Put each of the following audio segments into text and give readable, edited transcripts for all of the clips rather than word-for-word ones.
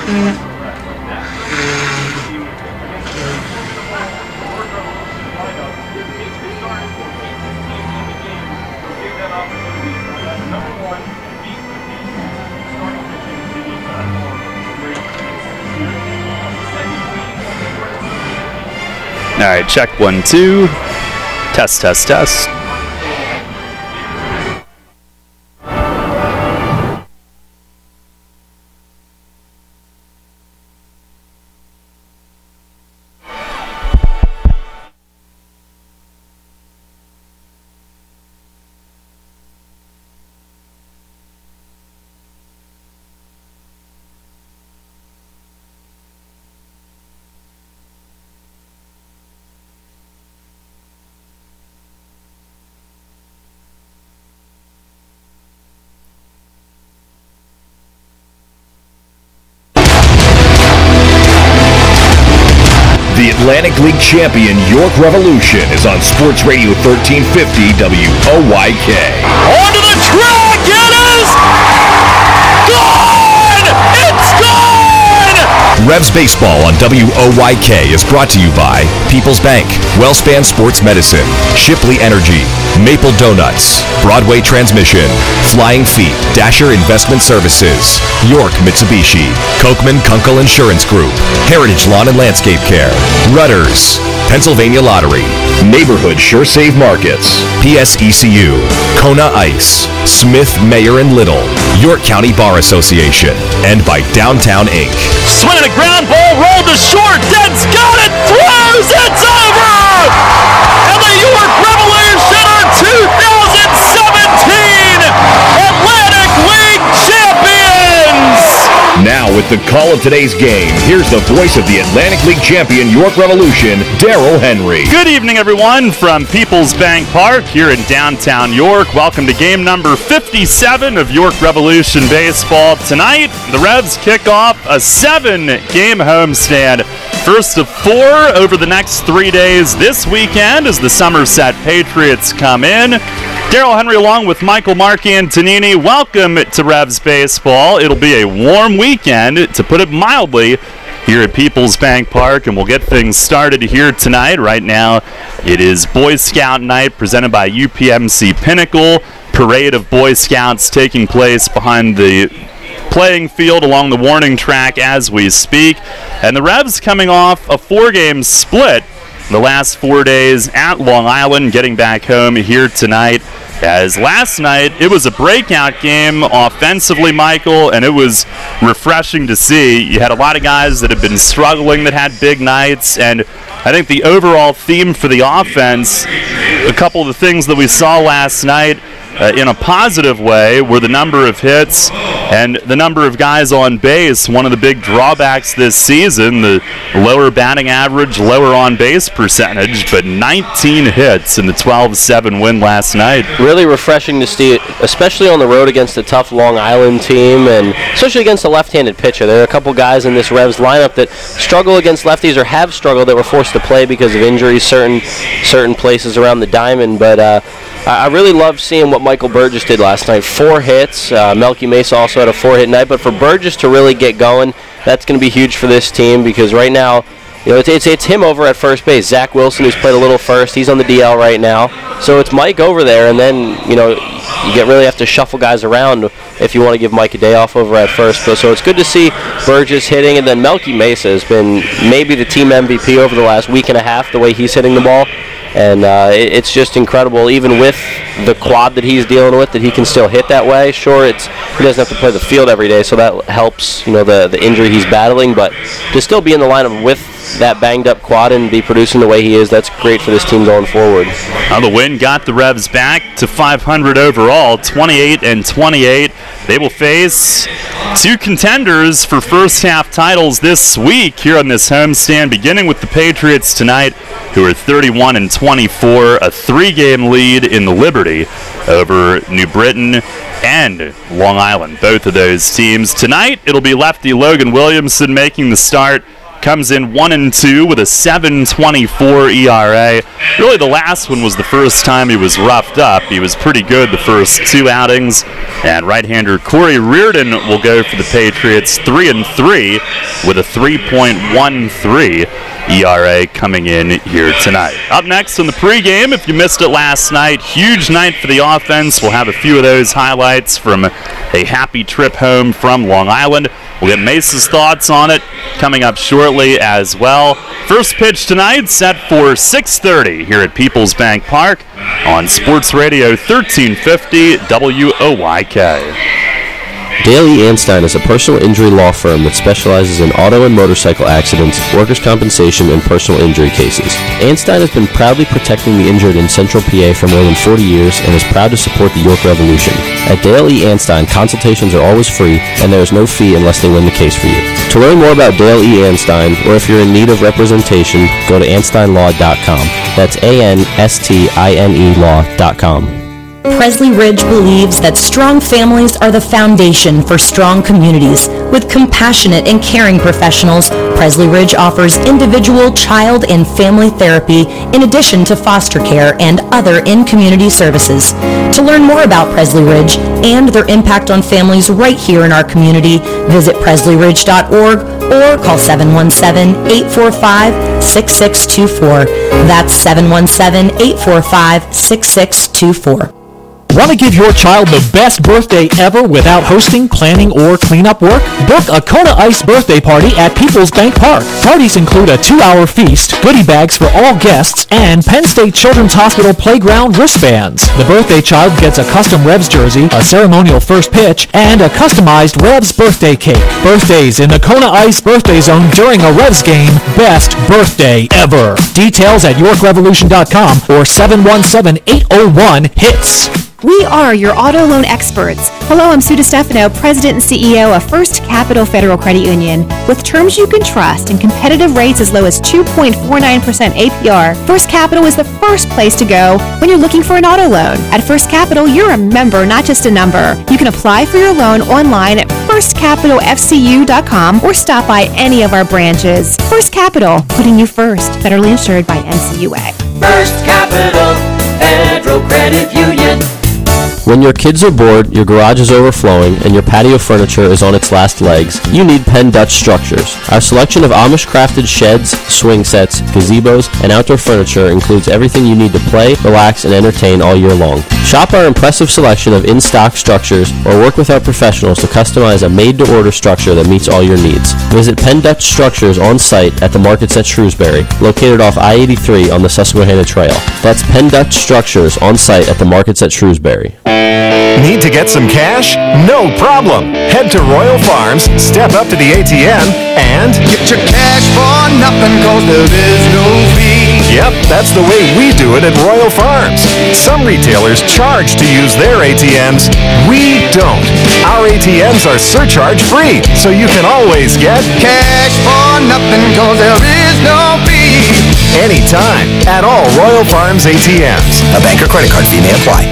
All right, check 1, 2. Test, test, test. The Atlantic League champion York Revolution is on Sports Radio 1350 WOYK. Onto the track, it is gone! It's gone! Revs Baseball on WOYK is brought to you by People's Bank, Wellspan Sports Medicine, Shipley Energy, Maple Donuts, Broadway Transmission, Flying Feet, Dasher Investment Services, York Mitsubishi, Kochman Kunkel Insurance Group, Heritage Lawn and Landscape Care, Rudders, Pennsylvania Lottery, Neighborhood Sure Save Markets, PSECU, Kona Ice, Smith, Mayer and Little, York County Bar Association, and by Downtown Inc. Swinging a ground ball, rolled to short, Dead's got it, throws, it's over! And the York Revolution are 2017 Atlantic League champions! Now with the call of today's game, here's the voice of the Atlantic League champion York Revolution, Daryl Henry. Good evening, everyone, from People's Bank Park here in downtown York. Welcome to game number 57 of York Revolution Baseball. Tonight, the Revs kick off a 7-game homestand. First of 4 over the next 3 days this weekend as the Somerset Patriots come in. Daryl Henry along with Michael, Malky, and Tanini. Welcome to Revs Baseball. It'll be a warm weekend, to put it mildly, here at People's Bank Park, and we'll get things started here tonight. Right now, it is Boy Scout night presented by UPMC Pinnacle. Parade of Boy Scouts taking place behind the playing field along the warning track as we speak. And the Revs coming off a 4-game split the last 4 days at Long Island, getting back home here tonight. As last night, it was a breakout game offensively, Michael, and it was refreshing to see. You had a lot of guys that have been struggling that had big nights, and I think the overall theme for the offense, a couple of the things that we saw last night, in a positive way, were the number of hits and the number of guys on base. One of the big drawbacks this season, the lower batting average, lower on-base percentage, but 19 hits in the 12-7 win last night. Really refreshing to see, especially on the road against a tough Long Island team, and especially against a left-handed pitcher. There are a couple guys in this Revs lineup that struggle against lefties or have struggled, that were forced to play because of injuries certain places around the diamond, but I really loved seeing what Michael Burgess did last night. 4 hits. Malky Mesa also had a 4-hit night. But for Burgess to really get going, that's going to be huge for this team, because right now, you know, it's him over at first base. Zach Wilson, who's played a little first, he's on the DL right now. So it's Mike over there, and then, you know, you really have to shuffle guys around if you want to give Mike a day off over at first. So it's good to see Burgess hitting, and then Malky Mesa has been maybe the team MVP over the last week and a half, the way he's hitting the ball. And it's just incredible, even with the quad that he's dealing with, that he can still hit that way. Sure, he doesn't have to play the field every day, so that helps, you know, the injury he's battling. But to still be in the lineup with that banged-up quad and be producing the way he is, that's great for this team going forward. Now the win got the Revs back to 500 overall, 28-28. They will face 2 contenders for first-half titles this week here on this homestand, beginning with the Patriots tonight, who are 31-24, a 3-game lead in the Liberty over New Britain and Long Island, both of those teams. Tonight, it'll be lefty Logan Williamson making the start. comes in 1-2 with a 7.24 ERA. Really, the last one was the first time he was roughed up. He was pretty good the first 2 outings. And right-hander Cory Reardon will go for the Patriots 3-3 with a 3.13 ERA coming in here tonight. Up next on the pregame, if you missed it last night, huge night for the offense. We'll have a few of those highlights from a happy trip home from Long Island. We'll get Mace's thoughts on it coming up shortly as well. First pitch tonight set for 6:30 here at Peoples Bank Park on Sports Radio 1350 WOYK. Dale E. Anstein is a personal injury law firm that specializes in auto and motorcycle accidents, workers' compensation, and personal injury cases. Anstein has been proudly protecting the injured in Central PA for more than 40 years and is proud to support the York Revolution. At Dale E. Anstein, consultations are always free, and there is no fee unless they win the case for you. To learn more about Dale E. Anstein, or if you're in need of representation, go to AnsteinLaw.com. That's ANSTINE Law.com. Presley Ridge believes that strong families are the foundation for strong communities. With compassionate and caring professionals, Presley Ridge offers individual, child, and family therapy in addition to foster care and other in-community services. To learn more about Presley Ridge and their impact on families right here in our community, visit presleyridge.org or call 717-845-6624. That's 717-845-6624. Want to give your child the best birthday ever without hosting, planning, or cleanup work? Book a Kona Ice birthday party at Peoples Bank Park. Parties include a 2-hour feast, goodie bags for all guests, and Penn State Children's Hospital playground wristbands. The birthday child gets a custom Revs jersey, a ceremonial first pitch, and a customized Revs birthday cake. Birthdays in the Kona Ice birthday zone during a Revs game. Best birthday ever. Details at YorkRevolution.com or 717-801-HITS. We are your auto loan experts. Hello, I'm Sue DeStefano, President and CEO of First Capital Federal Credit Union. With terms you can trust and competitive rates as low as 2.49% APR, First Capital is the first place to go when you're looking for an auto loan. At First Capital, you're a member, not just a number. You can apply for your loan online at firstcapitalfcu.com or stop by any of our branches. First Capital, putting you first. Federally insured by NCUA. First Capital Federal Credit Union. When your kids are bored, your garage is overflowing, and your patio furniture is on its last legs, you need Penn Dutch Structures. Our selection of Amish-crafted sheds, swing sets, gazebos, and outdoor furniture includes everything you need to play, relax, and entertain all year long. Shop our impressive selection of in-stock structures or work with our professionals to customize a made-to-order structure that meets all your needs. Visit Penn Dutch Structures on site at the Markets at Shrewsbury, located off I-83 on the Susquehanna Trail. That's Penn Dutch Structures on site at the Markets at Shrewsbury. Need to get some cash? No problem. Head to Royal Farms, step up to the ATM, and Get your cash for nothing, cause there is no fee. yep, that's the way we do it at Royal Farms. Some retailers charge to use their ATMs. We don't. Our ATMs are surcharge free, so you can always get Cash for nothing, cause there is no fee. anytime at all Royal Farms ATMs. A bank or credit card fee may apply.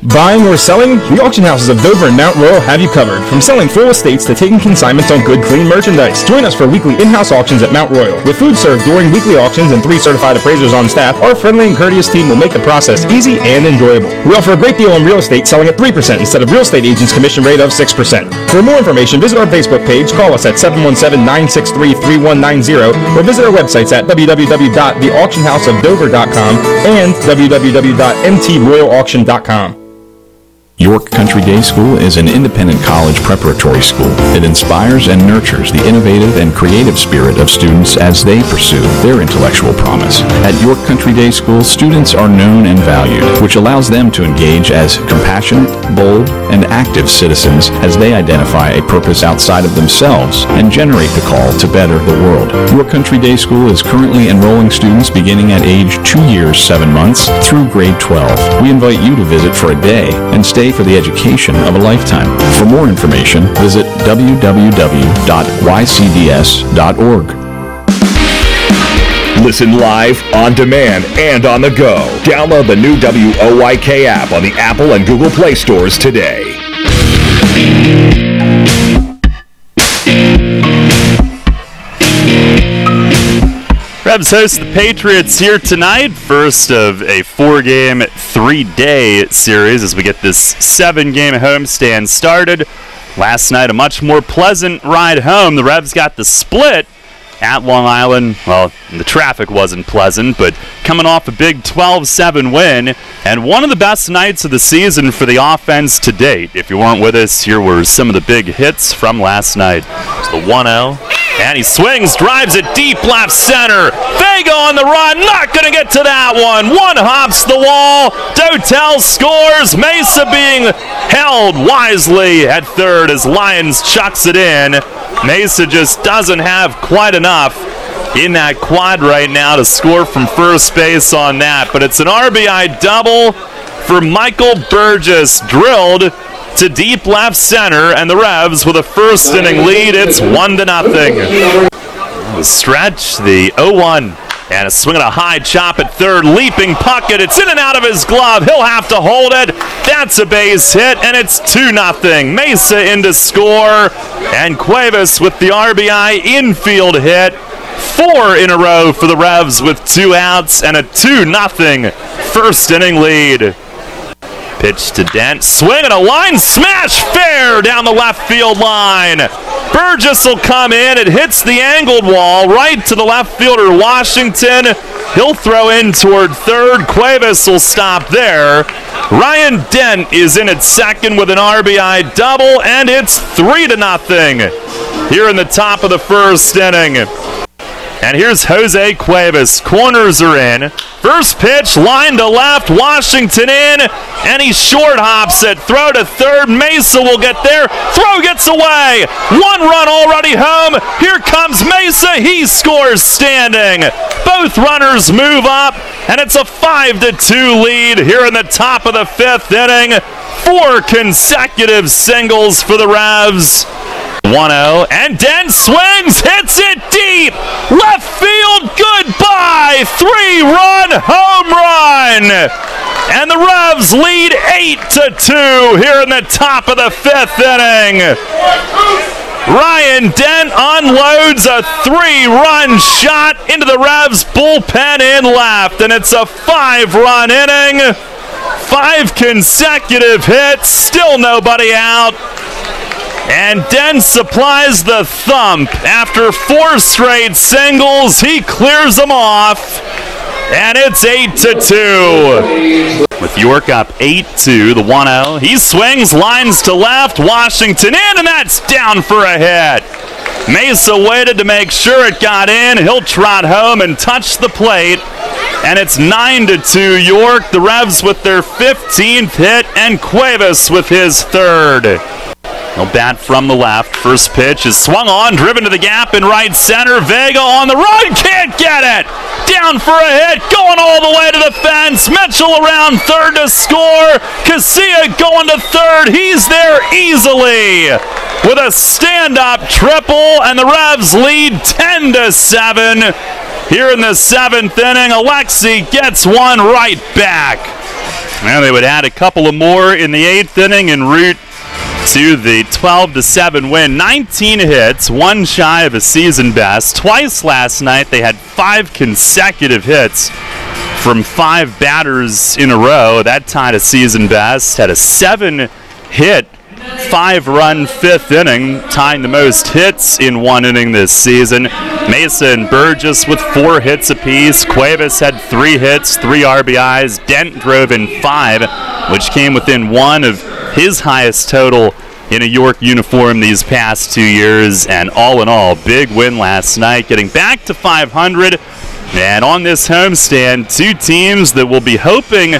Buying or selling? The auction houses of Dover and Mount Royal have you covered. From selling full estates to taking consignments on good, clean merchandise. Join us for weekly in-house auctions at Mount Royal. With food served during weekly auctions and 3 certified appraisers on staff, our friendly and courteous team will make the process easy and enjoyable. We offer a great deal on real estate, selling at 3% instead of real estate agents' commission rate of 6%. For more information, visit our Facebook page, call us at 717-963-3190, or visit our websites at www.theauctionhouseofdover.com and www.mtroyalauction.com. York Country Day School is an independent college preparatory school. It inspires and nurtures the innovative and creative spirit of students as they pursue their intellectual promise. At York Country Day School, students are known and valued, which allows them to engage as compassionate, bold, and active citizens as they identify a purpose outside of themselves and generate the call to better the world. York Country Day School is currently enrolling students beginning at age 2 years, 7 months through grade 12. We invite you to visit for a day and stay for the education of a lifetime. For more information, visit www.ycds.org. Listen live, on demand, and on the go. Download the new WOYK app on the Apple and Google Play stores today. Revs host the Patriots here tonight, first of a 4-game, 3-day series as we get this 7-game homestand started. Last night, a much more pleasant ride home. The Revs got the split at Long Island. Well, the traffic wasn't pleasant, but coming off a big 12-7 win, and one of the best nights of the season for the offense to date. If you weren't with us, here were some of the big hits from last night. It's the 1-0. And he swings, drives it deep left center. Vega on the run, not going to get to that one. One hops the wall. Dotel scores. Mesa being held wisely at third as Lyons chucks it in. Mesa just doesn't have quite enough in that quad right now to score from first base on that. But it's an RBI double for Michael Burgess, drilled to deep left center, and the Revs with a first inning lead. It's 1-0. The stretch, the 0-1, and a swing and a high chop at third, leaping Puckett. It's in and out of his glove. He'll have to hold it. That's a base hit, and it's 2-0. Mesa in to score, and Chavez with the RBI infield hit. 4 in a row for the Revs with 2 outs and a 2-0 first inning lead. Pitch to Dent, swing and a line smash, fair down the left field line. Burgess will come in, it hits the angled wall right to the left fielder Washington. He'll throw in toward third, Chavez will stop there. Ryan Dent is in at second with an RBI double, and it's 3-0 here in the top of the first inning. And here's Jose Chavez. Corners are in. First pitch, line to left. Washington in. And he short hops it. Throw to third. Mesa will get there. Throw gets away. 1 run already home. Here comes Mesa. He scores standing. Both runners move up. And it's a 5-2 lead here in the top of the 5th inning. 4 consecutive singles for the Revs. 1-0, and Dent swings, hits it deep, left field, goodbye, 3-run home run, and the Revs lead 8-2 here in the top of the 5th inning. Ryan Dent unloads a 3-run shot into the Revs bullpen in left, and it's a 5-run inning, 5 consecutive hits, still nobody out. And Dent supplies the thump. After 4 straight singles, he clears them off. And it's 8-2. With York up 8-2, the 1-0. He swings, lines to left. Washington in, and that's down for a hit. Mesa waited to make sure it got in. He'll trot home and touch the plate. And it's 9-2 York. The Revs with their 15th hit, and Chavez with his 3rd. He'll bat from the left. First pitch is swung on, driven to the gap in right center. Vega on the run, can't get it. Down for a hit, going all the way to the fence. Mitchell around third to score. Casilla going to third. He's there easily with a stand-up triple, and the Revs lead 10-7. Here in the 7th inning, Alexi gets one right back. Now they would add a couple of more in the 8th inning en route to the 12-7 win. 19 hits, 1 shy of a season best. Twice last night they had 5 consecutive hits from 5 batters in a row. That tied a season best. Had a 7-hit, 5-run 5th inning, tying the most hits in 1 inning this season. Mesa and Burgess with 4 hits apiece. Chavez had 3 hits, 3 RBIs. Dent drove in 5, which came within 1 of his highest total in a York uniform these past 2 years. And all in all, big win last night, getting back to 500. And on this homestand, 2 teams that will be hoping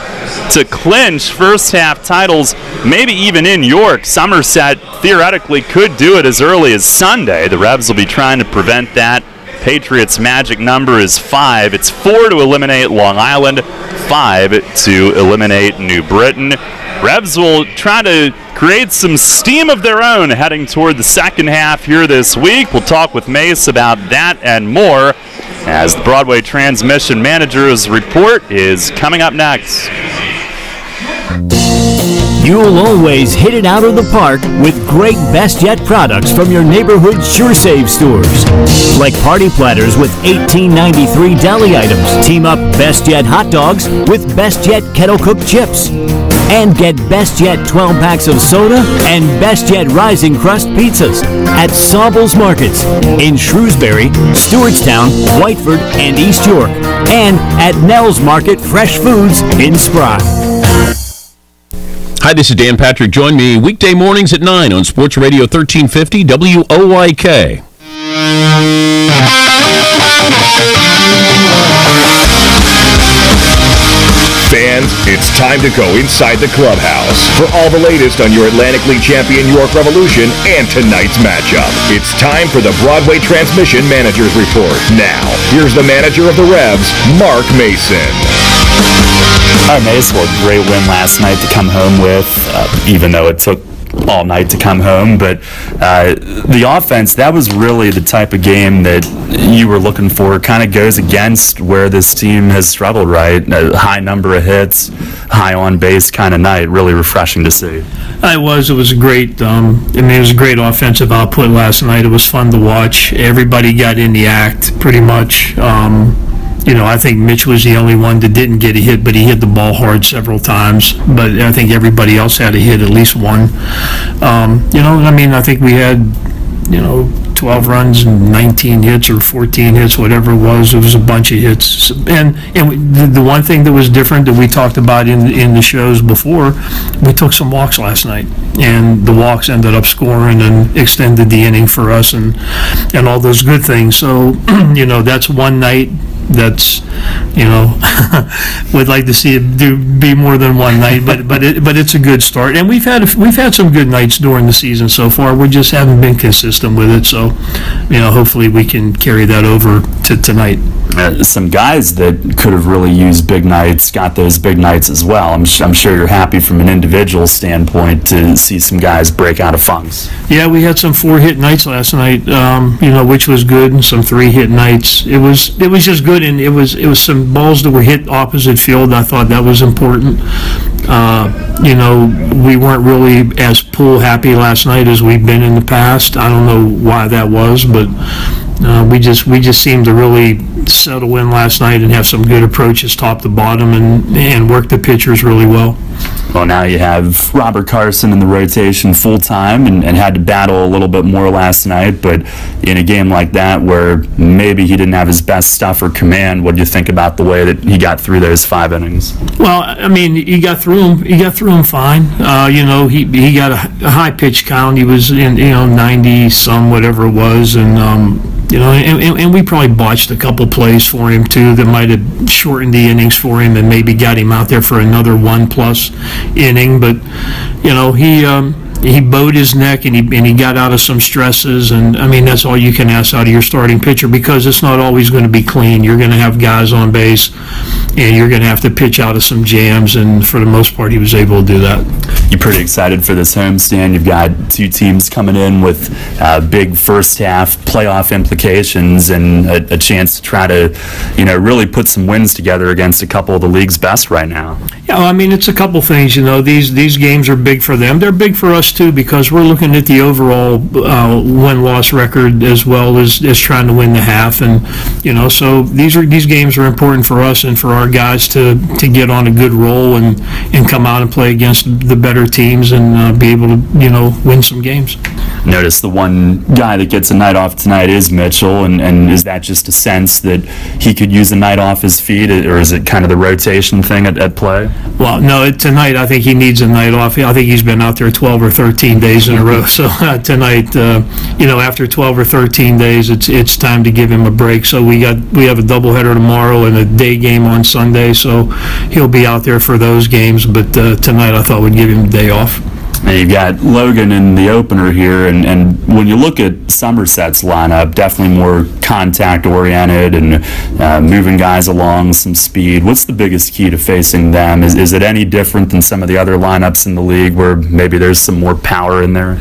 to clinch first-half titles, maybe even in York. Somerset theoretically could do it as early as Sunday. The Revs will be trying to prevent that. Patriots' magic number is 5. It's 4 to eliminate Long Island, 5 to eliminate New Britain. Revs will try to create some steam of their own heading toward the second half here this week. We'll talk with Mace about that and more as the Broadway Transmission Manager's Report is coming up next. You'll always hit it out of the park with great Best Yet products from your neighborhood Sure Save stores. Like party platters with $18.93 deli items. Team up Best Yet hot dogs with Best Yet kettle cooked chips. And get Best Yet 12 packs of soda and Best Yet Rising Crust pizzas at Sobel's Markets in Shrewsbury, Stewartstown, Whiteford, and East York. And at Nell's Market Fresh Foods in Spry. Hi, this is Dan Patrick. Join me weekday mornings at 9 on Sports Radio 1350 WOYK. Fans, it's time to go inside the clubhouse for all the latest on your Atlantic League champion York Revolution and tonight's matchup. It's time for the Broadway Transmission Manager's Report. Now, here's the manager of the Revs, Mark Mason. All right, Mace, well, great win last night to come home with, even though it took all night to come home. But the offense, that was really the type of game that you were looking for. Kind of goes against where this team has struggled, right? A high number of hits, high on base kind of night. Really refreshing to see. It was a great, it was a great offensive output last night. It was fun to watch. Everybody got in the act pretty much. I think Mitch was the only one that didn't get a hit, but he hit the ball hard several times. But I think everybody else had a hit, at least one. I think we had, 12 runs and 19 hits or 14 hits, whatever it was. It was a bunch of hits. And the one thing that was different that we talked about in the shows before, we took some walks last night. And the walks ended up scoring and extended the inning for us and all those good things. So, that's one night. That's, we'd like to see it be more than one night, but it's a good start. And we've had some good nights during the season so far. We just haven't been consistent with it. So, hopefully we can carry that over to tonight. Some guys that could have really used big nights got those big nights as well. I'm sure you're happy from an individual standpoint to see some guys break out of funks. Yeah, we had some 4-hit nights last night, which was good, and some 3-hit nights. It was just good, and it was some balls that were hit opposite field. I thought that was important. We weren't really as pool happy last night as we've been in the past. I don't know why that was, but we just seemed to really settle in last night and have some good approaches top to bottom and work the pitchers really well. Well, now you have Robert Carson in the rotation full-time and had to battle a little bit more last night, but in a game like that where maybe he didn't have his best stuff or command, what do you think about the way that he got through those 5 innings? Well, he got through them fine. He got a high pitch count. He was in 90-some, whatever it was, and and we probably botched a couple plays for him too that might have shortened the innings for him and maybe got him out there for another 1+ inning. But he bowed his neck and he got out of some stresses, and that's all you can ask out of your starting pitcher, because it's not always going to be clean. You're going to have guys on base and you're going to have to pitch out of some jams, and for the most part he was able to do that. You're pretty excited for this homestand. You've got 2 teams coming in with big first half playoff implications and a chance to try to really put some wins together against a couple of the league's best right now. Yeah, it's a couple things. These games are big for them. They're big for us too, because we're looking at the overall win-loss record as well as trying to win the half, and so these games are important for us and for our guys to get on a good roll and come out and play against the better teams and be able to win some games. Notice the one guy that gets a night off tonight is Mitchell, and is that just a sense that he could use a night off his feet, or is it kind of the rotation thing at play? Well, no, tonight I think he needs a night off. I think he's been out there 12 or 13 days in a row. So tonight, after 12 or 13 days, it's time to give him a break. So we have a doubleheader tomorrow and a day game on Sunday. So he'll be out there for those games. But tonight I thought we'd give him a day off. And you've got Logan in the opener here, and when you look at Somerset's lineup, definitely more contact-oriented and moving guys along, some speed. What's the biggest key to facing them? Is it any different than some of the other lineups in the league where maybe there's some more power in there?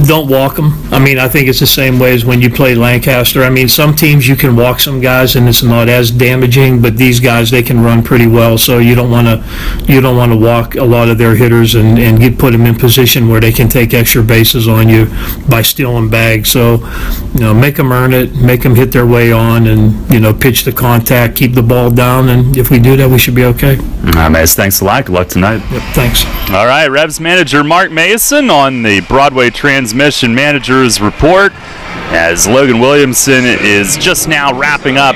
Don't walk them. I mean, I think it's the same way as when you play Lancaster. I mean, some teams you can walk some guys and it's not as damaging, but these guys, they can run pretty well, so you don't want to walk a lot of their hitters and put them in position where they can take extra bases on you by stealing bags. So, make them earn it, make them hit their way on, and, pitch the contact, keep the ball down, and if we do that, we should be okay. All right, Mace, thanks a lot. Good luck tonight. Yep, thanks. All right, Revs manager Mark Mason on the Broadway Transmission Manager's Report, as Logan Williamson is just now wrapping up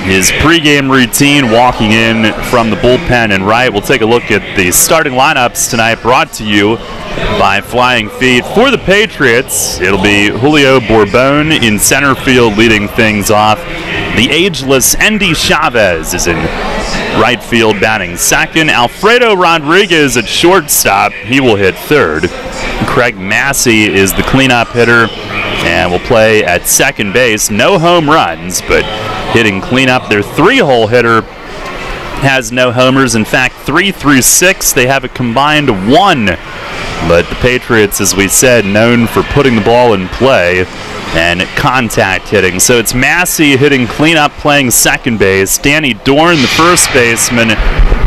his pregame routine, walking in from the bullpen and right. We'll take a look at the starting lineups tonight, brought to you by Flying Feet. For the Patriots, it'll be Julio Bourbon in center field leading things off. The ageless Andy Chavez is in right field batting second. Alfredo Rodriguez at shortstop. He will hit third. Craig Massey is the cleanup hitter and will play at second base. No home runs, but hitting cleanup. Their three-hole hitter has no homers. In fact, 3 through 6, they have a combined 1. But the Patriots, as we said, known for putting the ball in play and contact hitting. So it's Massey hitting cleanup, playing second base. Danny Dorn, the first baseman,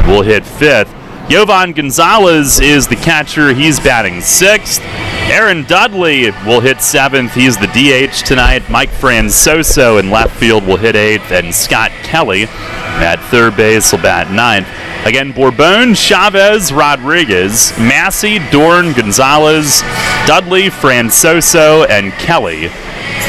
will hit fifth. Jovan Gonzalez is the catcher. He's batting sixth. Aaron Dudley will hit seventh. He's the DH tonight. Mike Francoso in left field will hit eighth, and Scott Kelly at third base will bat ninth. Again, Bourbon, Chavez, Rodriguez, Massey, Dorn, Gonzalez, Dudley, Francoso, and Kelly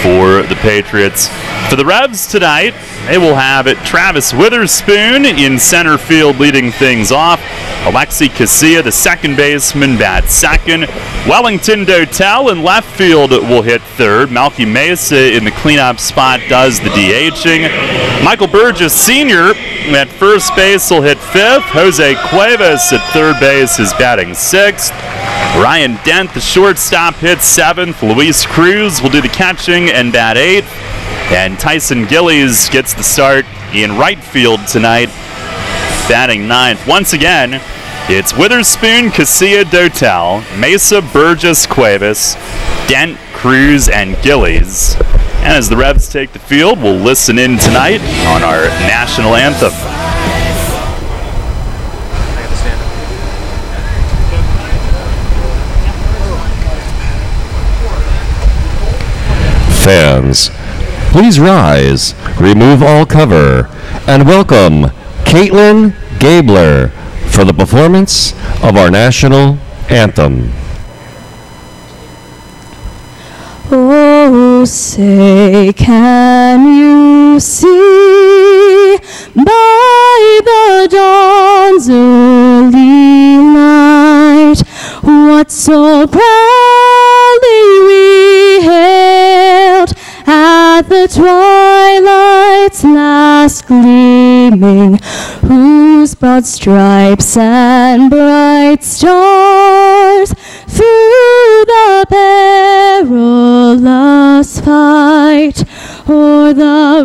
for the Patriots. For the Revs tonight, they will have Travis Witherspoon in center field leading things off. Alexi Casilla, the second baseman, bats second. Wellington Dotel in left field will hit third. Malky Mesa in the cleanup spot does the DHing. Michael Burgess Sr. at first base will hit fifth. Jose Chavez at third base is batting sixth. Ryan Dent, the shortstop, hits seventh. Luis Cruz will do the catching and bat eighth. And Tyson Gillies gets the start in right field tonight, batting ninth. Once again, it's Witherspoon, Casilla, Dotel, Mesa, Burgess, Cuevas, Dent, Cruz, and Gillies. And as the Revs take the field, we'll listen in tonight on our national anthem. Fans, please rise, remove all cover, and welcome Caitlin Gabler for the performance of our national anthem. Oh, say, can you see by the dawn's early light what so proudly we hailed at the twilight's last gleaming, whose broad stripes and bright stars through the perilous fight o'er the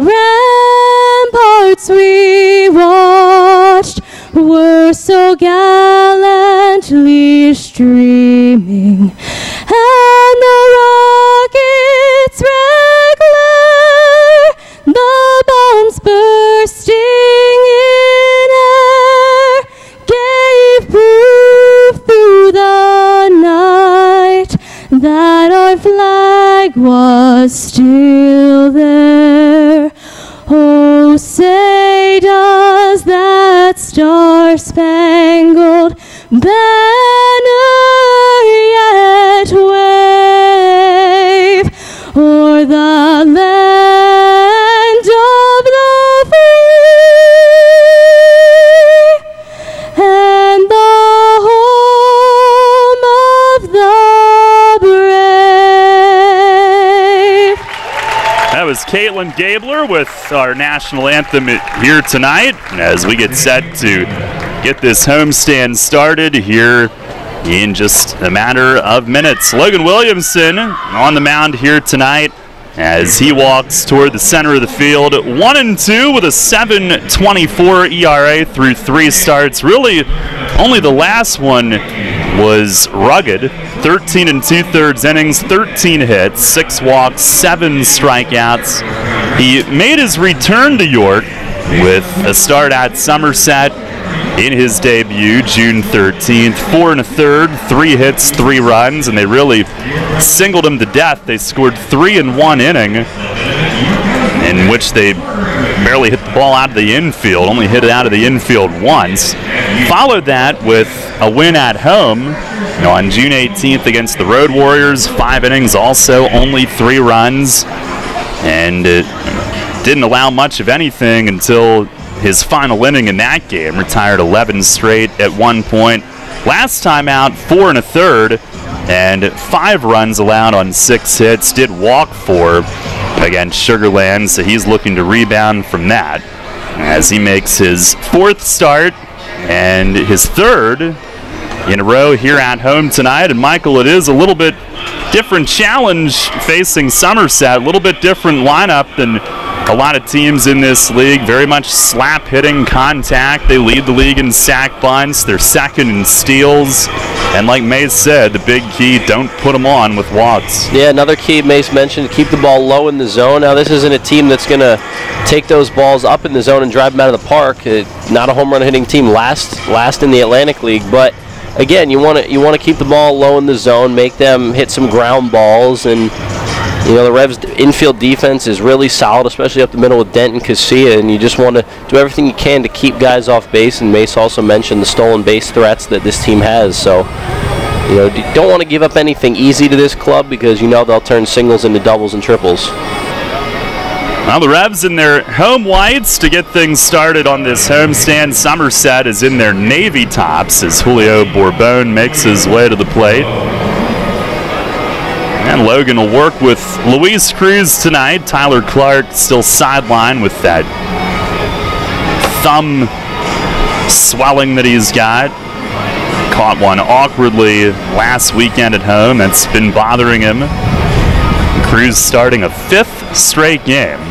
ramparts we watched were so gallantly streaming, and the rockets regular, the bombs bursting in air, gave proof through the night that our flag was still there. Oh, say does that star-spangled banner yet wave o'er the land of the free and the home of the brave? That was Caitlin Gabler with our national anthem here tonight as we get set to get this homestand started here in just a matter of minutes. Logan Williamson on the mound here tonight as he walks toward the center of the field. 1-2 with a 7.24 ERA through 3 starts. Really, only the last one was rugged. 13 2/3 innings, 13 hits, 6 walks, 7 strikeouts. He made his return to York with a start at Somerset in his debut, June 13th. 4 1/3, 3 hits, 3 runs, and they really singled him to death. They scored 3 in 1 inning, in which they barely hit the ball out of the infield, only hit it out of the infield once. Followed that with a win at home on June 18th against the Road Warriors. 5 innings also, only 3 runs, and it didn't allow much of anything until his final inning in that game. Retired 11 straight at one point. Last time out, 4 1/3, and 5 runs allowed on 6 hits. Did walk 4 against Sugar Land, so he's looking to rebound from that as he makes his 4th start and his 3rd in a row here at home tonight. And Michael, it is a little bit different challenge facing Somerset, a little bit different lineup than a lot of teams in this league. Very much slap hitting contact. They lead the league in sack bunts. They're second in steals. And like Mace said, the big key, don't put them on with walks. Yeah, another key Mace mentioned, keep the ball low in the zone. Now this isn't a team that's going to take those balls up in the zone and drive them out of the park. Not a home run hitting team, last in the Atlantic League, but again, you want to keep the ball low in the zone, make them hit some ground balls, and the Revs' infield defense is really solid, especially up the middle with Dent and Casilla, and you just want to do everything you can to keep guys off base. And Mace also mentioned the stolen base threats that this team has, so you don't want to give up anything easy to this club because they'll turn singles into doubles and triples. Well, the Revs in their home whites to get things started on this homestand. Somerset is in their navy tops as Julio Bourbon makes his way to the plate. And Logan will work with Luis Cruz tonight. Tyler Clark still sidelined with that thumb swelling that he's got. Caught one awkwardly last weekend at home. That's been bothering him. Cruz starting a 5th straight game.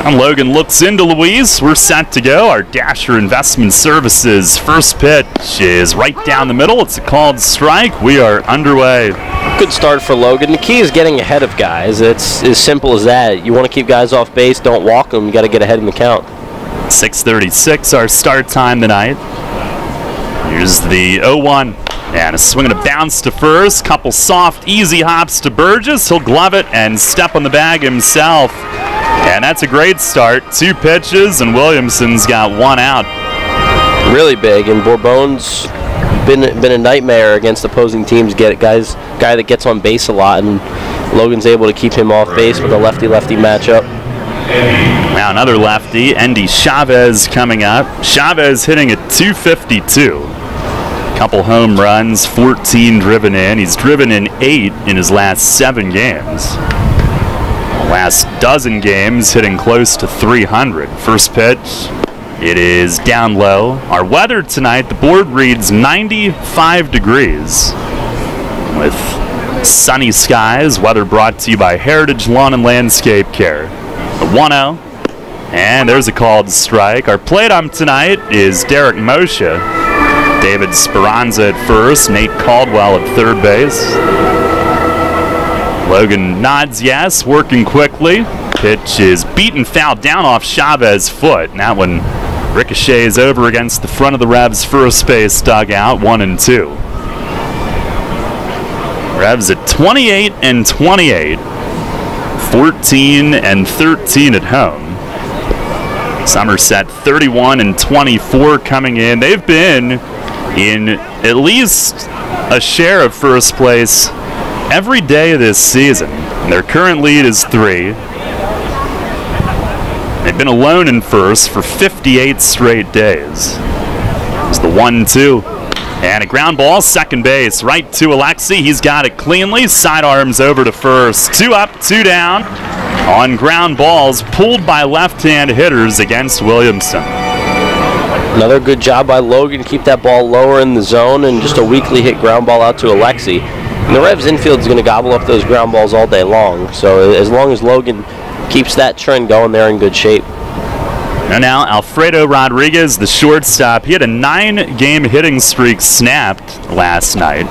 And Logan looks into Luis. We're set to go. Our Dasher Investment Services first pitch is right down the middle. It's a called strike. We are underway. Good start for Logan. The key is getting ahead of guys. It's as simple as that. You want to keep guys off base. Don't walk them. You got to get ahead in the count. 6:36 our start time tonight. Here's the 0-1. And a swing and a bounce to first. Couple soft, easy hops to Burgess. He'll glove it and step on the bag himself. And that's a great start. 2 pitches, and Williamson's got 1 out. Really big, and Bourbon's been a nightmare against opposing teams. Guy that gets on base a lot, and Logan's able to keep him off base with a lefty-lefty matchup. Now another lefty, Andy Chavez coming up. Chavez hitting at .252. Couple home runs, 14 driven in. He's driven in 8 in his last 7 games. Last dozen games hitting close to 300. First pitch, it is down low. Our weather tonight, the board reads 95 degrees with sunny skies. Weather brought to you by Heritage Lawn and Landscape Care. The 1-0, and there's a called strike. Our plate ump tonight is Derek Moshe. David Speranza at first, Nate Caldwell at third base. Logan nods yes, working quickly. Pitch is beaten foul down off Chavez's foot. And that one ricochets over against the front of the Revs' first base dugout, 1-2. Revs at 28-28, 14-13 at home. Somerset 31-24 coming in. They've been in at least a share of first place every day of this season. Their current lead is 3. They've been alone in first for 58 straight days. It's the 1-2. And a ground ball, second base, right to Alexi. He's got it cleanly. Sidearms over to first. 2 up, 2 down on ground balls pulled by left-hand hitters against Williamson. Another good job by Logan to keep that ball lower in the zone, and just a weakly hit ground ball out to Alexi. And the Revs infield is going to gobble up those ground balls all day long. So as long as Logan keeps that trend going, they're in good shape. And now Alfredo Rodriguez, the shortstop. He had a 9-game hitting streak snapped last night.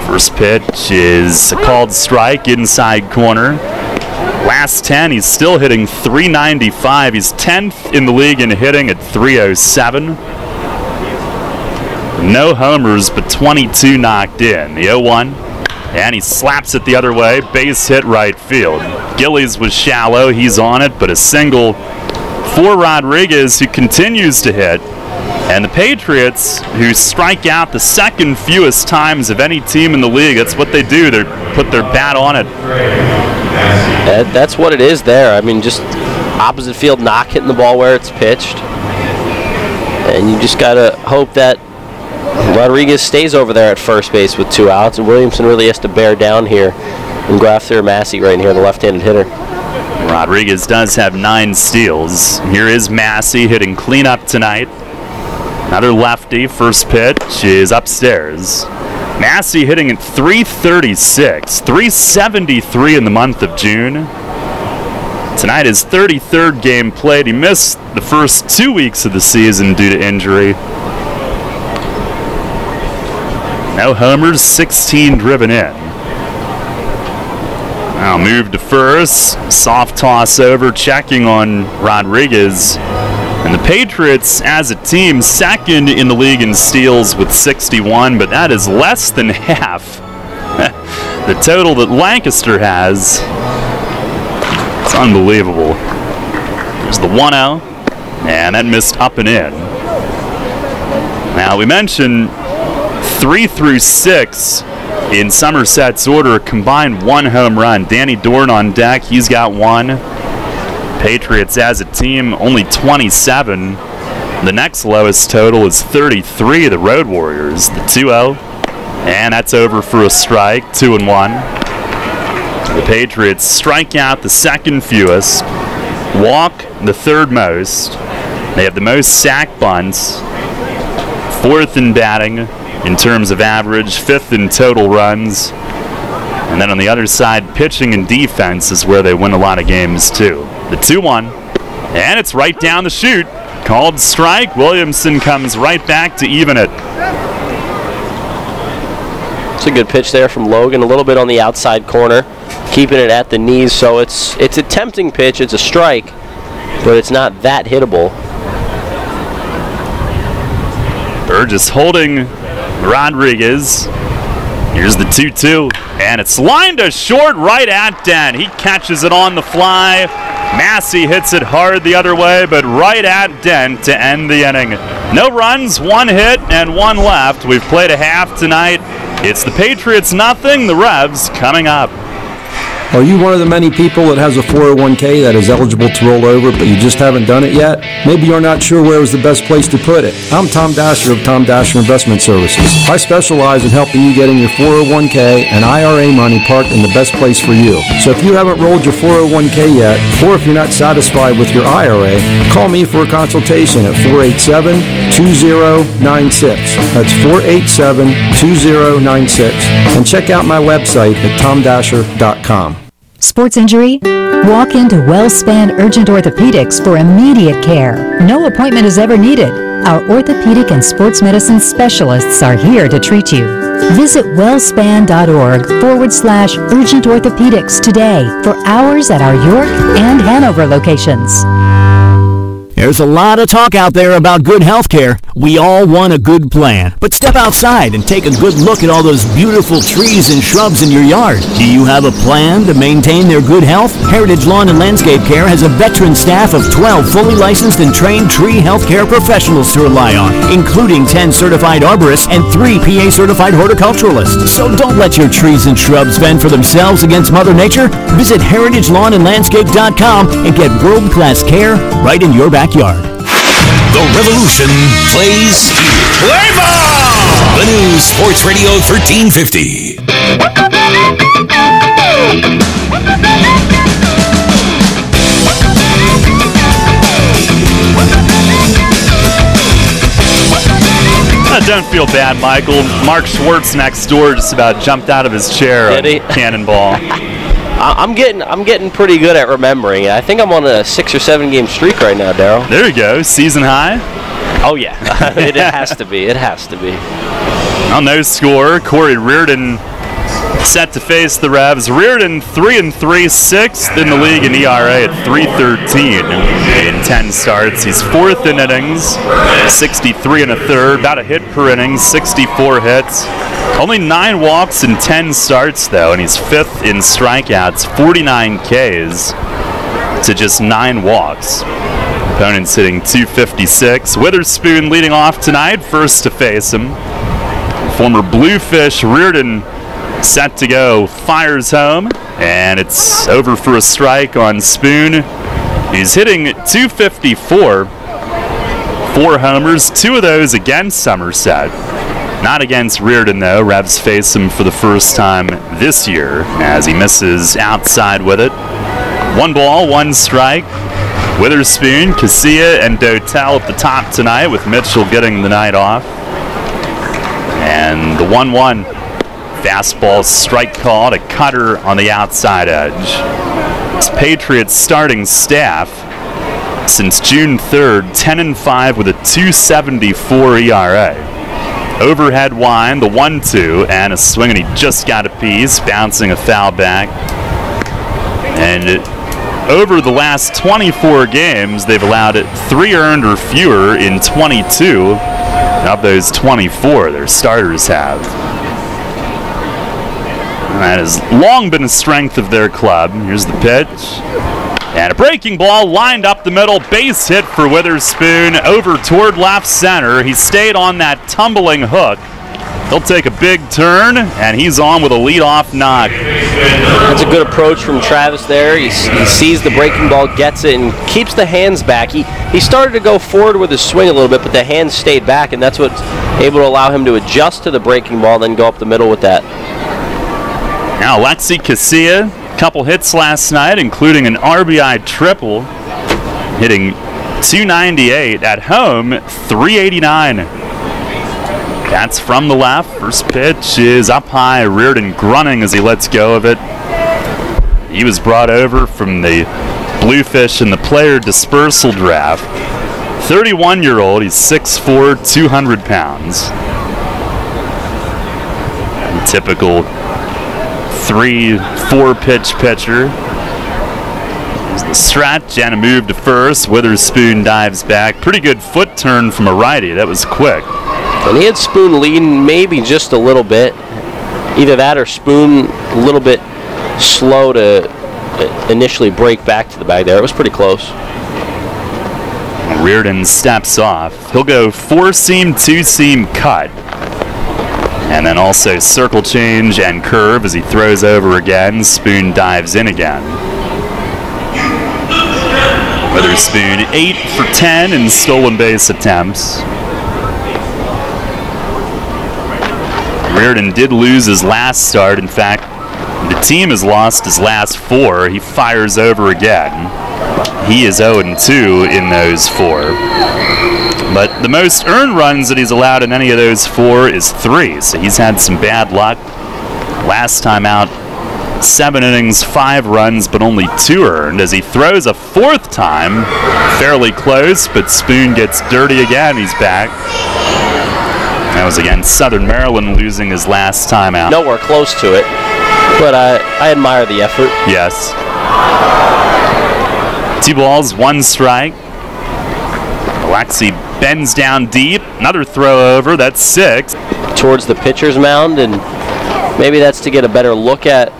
First pitch is a called strike, inside corner. Last 10, he's still hitting .395. He's 10th in the league in hitting at .307. No homers, but 22 knocked in. The 0-1, and he slaps it the other way. Base hit right field. Gillies was shallow. He's on it, but a single for Rodriguez, who continues to hit. And the Patriots, who strike out the second fewest times of any team in the league, that's what they do. They put their bat on it. That's what it is there. I mean, just opposite field, not hitting the ball where it's pitched. And you just got to hope that Rodriguez stays over there at first base with 2 outs, and Williamson really has to bear down here and go after Massey right here, the left-handed hitter. Rodriguez does have 9 steals. Here is Massey hitting cleanup tonight. Another lefty. First pitch is upstairs. Massey hitting at .336, .373 in the month of June. Tonight his 33rd game played. He missed the first 2 weeks of the season due to injury. No homers, 16 driven in. Now move to first. Soft toss over, checking on Rodriguez. And the Patriots, as a team, second in the league in steals with 61, but that is less than half the total that Lancaster has. It's unbelievable. There's the 1-0, and that missed up and in. Now, we mentioned 3 through 6 in Somerset's order, a combined 1 home run. Danny Dorn on deck, he's got 1. Patriots as a team only 27. The next lowest total is 33, the Road Warriors. The 2-0, and that's over for a strike, 2-1. The Patriots strike out the second fewest, walk the third most. They have the most sack bunts, 4th in batting in terms of average, 5th in total runs. And then on the other side, pitching and defense is where they win a lot of games too. The 2-1, and it's right down the chute. Called strike. Williamson comes right back to even it. It's a good pitch there from Logan, a little bit on the outside corner, keeping it at the knees, so it's a tempting pitch. It's a strike, but it's not that hittable. Burgess holding Rodriguez. Here's the 2-2, and it's lined to short right at Dent. He catches it on the fly. Massey hits it hard the other way, but right at Dent to end the inning. No runs, 1 hit, and 1 left. We've played a half tonight. It's the Patriots nothing, the Revs coming up. Are you one of the many people that has a 401k that is eligible to roll over, but you just haven't done it yet? Maybe you're not sure where is the best place to put it. I'm Tom Dasher of Tom Dasher Investment Services. I specialize in helping you getting your 401k and IRA money parked in the best place for you. So if you haven't rolled your 401k yet, or if you're not satisfied with your IRA, call me for a consultation at 487-2096. That's 487-2096. And check out my website at tomdasher.com. Sports injury? Walk into WellSpan Urgent Orthopedics for immediate care. No appointment is ever needed. Our orthopedic and sports medicine specialists are here to treat you. Visit wellspan.org/urgent orthopedics today for hours at our York and Hanover locations. There's a lot of talk out there about good health care. We all want a good plan. But step outside and take a good look at all those beautiful trees and shrubs in your yard. Do you have a plan to maintain their good health? Heritage Lawn and Landscape Care has a veteran staff of 12 fully licensed and trained tree health care professionals to rely on, including 10 certified arborists and 3 PA certified horticulturalists. So don't let your trees and shrubs fend for themselves against Mother Nature. Visit heritagelawnandlandscape.com and get world-class care right in your backyard. The Revolution plays here. Play ball! The new Sports Radio 1350. Don't feel bad, Michael. Mark Schwartz next door just about jumped out of his chair on Cannonball. I'm getting pretty good at remembering it. I think I'm on a 6 or 7 game streak right now, Daryl. There you go. Season high? Oh, yeah. It has to be. It has to be. On no score, Cory Reardon set to face the Revs. Reardon 3-3, 6th in the league in ERA at 3.13 in 10 starts. He's 4th in innings, 63 1/3, about a hit per inning, 64 hits. Only 9 walks in 10 starts though, and he's 5th in strikeouts, 49 Ks to just 9 walks. Opponent's hitting .256. Witherspoon leading off tonight, first to face him. Former Bluefish Reardon set to go, fires home, and it's over for a strike on Spoon. He's hitting .254, 4 homers, 2 of those against Somerset. Not against Reardon though. Revs face him for the first time this year as he misses outside with it. 1 ball, 1 strike. Witherspoon, Casilla, and Dotel at the top tonight, with Mitchell getting the night off. And the 1-1 fastball strike call to Cutter on the outside edge. It's Patriots starting staff since June 3rd, 10-5 with a .274 ERA. Overhead wind, the 1-2, and a swing, and he just got a piece, bouncing a foul back. And over the last 24 games, they've allowed it 3 earned or fewer in 22. Of those 24, their starters have. And that has long been a strength of their club. Here's the pitch. And a breaking ball lined up the middle. Base hit for Witherspoon over toward left center. He stayed on that tumbling hook. He'll take a big turn, and he's on with a leadoff knock. That's a good approach from Chavez there. He sees the breaking ball, gets it, and keeps the hands back. He started to go forward with his swing a little bit, but the hands stayed back, and that's what's able to allow him to adjust to the breaking ball, then go up the middle with that. Now Alexi Casilla, a couple hits last night, including an RBI triple, hitting .298 at home, .389. That's from the left. First pitch is up high. Reardon grunting as he lets go of it. He was brought over from the Bluefish in the player dispersal draft. 31-year-old. He's 6'4", 200 pounds. Typical 3-4 pitch pitcher. There's the stretch and a move to first. Witherspoon dives back. Pretty good foot turn from a righty. That was quick. And he had Spoon leading maybe just a little bit. Either that or Spoon a little bit slow to initially break back to the bag there. It was pretty close. Reardon steps off. He'll go 4-seam, 2-seam cut. And then also circle change and curve as he throws over again. Spoon dives in again. Witherspoon 8 for 10 in stolen base attempts. Reardon did lose his last start. In fact, the team has lost his last 4. He fires over again. He is 0-2 in those 4. But the most earned runs that he's allowed in any of those 4 is 3. So he's had some bad luck. Last time out, 7 innings, 5 runs, but only 2 earned. As he throws a 4th time, fairly close, but Spoon gets dirty again. He's back. That was against Southern Maryland, losing his last time out. Nowhere close to it, but I admire the effort. Yes. 2 balls, 1 strike. Alexi bends down deep. Another throw over. That's 6. Towards the pitcher's mound, and maybe that's to get a better look at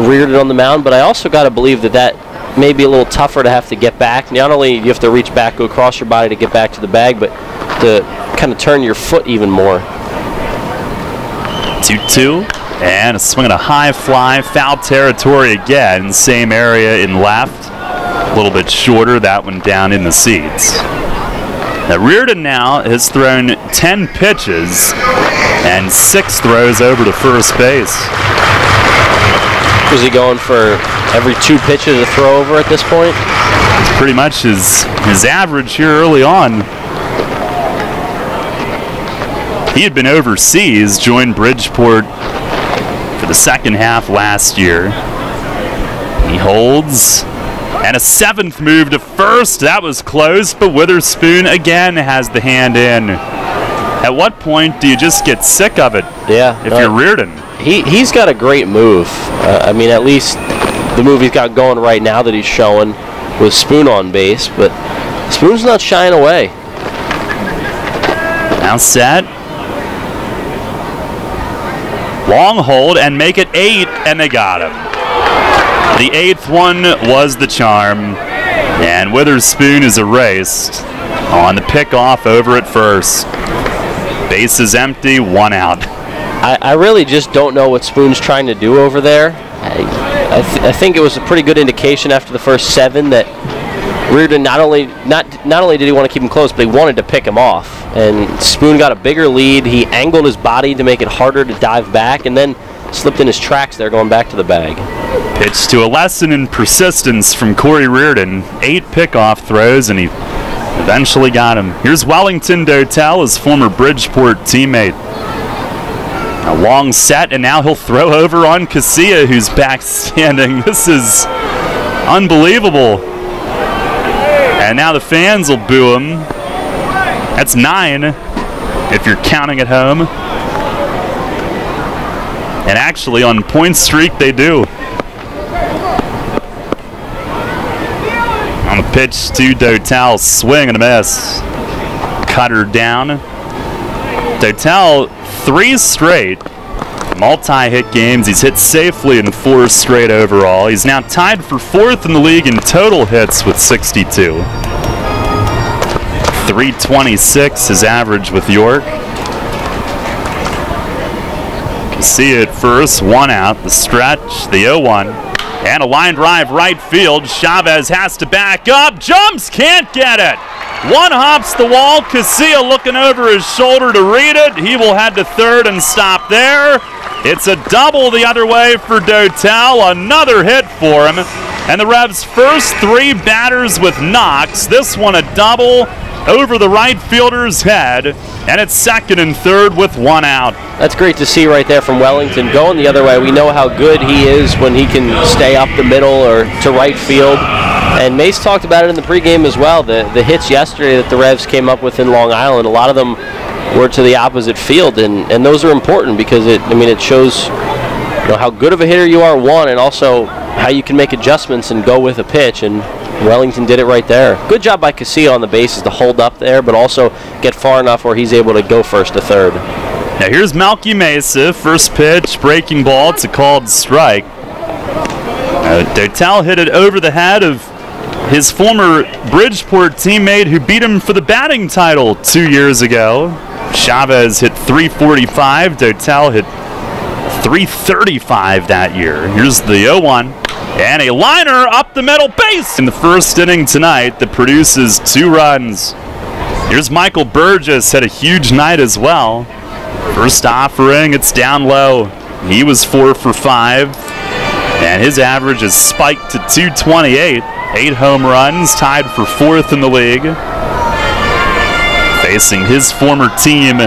Reardon on the mound, but I also got to believe that may be a little tougher to have to get back. Not only do you have to reach back, go across your body to get back to the bag, but to kind of turn your foot even more. 2-2, and a swing and a high fly, foul territory again, same area in left, a little bit shorter, that one down in the seats. Now Reardon now has thrown 10 pitches and 6 throws over to first base. Was he going for every 2 pitches to throw over at this point? It's pretty much his average here early on. He had been overseas, joined Bridgeport for the second half last year. He holds, and a 7th move to first. That was close, but Witherspoon again has the hand in. At what point do you just get sick of it? Yeah. If you're Reardon. He's got a great move. I mean, at least the move he's got going right now that he's showing with Spoon on base, but Spoon's not shying away. Now set. Long hold and make it 8, and they got him. The 8th one was the charm, and Witherspoon is erased on the pickoff over at first. Base is empty, 1 out. I really just don't know what Spoon's trying to do over there. I think it was a pretty good indication after the first 7 that Reardon not only did he want to keep him close, but he wanted to pick him off. And Spoon got a bigger lead. He angled his body to make it harder to dive back, and then slipped in his tracks there going back to the bag. Pitch to a lesson in persistence from Cory Reardon. 8 pickoff throws, and he eventually got him. Here's Wellington Dotel, his former Bridgeport teammate. A long set, and now he'll throw over on Casilla, who's back standing. This is unbelievable. And now the fans will boo him. That's 9, if you're counting at home. And actually, on point streak, they do. On the pitch to Dotel, swing and a miss. Cutter down. Dotel, 3 straight multi-hit games. He's hit safely in 4 straight overall. He's now tied for 4th in the league in total hits with 62. 326 his average with York. See it first, 1 out, the stretch, the 0-1, and a line drive right field. Chavez has to back up, jumps, can't get it. 1 hops the wall. Casilla looking over his shoulder to read it. He will head to third and stop there. It's a double the other way for Dotel. Another hit for him. And the Revs' first 3 batters with knocks. This one a double over the right fielder's head. And it's 2nd and 3rd with 1 out. That's great to see right there from Wellington. Going the other way, we know how good he is when he can stay up the middle or to right field. And Mace talked about it in the pregame as well. The hits yesterday that the Revs came up with in Long Island, a lot of them were to the opposite field, and those are important because it shows how good of a hitter you are, one, and also how you can make adjustments and go with a pitch. And Wellington did it right there. Good job by Casilla on the bases to hold up there, but also get far enough where he's able to go first to third. Now here's Malky Mesa, first pitch, breaking ball. It's a called strike. Dotel hit it over the head of his former Bridgeport teammate who beat him for the batting title 2 years ago. Chavez hit 345. Dotel hit 335 that year. Here's the 0-1. And a liner up the middle base in the first inning tonight that produces 2 runs. Here's Michael Burgess, had a huge night as well. First offering, it's down low. He was 4 for 5. And his average is spiked to 228. 8 home runs, tied for 4th in the league. Facing his former team,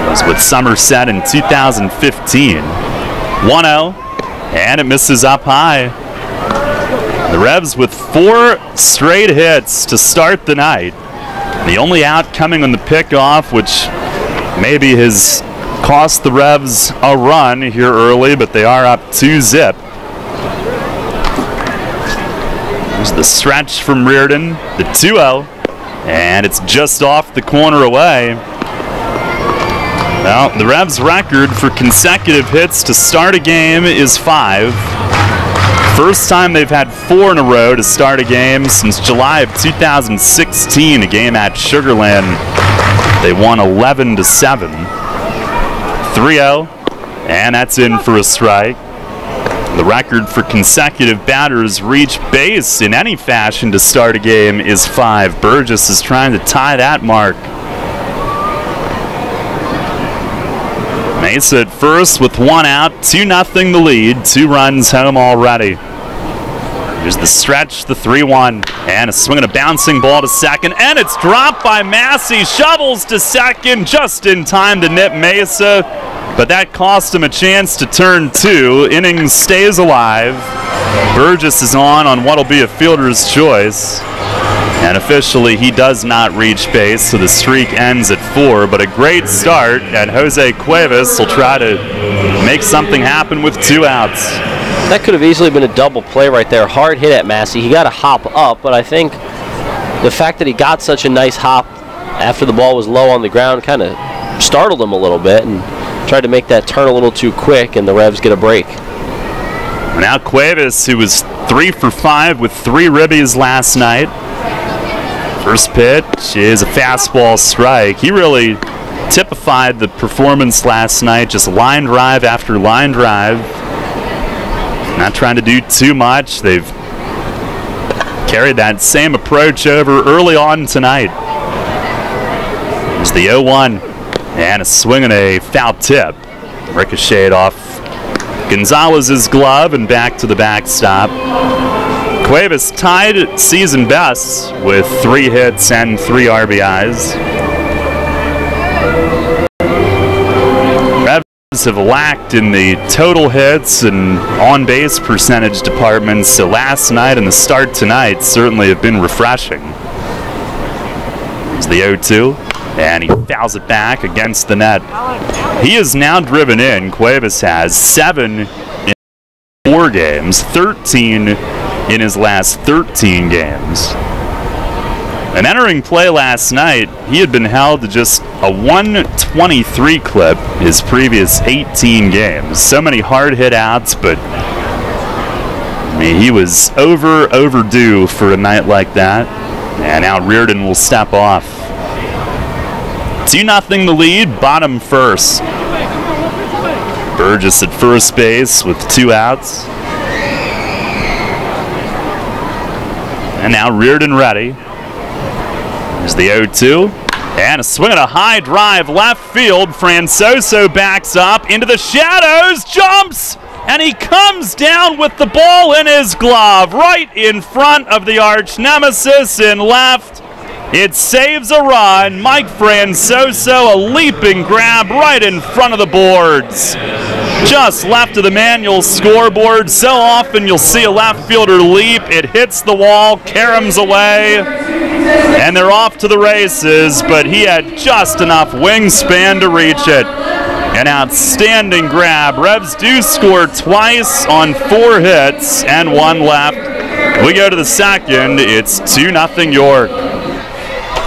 was with Somerset in 2015. 1-0, and it misses up high. The Revs with 4 straight hits to start the night. The only out coming on the pickoff, which maybe has cost the Revs a run here early, but they are up 2-0. There's the stretch from Reardon, the 2-0, and it's just off the corner away. Well, the Revs' record for consecutive hits to start a game is 5. First time they've had 4 in a row to start a game since July of 2016, a game at Sugarland. They won 11-7. 3-0, and that's in for a strike. The record for consecutive batters reach base in any fashion to start a game is 5. Burgess is trying to tie that mark. Mesa at first with 1 out, 2-0 the lead, 2 runs home already. Here's the stretch, the 3-1, and a swing and a bouncing ball to second, and it's dropped by Massey. Shovels to second just in time to nip Mesa, but that cost him a chance to turn 2. Inning stays alive. Burgess is on what'll be a fielder's choice, and officially he does not reach base, so the streak ends at 4, but a great start, and Jose Cuevas will try to make something happen with 2 outs. That could have easily been a double play right there. Hard hit at Massey. He got a hop up, but I think the fact that he got such a nice hop after the ball was low on the ground kind of startled him a little bit and tried to make that turn a little too quick, and the Revs get a break. Now Cuevas, who was 3 for 5 with 3 ribbies last night. First pitch is a fastball strike. He really typified the performance last night, just line drive after line drive. Not trying to do too much. They've carried that same approach over early on tonight. There's the 0-1, and a swing and a foul tip. Ricocheted off Gonzalez's glove and back to the backstop. Cuevas tied season best with 3 hits and 3 RBIs. Revs have lacked in the total hits and on-base percentage departments, so last night and the start tonight certainly have been refreshing. There's the 0-2, and he fouls it back against the net. He is now driven in. Cuevas has 7 in 4 games, 13 in his last 13 games. And entering play last night, he had been held to just a 123 clip his previous 18 games. So many hard hit outs, but I mean, he was overdue for a night like that. And now Reardon will step off. 2-0 the lead, bottom first. Burgess at first base with 2 outs. And now Reardon ready. There's the 0-2, and a swing and a high drive left field. Francoso backs up into the shadows, jumps, and he comes down with the ball in his glove right in front of the arch nemesis in left. It saves a run. Mike Francoso, a leaping grab right in front of the boards. Just left of the manual scoreboard. So often you'll see a left fielder leap. It hits the wall, caroms away, and they're off to the races, but he had just enough wingspan to reach it. An outstanding grab. Revs do score twice on 4 hits and 1 left. We go to the second. It's 2-0 York.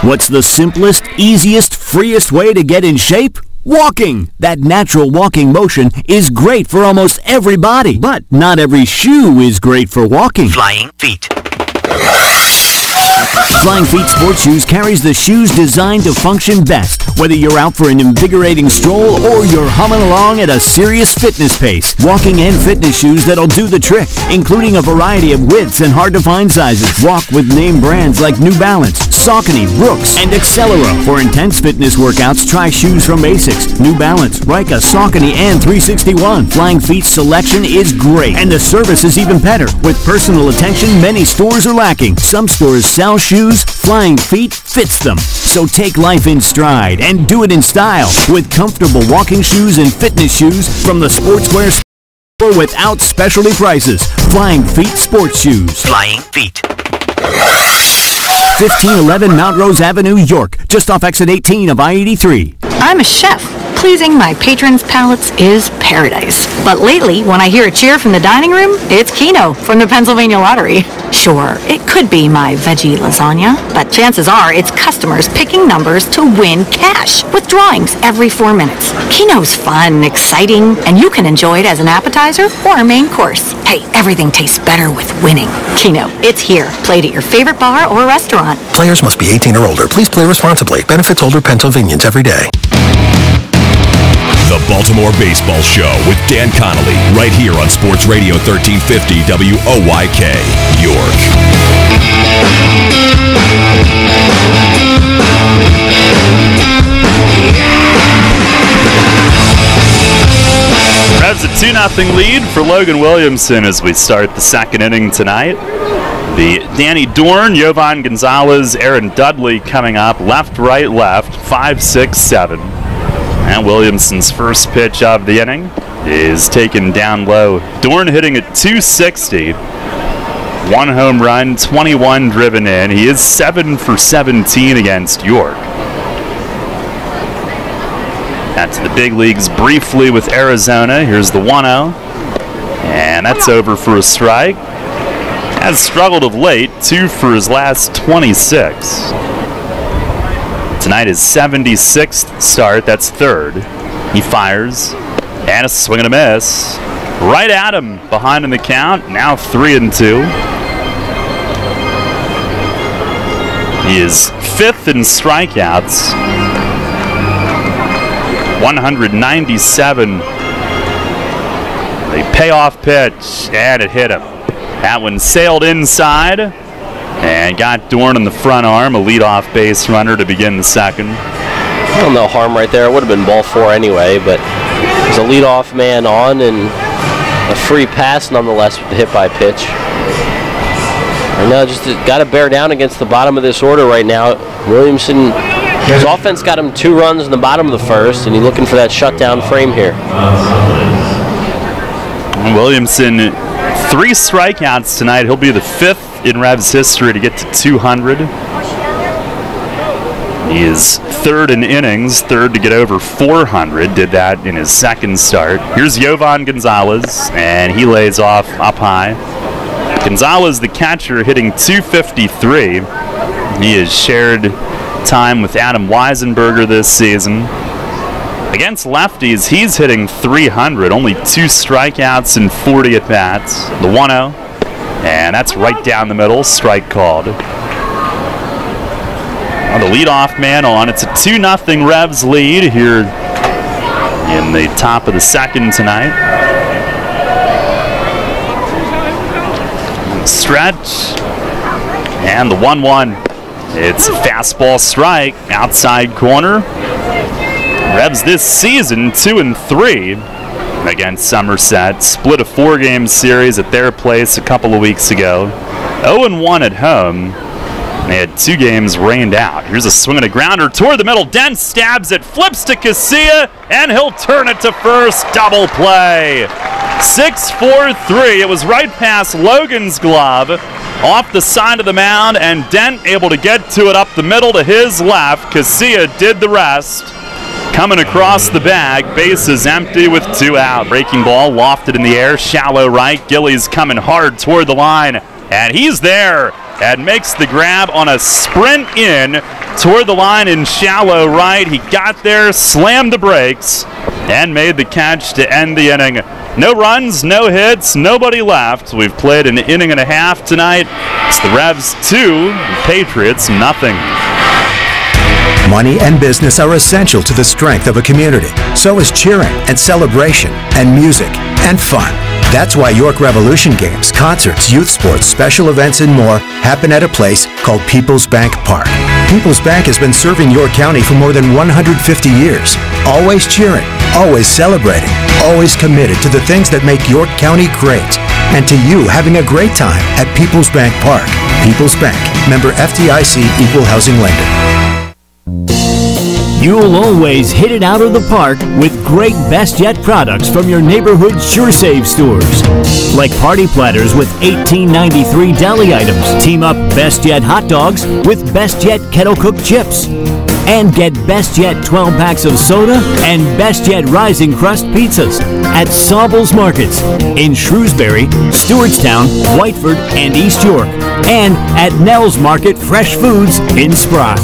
What's the simplest, easiest, freest way to get in shape? Walking! That natural walking motion is great for almost everybody, but not every shoe is great for walking. Flying feet. Flying Feet Sports Shoes carries the shoes designed to function best, whether you're out for an invigorating stroll or you're humming along at a serious fitness pace. Walking and fitness shoes that'll do the trick, including a variety of widths and hard-to-find sizes. Walk with name brands like New Balance, Saucony, Brooks, and Accelera. For intense fitness workouts, try shoes from Asics, New Balance, Rika, Saucony, and 361. Flying Feet's selection is great, and the service is even better. With personal attention many stores are lacking. Some stores sell shoes, Flying Feet fits them. So take life in stride and do it in style with comfortable walking shoes and fitness shoes from the Sportswear store without specialty prices. Flying Feet Sports Shoes. Flying Feet. 1511 Mount Rose Avenue, York, just off exit 18 of I-83. I'm a chef. Pleasing my patrons' palates is paradise. But lately, when I hear a cheer from the dining room, it's Keno from the Pennsylvania Lottery. Sure, it could be my veggie lasagna, but chances are it's customers picking numbers to win cash with drawings every 4 minutes. Keno's fun, exciting, and you can enjoy it as an appetizer or a main course. Hey, everything tastes better with winning. Keno, it's here. Played at your favorite bar or restaurant. Players must be 18 or older. Please play responsibly. Benefits older Pennsylvanians every day. The Baltimore Baseball Show with Dan Connolly, right here on Sports Radio 1350 WOYK, York. Revs a 2-0 lead for Logan Williamson as we start the second inning tonight. The Danny Dorn, Jovan Gonzalez, Aaron Dudley coming up. Left, right, left. 5, 6, 7. And Williamson's first pitch of the inning is taken down low. Dorn hitting at 260. 1 home run, 21 driven in. He is 7 for 17 against York. That's the big leagues briefly with Arizona. Here's the 1-0. And that's over for a strike. Has struggled of late, 2 for his last 26. Tonight is 76th start, that's third. He fires, and a swing and a miss. Right at him, behind in the count, now 3-2. He is 5th in strikeouts. 197. A payoff pitch, and it hit him. That one sailed inside and got Dorn in the front arm, a leadoff base runner to begin the second. Well, no harm right there. It would have been ball 4 anyway, but there's a leadoff man on and a free pass nonetheless with the hit by pitch. I know, just got to bear down against the bottom of this order right now. Williamson, his offense got him 2 runs in the bottom of the first, and he's looking for that shutdown frame here. Williamson, 3 strikeouts tonight. He'll be the 5th in Revs history to get to 200. He is 3rd in innings, 3rd to get over 400. Did that in his second start. Here's Jovan Gonzalez, and he lays off up high. Gonzalez, the catcher, hitting 253. He has shared time with Adam Weisenberger this season. Against lefties, he's hitting 300, only 2 strikeouts and 40 at-bats. The 1-0, and that's right down the middle, strike called. Well, the leadoff man on. It's a 2-0 Revs lead here in the top of the second tonight. Stretch, and the 1-1. It's a fastball strike, outside corner. Revs this season 2-3 against Somerset. Split a 4-game series at their place a couple of weeks ago. 0-1 at home. They had 2 games rained out. Here's a swing and a grounder toward the middle. Dent stabs it, flips to Casilla, and he'll turn it to first. Double play. 6-4-3. It was right past Logan's glove, off the side of the mound, and Dent able to get to it up the middle to his left. Casilla did the rest. Coming across the bag, bases empty with 2 out. Breaking ball lofted in the air, shallow right. Gillies coming hard toward the line, and he's there and makes the grab on a sprint in toward the line in shallow right. He got there, slammed the brakes, and made the catch to end the inning. No runs, no hits, nobody left. We've played an inning and a half tonight. It's the Revs 2, Patriots nothing. Money and business are essential to the strength of a community. So is cheering and celebration and music and fun. That's why York Revolution games, concerts, youth sports, special events, and more happen at a place called People's Bank Park. People's Bank has been serving York County for more than 150 years. Always cheering, always celebrating, always committed to the things that make York County great. And to you having a great time at People's Bank Park. People's Bank, member FDIC, equal housing lender. You'll always hit it out of the park with great Best Yet products from your neighborhood Sure Save stores. Like party platters with $18.93 deli items. Team up Best Yet hot dogs with Best Yet kettle cooked chips. And get Best Yet 12 packs of soda and Best Yet Rising Crust pizzas at Sobel's Markets in Shrewsbury, Stewartstown, Whiteford, and East York. And at Nell's Market Fresh Foods in Spry.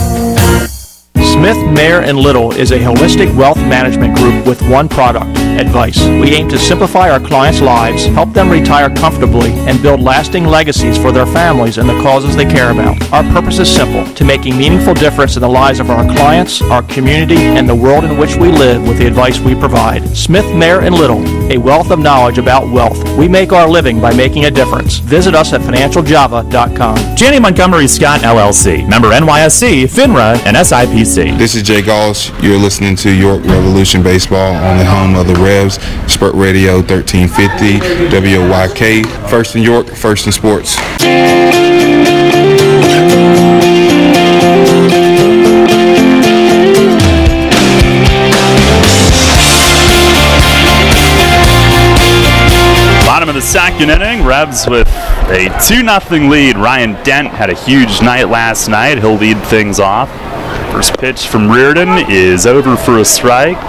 Smith, Mayer & Little is a holistic wealth management group with one product, advice. We aim to simplify our clients' lives, help them retire comfortably, and build lasting legacies for their families and the causes they care about. Our purpose is simple, to make a meaningful difference in the lives of our clients, our community, and the world in which we live with the advice we provide. Smith, Mayer & Little, a wealth of knowledge about wealth. We make our living by making a difference. Visit us at financialjava.com. Janney Montgomery Scott LLC, member NYSE, FINRA, and SIPC. This is Jay Gaush. You're listening to York Revolution Baseball on the home of the Revs, Spurt Radio 1350, WOYK. First in York, first in sports. Bottom of the second inning, Revs with a 2-0 lead. Ryan Dent had a huge night last night. He'll lead things off. First pitch from Reardon is over for a strike.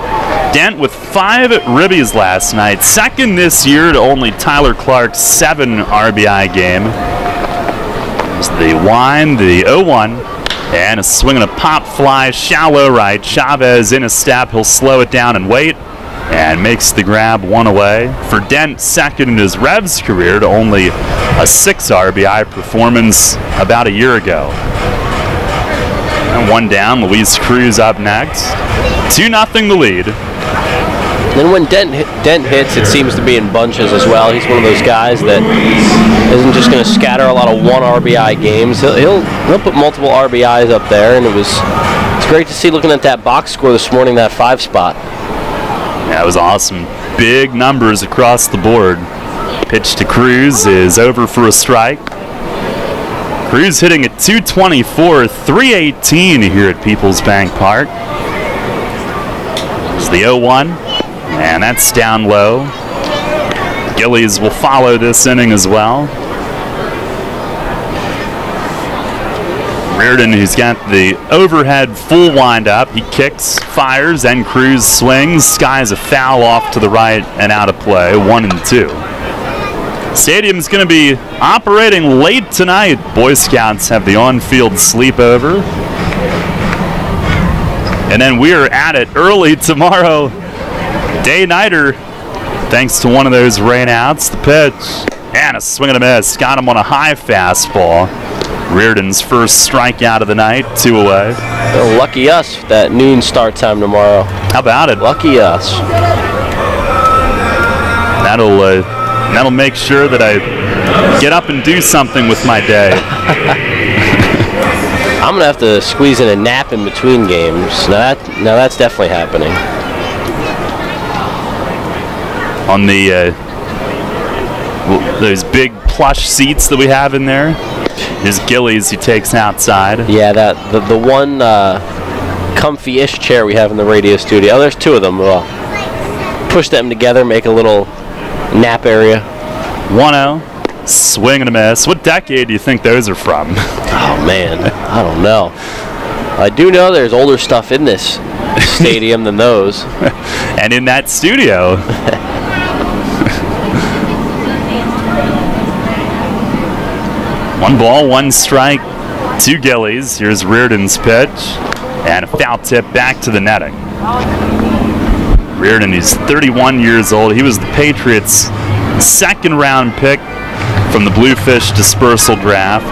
Dent with 5 ribbies last night. Second this year to only Tyler Clark's 7 RBI game. There's the wind, the 0-1, and a swing and a pop fly, shallow right. Chavez in a step. He'll slow it down and wait, and makes the grab, 1 away. For Dent, second in his Revs career to only a 6 RBI performance about a year ago. And 1 down, Luis Cruz up next. 2-0 the lead. Then when Dent hits, it seems to be in bunches as well. He's one of those guys that isn't just going to scatter a lot of 1 RBI games. He'll put multiple RBIs up there, and it's great to see looking at that box score this morning, that 5 spot. That was awesome. Big numbers across the board. Pitch to Cruz is over for a strike. Cruz hitting at 224, 318 here at Peoples Bank Park. There's the 0-1, and that's down low. Gillies will follow this inning as well. Reardon, who's got the overhead full windup, he kicks, fires, and Cruz swings. Skies a foul off to the right and out of play, 1-2. Stadium's going to be operating late tonight. Boy Scouts have the on-field sleepover. And then we're at it early tomorrow. Day-nighter, thanks to one of those rainouts. The pitch, and a swing and a miss. Got him on a high fastball. Reardon's first strikeout of the night, 2 away. Well, lucky us, that noon start time tomorrow. How about it? Lucky us. That'll make sure that I get up and do something with my day. I'm gonna have to squeeze in a nap in between games. Now that's definitely happening. On the those big plush seats that we have in there. His Gillies he takes outside. Yeah, the one comfy-ish chair we have in the radio studio. Oh, there's 2 of them. We'll push them together, make a little nap area. 1-0, swing and a miss. What decade do you think those are from? Oh man, I don't know. I do know there's older stuff in this stadium than those. And in that studio. 1 ball, 1 strike, 2 Gillies. Here's Reardon's pitch, and a foul tip back to the netting. Reardon, he's 31 years old. He was the Patriots' 2nd-round pick from the Bluefish dispersal draft.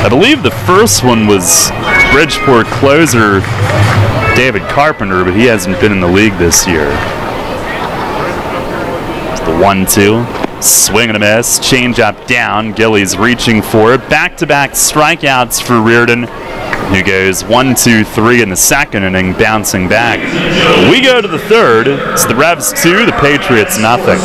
I believe the first one was Bridgeport closer David Carpenter, but he hasn't been in the league this year. It's the 1-2. Swing and a miss, change up down. Gillies reaching for it. Back-to-back strikeouts for Reardon, who goes 1-2-3 in the second inning, bouncing back. We go to the third. It's the Revs 2, the Patriots nothing.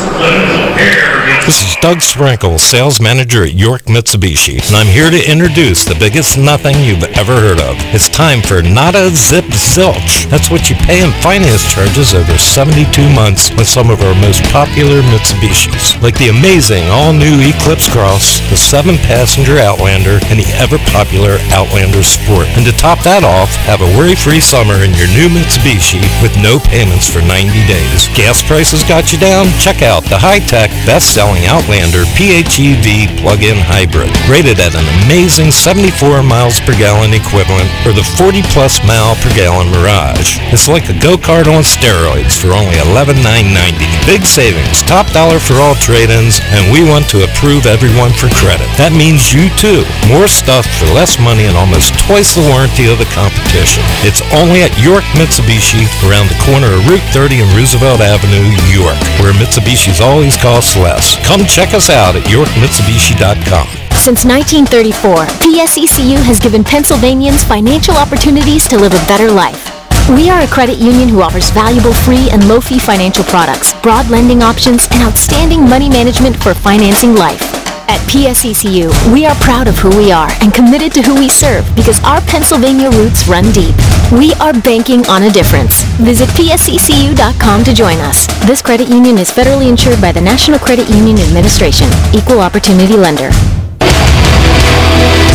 This is Doug Sprinkle, sales manager at York Mitsubishi, and I'm here to introduce the biggest nothing you've ever heard of. It's time for Nada Zip Zilch. That's what you pay in finance charges over 72 months on some of our most popular Mitsubishis, like the amazing all-new Eclipse Cross, the 7-passenger Outlander, and the ever-popular Outlander Sport. And to top that off, have a worry-free summer in your new Mitsubishi with no payments for 90 days. Gas prices got you down? Check out the high-tech, best-selling best-selling Outlander PHEV plug-in hybrid, rated at an amazing 74 miles per gallon equivalent for the 40-plus mile per gallon Mirage. It's like a go-kart on steroids for only $11,990. Big savings, top dollar for all trade-ins, and we want to approve everyone for credit. That means you too. More stuff for less money and almost twice the warranty of the competition. It's only at York Mitsubishi around the corner of Route 30 and Roosevelt Avenue, York, where Mitsubishi's always cost less. Come check us out at YorkMitsubishi.com. Since 1934, PSECU has given Pennsylvanians financial opportunities to live a better life. We are a credit union who offers valuable free and low-fee financial products, broad lending options, and outstanding money management for financing life. At PSECU, we are proud of who we are and committed to who we serve because our Pennsylvania roots run deep. We are banking on a difference. Visit PSECU.com to join us. This credit union is federally insured by the National Credit Union Administration. Equal Opportunity Lender.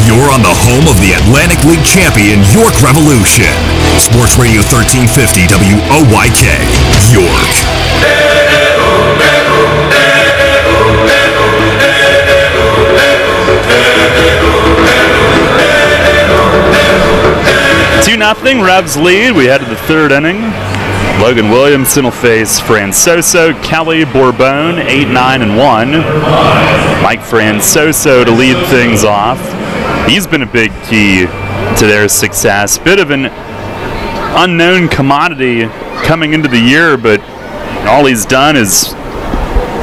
You're on the home of the Atlantic League champion York Revolution. Sports Radio 1350 WOYK, York. Two 2-0, Revs lead. We head to the third inning. Logan Williamson will face Francoso, Kelly, Bourbon, 8-9-1. Mike Francoso to lead things off. He's been a big key to their success. Bit of an unknown commodity coming into the year, but all he's done is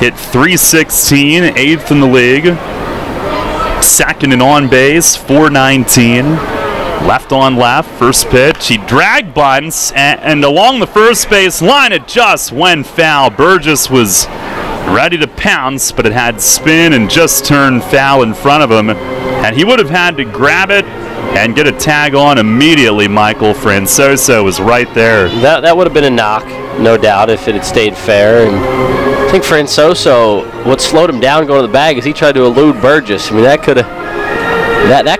hit .316, 8th in the league. Second in on base, .419. Left on left, first pitch. He drag bunts, and along the first base line, it just went foul. Burgess was ready to pounce, but it had spin and just turned foul in front of him. And he would have had to grab it and get a tag on immediately. Michael Francoso was right there. That would have been a knock, no doubt, if it had stayed fair. And I think Francoso, what slowed him down going to the bag is he tried to elude Burgess. I mean, that could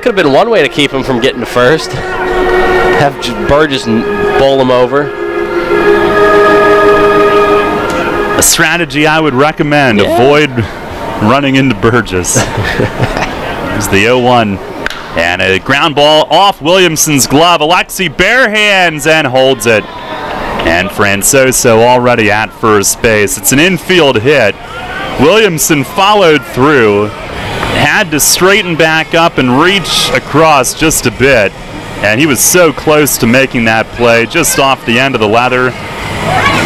have been one way to keep him from getting to first. Have Burgess bowl him over. A strategy I would recommend. Yeah. Avoid running into Burgess. There's the 0-1. And a ground ball off Williamson's glove. Alexi barehands and holds it. And Francoso already at first base. It's an infield hit. Williamson followed through. Had to straighten back up and reach across just a bit. And he was so close to making that play, just off the end of the leather.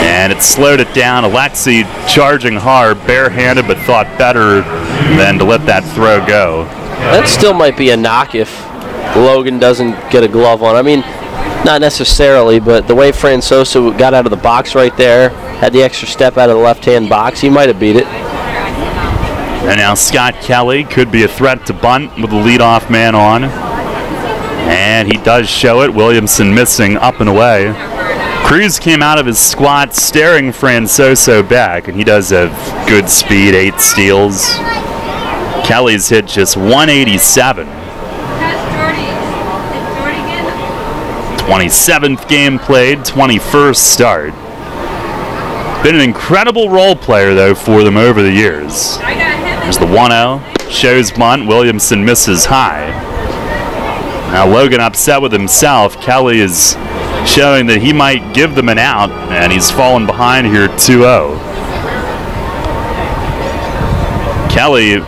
And it slowed it down. Alexi charging hard, barehanded, but thought better than to let that throw go. That still might be a knock if Logan doesn't get a glove on. I mean, not necessarily, but the way Francoso got out of the box right there, had the extra step out of the left-hand box, he might have beat it. And now Scott Kelly could be a threat to bunt with the leadoff man on. And he does show it. Williamson missing up and away. Cruz came out of his squat staring Francoso back, and he does have good speed, 8 steals. Kelly's hit just 187. 27th game played, 21st start. Been an incredible role player, though, for them over the years. There's the 1-0. Shows bunt. Williamson misses high. Now Logan upset with himself. Kelly is showing that he might give them an out, and he's fallen behind here 2-0. Kelly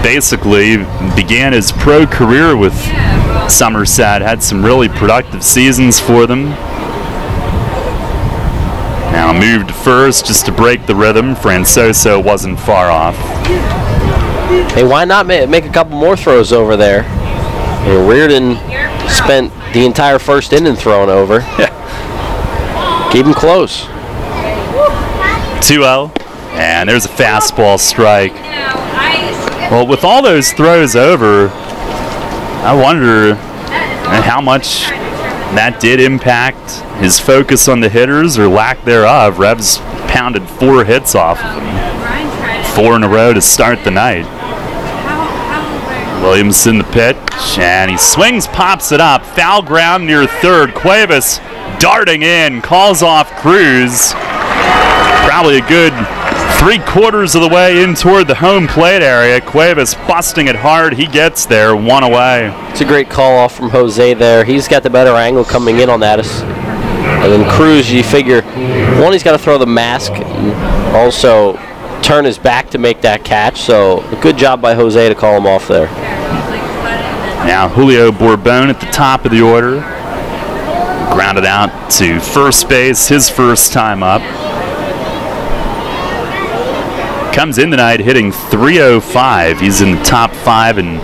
basically began his pro career with Somerset, had some really productive seasons for them. Now moved first just to break the rhythm. Francoso wasn't far off. Hey, why not make a couple more throws over there? And Reardon spent the entire first inning throwing over. Keep him close. 2-0, and there's a fastball strike. Well, with all those throws over, I wonder how much that did impact his focus on the hitters or lack thereof. Revs pounded 4 hits off of him. 4 in a row to start the night. Williamson the pitch, and he swings, pops it up. Foul ground near third. Cuevas darting in, calls off Cruz. Probably a good 3/4 of the way in toward the home plate area. Cuevas busting it hard. He gets there, one away. It's a great call off from Jose there. He's got the better angle coming in on that. And then Cruz, you figure, one, he's got to throw the mask and also turn his back to make that catch. So a good job by Jose to call him off there. Now Julio Bourbon at the top of the order. Grounded out to first base, his first time up. Comes in tonight hitting .305. He's in the top 5 in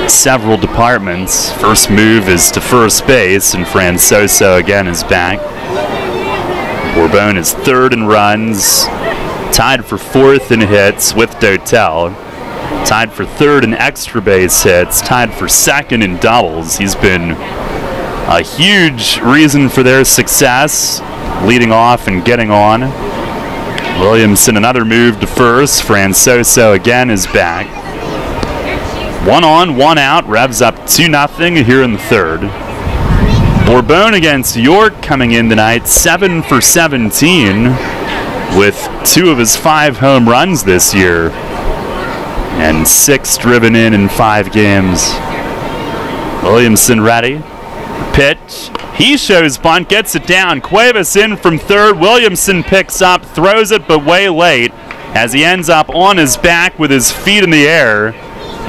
several departments. First move is to first base, and Francoso again is back. Bourbon is 3rd in runs, tied for 4th in hits with Dotel, tied for 3rd in extra base hits, tied for 2nd in doubles. He's been a huge reason for their success, leading off and getting on. Williamson, another move to first. Francoso again is back. 1 on, 1 out. Revs up 2-0 here in the 3rd. Bourbon against York coming in tonight, 7 for 17 with 2 of his 5 home runs this year and 6 driven in 5 games. Williamson ready. Pitch. He shows bunt, gets it down. Cuevas in from 3rd. Williamson picks up, throws it, but way late as he ends up on his back with his feet in the air,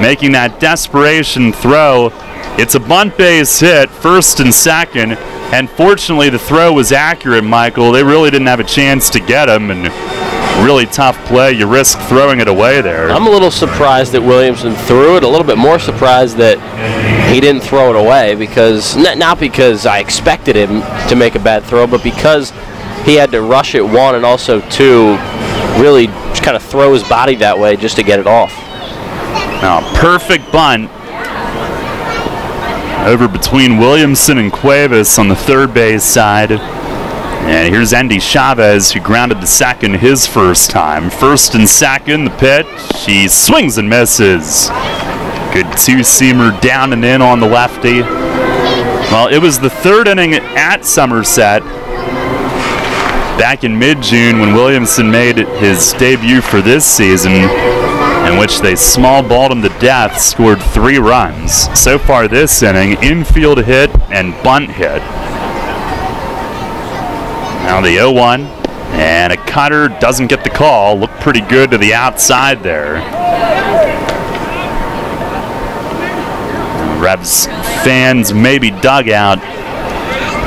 making that desperation throw. It's a bunt base hit, 1st and 2nd, and fortunately the throw was accurate, Michael. They really didn't have a chance to get him, and really tough play. You risk throwing it away there. I'm a little surprised that Williamson threw it, a little bit more surprised that he didn't throw it away, because not because I expected him to make a bad throw, but because he had to rush it, 1, and also 2, really just kind of throw his body that way just to get it off. Now, perfect bunt over between Williamson and Cuevas on the 3rd base side. And here's Andy Chavez, who grounded to 2nd his first time. 1st and 2nd, the pitch. He swings and misses. Good 2-seamer down and in on the lefty. Well, it was the 3rd inning at Somerset back in mid-June when Williamson made his debut for this season, in which they small-balled him to death, scored 3 runs. So far this inning, infield hit and bunt hit. Now the 0-1, and a cutter doesn't get the call. Looked pretty good to the outside there. Revs fans maybe dug out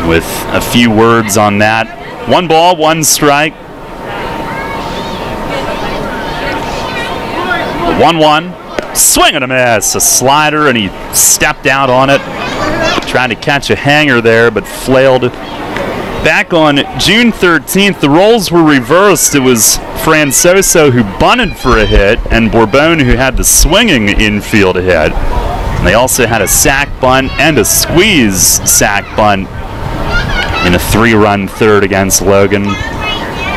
with a few words on that. 1 ball, 1 strike. 1-1, swing and a miss, a slider, and he stepped out on it. Tried to catch a hanger there, but flailed. Back on June 13th, the roles were reversed. It was Francoso who bunted for a hit, and Bourbon who had the swinging infield hit. And they also had a sac bunt and a squeeze sac bunt in a 3-run 3rd against Logan.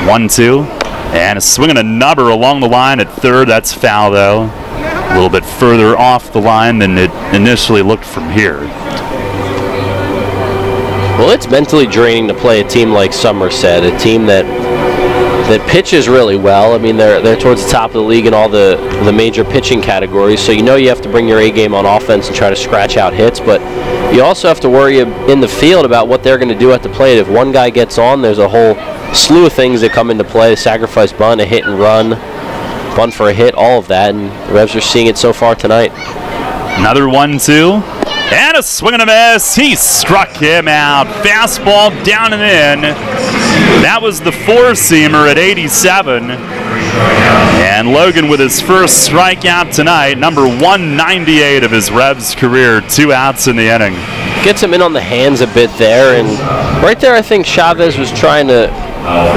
1-2. And a swing and a nubber along the line at 3rd. That's foul, though. A little bit further off the line than it initially looked from here. Well, it's mentally draining to play a team like Somerset, a team that pitches really well. I mean, they're towards the top of the league in all the major pitching categories, so you know you have to bring your A game on offense and try to scratch out hits, but you also have to worry in the field about what they're going to do at the plate. If one guy gets on, there's a whole slew of things that come into play: sacrifice bunt, a hit and run, bunt for a hit, all of that, and the Revs are seeing it so far tonight. Another 1-2. And a swing and a miss. He struck him out. Fastball down and in. That was the 4-seamer at 87. And Logan with his first strikeout tonight, number 198 of his Revs career. 2 outs in the inning. Gets him in on the hands a bit there. And right there, I think Chavez was trying to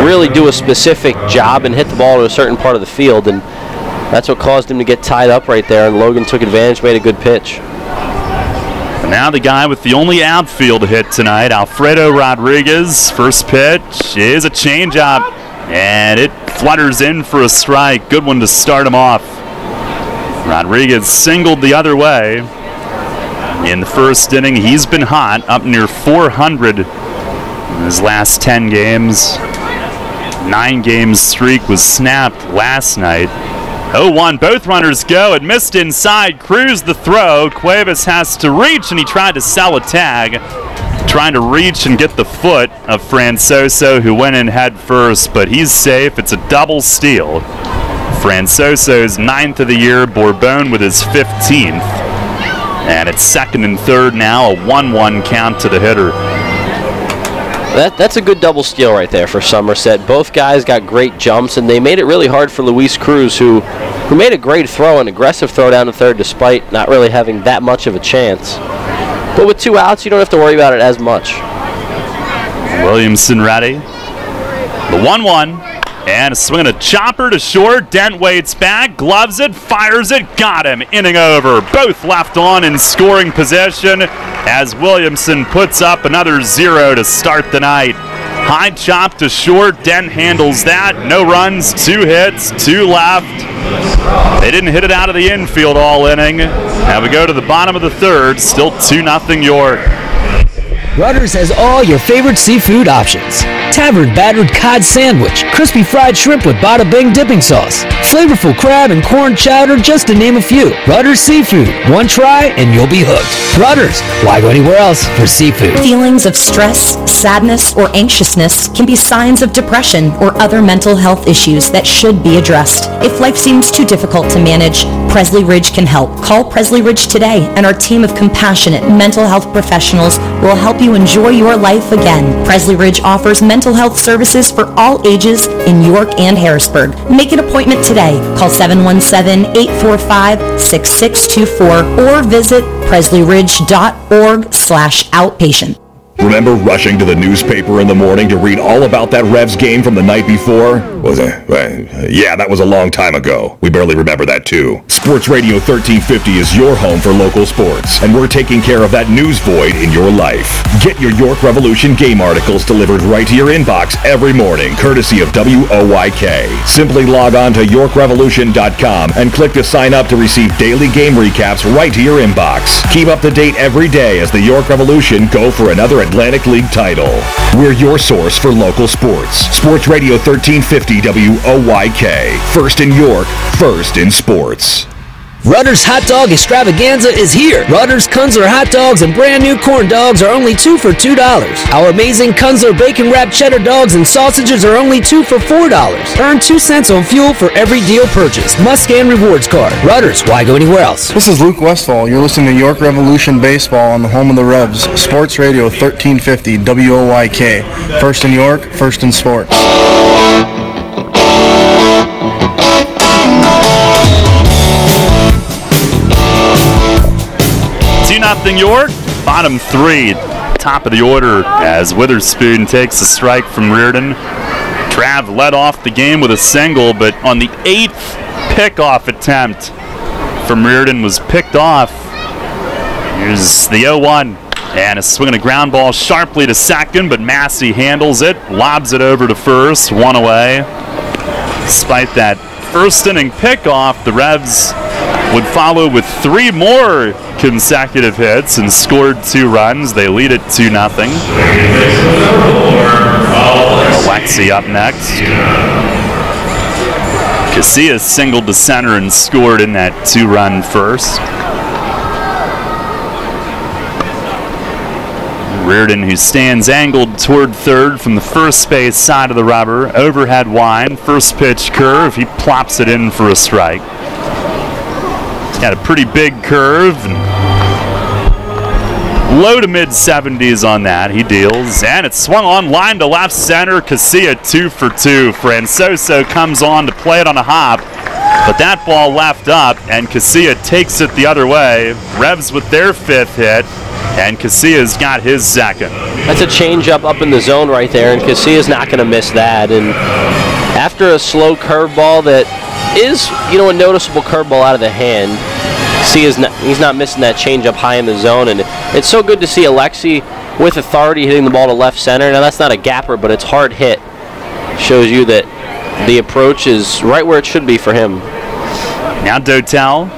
really do a specific job and hit the ball to a certain part of the field. And that's what caused him to get tied up right there. And Logan took advantage, made a good pitch. Now the guy with the only outfield hit tonight, Alfredo Rodriguez. First pitch is a changeup, and it flutters in for a strike. Good one to start him off. Rodriguez singled the other way. In the first inning, he's been hot, up near 400 in his last 10 games. 9-game streak was snapped last night. 0-1, both runners go. It missed inside. Cruz the throw. Chavez has to reach, and he tried to sell a tag. Trying to reach and get the foot of Francoso, who went in head first, but he's safe. It's a double steal. Francoso's 9th of the year, Bourbon with his 15th. And it's 2nd and 3rd now, a 1-1 count to the hitter. That's a good double steal right there for Somerset. Both guys got great jumps, and they made it really hard for Luis Cruz, who made a great throw, an aggressive throw down to third despite not really having that much of a chance. But with 2 outs, you don't have to worry about it as much. Williamson ready. The 1-1. And a swing and a chopper to short. Dent waits back, gloves it, fires it, got him. Inning over. Both left on in scoring position as Williamson puts up another 0 to start the night. High chop to short. Dent handles that. No runs, 2 hits, 2 left. They didn't hit it out of the infield all inning. Now we go to the bottom of the 3rd. Still 2-0 York. Rudders has all your favorite seafood options. Tavern battered cod sandwich, crispy fried shrimp with bada bing dipping sauce, flavorful crab and corn chowder, just to name a few. Rudders Seafood. One try and you'll be hooked. Rudders. Why go anywhere else for seafood? Feelings of stress, sadness, or anxiousness can be signs of depression or other mental health issues that should be addressed. If life seems too difficult to manage, Presley Ridge can help. Call Presley Ridge today, and our team of compassionate mental health professionals will help you enjoy your life again. Presley Ridge offers mental health services for all ages in York and Harrisburg. Make an appointment today. Call 717-845-6624 or visit presleyridge.org/outpatient. Remember rushing to the newspaper in the morning to read all about that Revs game from the night before? Was it? Yeah, that was a long time ago. We barely remember that too. Sports Radio 1350 is your home for local sports, and we're taking care of that news void in your life. Get your York Revolution game articles delivered right to your inbox every morning, courtesy of WOYK. Simply log on to YorkRevolution.com and click to sign up to receive daily game recaps right to your inbox. Keep up to date every day as the York Revolution go for another Atlantic League title. We're your source for local sports. Sports Radio 1350 WOYK. First in York, first in sports. Rutter's Hot Dog Extravaganza is here. Rutter's Kunzler Hot Dogs and brand new corn dogs are only 2 for $2. Our amazing Kunzler Bacon Wrapped Cheddar Dogs and sausages are only 2 for $4. Earn 2 cents on fuel for every deal purchased. Must scan rewards card. Rutter's, why go anywhere else? This is Luke Westfall. You're listening to York Revolution Baseball on the home of the Revs. Sports Radio 1350 WOYK. First in York, first in sports. 2-0 York, bottom 3, top of the order as Witherspoon takes a strike from Reardon. Trav led off the game with a single, but on the 8th pickoff attempt from Reardon was picked off. Here's the 0-1, and a swing and a ground ball sharply to second, but Massey handles it, lobs it over to first, 1 away. Despite that first inning pickoff, the Revs would follow with 3 more consecutive hits and scored 2 runs. They lead it 2-0. Alexi up next. Casilla singled to center and scored in that 2-run first. Reardon, who stands angled toward third from the first base side of the rubber. Overhead wind, first pitch curve. He plops it in for a strike. Got a pretty big curve. Low to mid 70s on that. He deals, and it's swung on line to left center. Casilla 2 for 2. Francoso comes on to play it on a hop, but that ball left up, and Casilla takes it the other way. Revs with their 5th hit, and Casilla's got his 2nd. That's a changeup up in the zone right there, and Casilla's not going to miss that. And after a slow curveball that is, a noticeable curveball out of the hand, he's not missing that changeup high in the zone, and it's so good to see Alexi with authority hitting the ball to left center. Now that's not a gapper, but it's hard hit. Shows you that the approach is right where it should be for him. Now Dotel,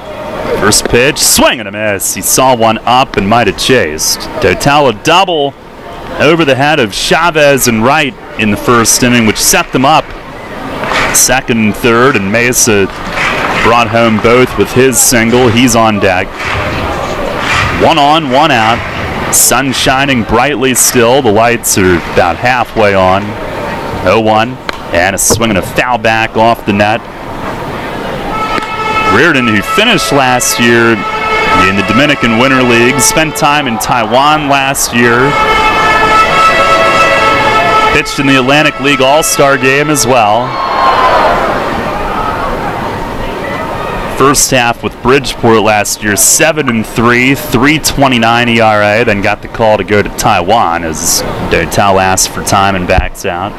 first pitch, swing and a miss. He saw one up and might have chased. Dotel a double, over the head of Chavez and Wright in the first inning, which set them up second and third, and Mesa brought home both with his single. He's on deck. 1 on, 1 out. Sun shining brightly still. The lights are about halfway on. 0-1, and a swing and a foul back off the net. Reardon, who finished last year in the Dominican Winter League, spent time in Taiwan last year. Pitched in the Atlantic League All-Star game as well. First half with Bridgeport last year, 7-3, 3.29 ERA, then got the call to go to Taiwan as Dotel asked for time and backs out.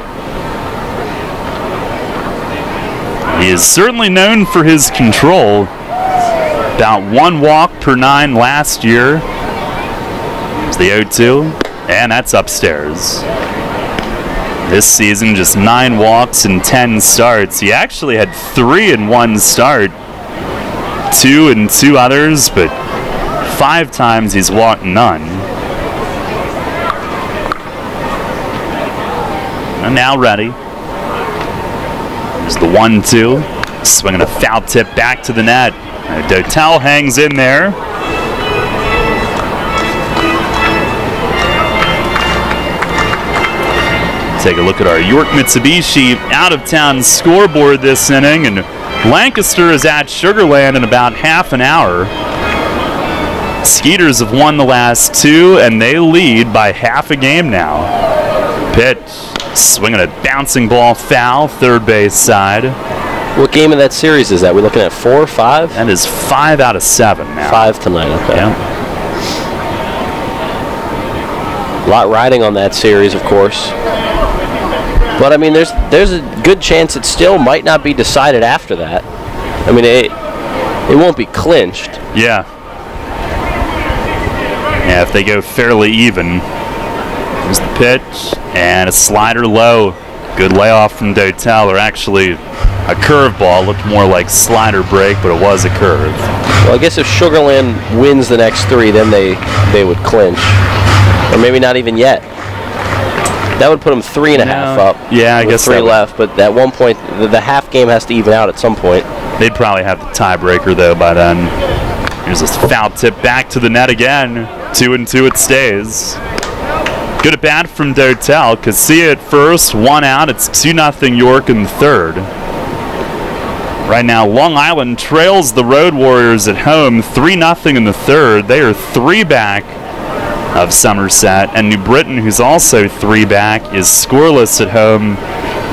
He is certainly known for his control. About 1 walk per 9 last year. There's the 0-2, and that's upstairs. This season, just 9 walks and 10 starts. He actually had 3 in 1 start, 2 in 2 others, but 5 times he's walked none. And now ready. There's the 1-2. Swinging a foul tip back to the net. Dotel hangs in there. Take a look at our York Mitsubishi out-of-town scoreboard this inning, and Lancaster is at Sugar Land in about half an hour. Skeeters have won the last 2, and they lead by half a game now. Pitch, swinging a bouncing ball foul, third base side. What game of that series is that? We're looking at 4 or 5? That is 5 out of 7 now. 5 tonight, okay. Yeah. A lot riding on that series, of course. But I mean, there's a good chance it still might not be decided after that. I mean, it won't be clinched. Yeah. Yeah, if they go fairly even. Here's the pitch, and a slider low. Good layoff from Dotel, or actually a curveball. Looked more like slider break, but it was a curve. Well, I guess if Sugar Land wins the next 3, then they would clinch. Or maybe not even yet. That would put them 3.5 up. Yeah, I guess 3 left, but at one point, the half game has to even out at some point. They'd probably have the tiebreaker, though, by then. Here's a foul tip back to the net again. 2-2 it stays. Good at bat from Dotel. Casilla at first, 1 out. It's 2-0 York in the third. Right now, Long Island trails the Road Warriors at home, 3-0 in the third. They are 3 back of Somerset, and New Britain, who's also 3 back, is scoreless at home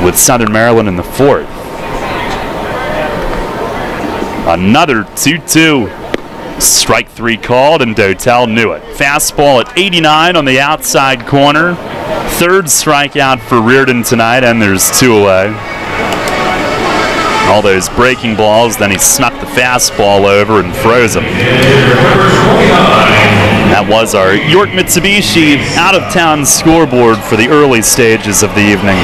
with Southern Maryland in the fourth. Another 2-2. Strike 3 called, and Dotel knew it. Fastball at 89 on the outside corner. Third strikeout for Reardon tonight, and there's 2 away. All those breaking balls, then he snuck the fastball over and froze him. That was our York Mitsubishi out-of-town scoreboard for the early stages of the evening.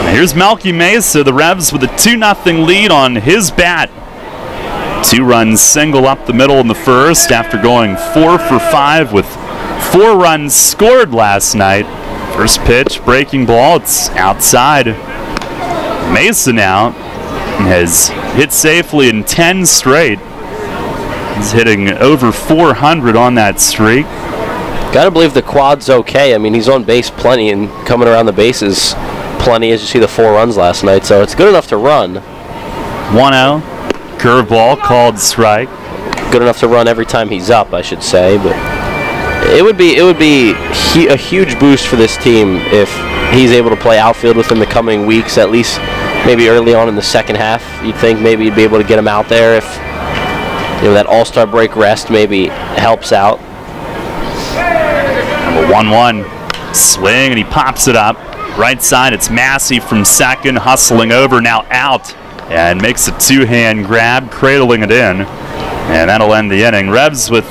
And here's Malky Mesa, the Revs with a 2-0 lead on his bat. 2-run single up the middle in the first after going 4 for 5 with 4 runs scored last night. First pitch, breaking ball, it's outside. Mesa now has hit safely in 10 straight. He's hitting over 400 on that streak. Gotta believe the quad's okay. I mean, he's on base plenty and coming around the bases plenty, as you see the 4 runs last night, so it's good enough to run. 1-0, curveball called strike. Good enough to run every time he's up, I should say, but it would be a huge boost for this team if he's able to play outfield within the coming weeks, at least maybe early on in the second half. You'd think maybe you'd be able to get him out there if that All-Star break rest maybe helps out. Number 1-1, swing, and he pops it up. Right side, it's Massey from second, hustling over, now out, and makes a 2-hand grab, cradling it in, and that'll end the inning. Revs with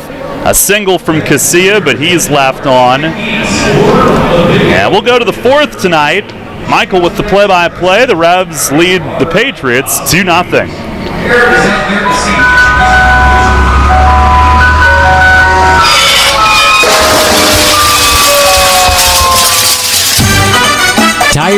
a single from Casilla, but he's left on. And we'll go to the fourth tonight. Michael with the play-by-play. The Revs lead the Patriots 2-0.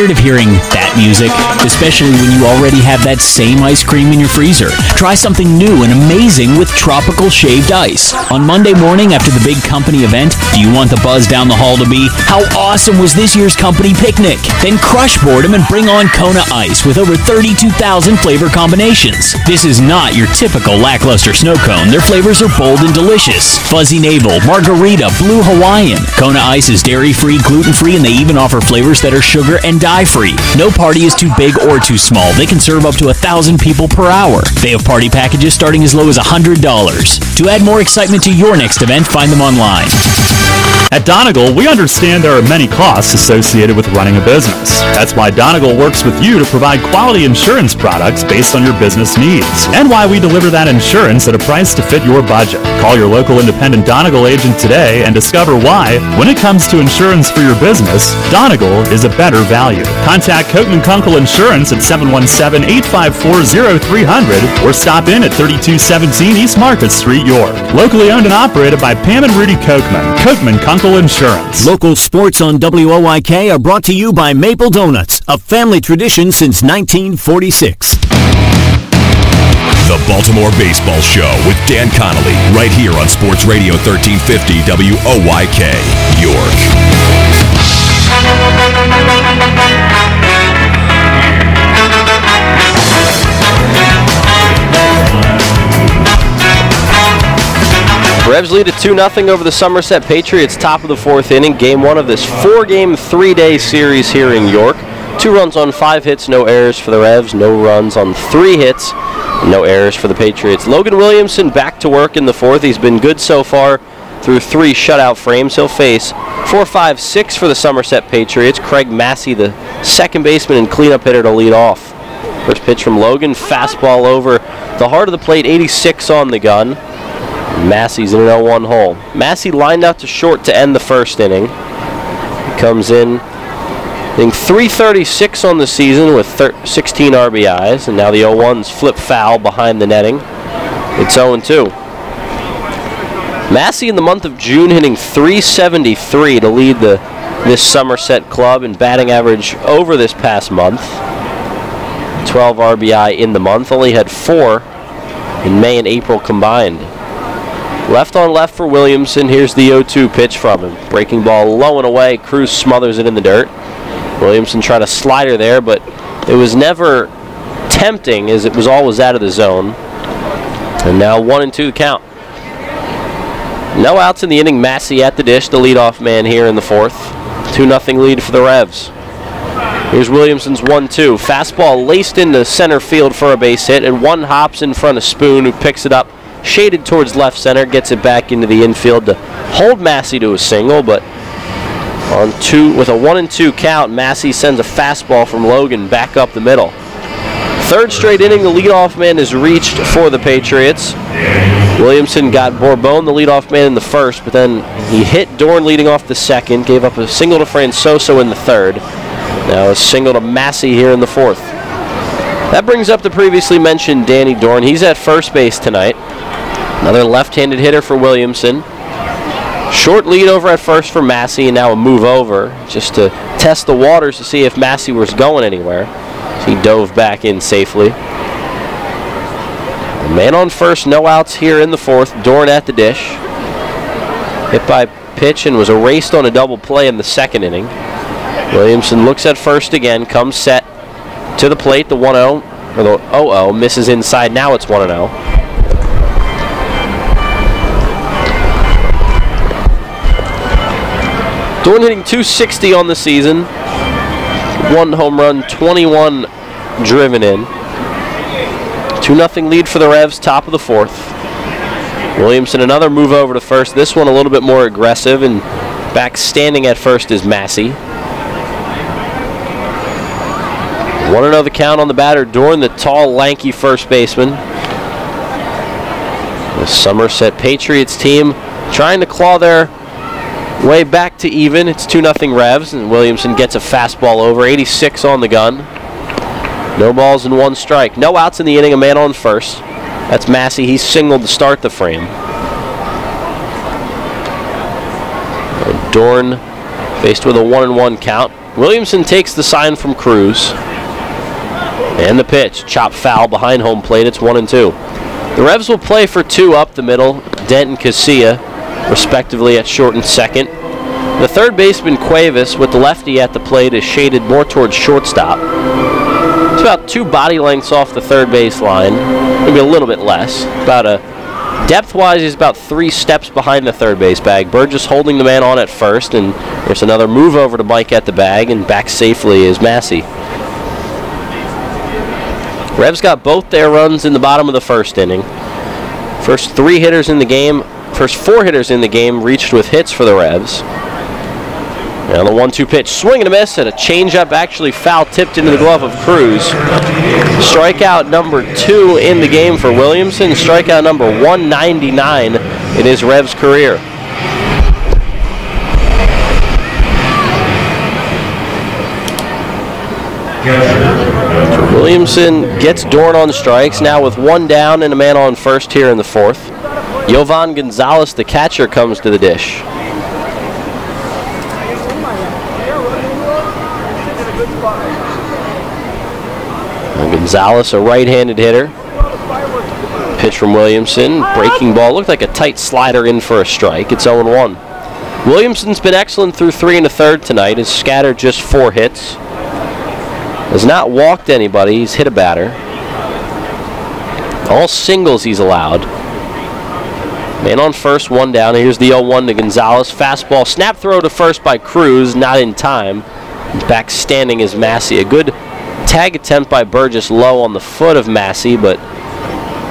Tired of hearing that music? Especially when you already have that same ice cream in your freezer. Try something new and amazing with tropical shaved ice. On Monday morning after the big company event, do you want the buzz down the hall to be, how awesome was this year's company picnic? Then crush boredom and bring on Kona Ice with over 32,000 flavor combinations. This is not your typical lackluster snow cone. Their flavors are bold and delicious. Fuzzy Navel, Margarita, Blue Hawaiian. Kona Ice is dairy-free, gluten-free, and they even offer flavors that are sugar and dye-free. No party is too big or too small. They can serve up to 1,000 people per hour. They have party packages starting as low as $100. To add more excitement to your next event, find them online. At Donegal, we understand there are many costs associated with running a business. That's why Donegal works with you to provide quality insurance products based on your business needs, and why we deliver that insurance at a price to fit your budget. Call your local independent Donegal agent today and discover why, when it comes to insurance for your business, Donegal is a better value. Contact Coatman Kunkel Insurance at 717-854-0300 or stop in at 3217 East Market Street, York. Locally owned and operated by Pam and Rudy Coatman. Coatman Kunkel Insurance. Local sports on WOYK are brought to you by Maple Donuts, a family tradition since 1946. The Baltimore Baseball Show with Dan Connolly, right here on Sports Radio 1350 WOYK, York. Revs lead at 2-0 over the Somerset Patriots, top of the fourth inning. Game one of this four-game, three-day series here in York. 2 runs on 5 hits, no errors for the Revs. No runs on 3 hits, no errors for the Patriots. Logan Williamson back to work in the fourth. He's been good so far through 3 shutout frames. He'll face 4, 5, 6 for the Somerset Patriots. Craig Massey, the second baseman and cleanup hitter, to lead off. First pitch from Logan, fastball over the heart of the plate, 86 on the gun. Massey's in an 0-1 hole. Massey lined out to short to end the first inning. He comes in, hitting .336 on the season with 16 RBIs, and now the 0-1's flip foul behind the netting. It's 0-2. Massey in the month of June hitting .373 to lead this Somerset club in batting average over this past month. 12 RBI in the month, only had 4 in May and April combined. Left on left for Williamson. Here's the 0-2 pitch from him. Breaking ball low and away. Cruz smothers it in the dirt. Williamson tried a slider there, but it was never tempting as it was always out of the zone. And now 1-2 count. No outs in the inning. Massey at the dish, the leadoff man here in the fourth. 2-0 lead for the Revs. Here's Williamson's 1-2. Fastball laced into center field for a base hit, and one hops in front of Spoon, who picks it up, shaded towards left center, gets it back into the infield to hold Massey to a single, but with a 1-2 count, Massey sends a fastball from Logan back up the middle. Third straight inning, the leadoff man is reached for the Patriots. Williamson got Bourbon, the leadoff man, in the first, but then he hit Dorn leading off the second, gave up a single to Francoso in the third. Now a single to Massey here in the fourth. That brings up the previously mentioned Danny Dorn. He's at first base tonight. Another left-handed hitter for Williamson. Short lead over at first for Massey, and now a move over just to test the waters to see if Massey was going anywhere. So he dove back in safely. The man on first, no outs here in the fourth. Dorn at the dish. Hit by pitch and was erased on a double play in the second inning. Williamson looks at first again, comes set to the plate. The 1-0, or the 0-0, misses inside. Now it's 1-0. Dorn hitting .260 on the season. 1 home run, 21 driven in. 2-0 lead for the Revs, top of the fourth. Williamson, another move over to first. This one a little bit more aggressive, and back standing at first is Massey. 1-0 the count on the batter. Dorn, the tall, lanky first baseman. The Somerset Patriots team trying to claw their way back to even. It's 2-0 Revs, and Williamson gets a fastball over. 86 on the gun. No balls and 1 strike. No outs in the inning, a man on first. That's Massey. He singled to start the frame. And Dorn faced with a 1-1 count. Williamson takes the sign from Cruz. And the pitch. Chop foul behind home plate. It's 1-2. The Revs will play for 2 up the middle. Dent and Casilla, respectively, at short and second. The third baseman, Chavez, with the lefty at the plate, is shaded more towards shortstop. It's about 2 body lengths off the third base line, maybe a little bit less. Depth-wise, he's about 3 steps behind the third base bag. Burgess holding the man on at first, and there's another move over to Mike at the bag, and back safely is Massey. Revs got both their runs in the bottom of the first inning. First 4 hitters in the game reached with hits for the Revs. Now the 1-2 pitch, swing and a miss, and a changeup actually foul tipped into the glove of Cruz. Strikeout number 2 in the game for Williamson. Strikeout number 199 in his Revs career. Williamson gets Dorn on strikes, now with 1 down and a man on first here in the 4th. Jovan Gonzalez, the catcher, comes to the dish. Gonzalez, a right-handed hitter. Pitch from Williamson, breaking ball, looked like a tight slider in for a strike. It's 0-1. Williamson's been excellent through 3 1/3 tonight. Has scattered just 4 hits. Has not walked anybody. He's hit a batter. All singles he's allowed. Man on first, 1 down. Here's the 0-1 to Gonzalez. Fastball, snap throw to first by Cruz, not in time. Back standing is Massey. A good tag attempt by Burgess low on the foot of Massey, but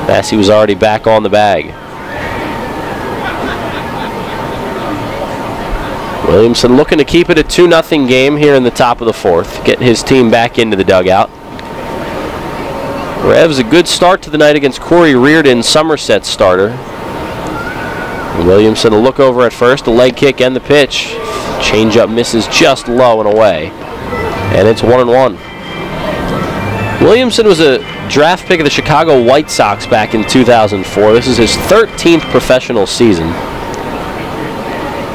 Massey was already back on the bag. Williamson looking to keep it a 2-0 game here in the top of the 4th. Get his team back into the dugout. Revs a good start to the night against Cory Reardon, Somerset starter. Williamson a look over at first, the leg kick and the pitch. Changeup misses just low and away. And it's 1-1. Williamson was a draft pick of the Chicago White Sox back in 2004. This is his 13th professional season.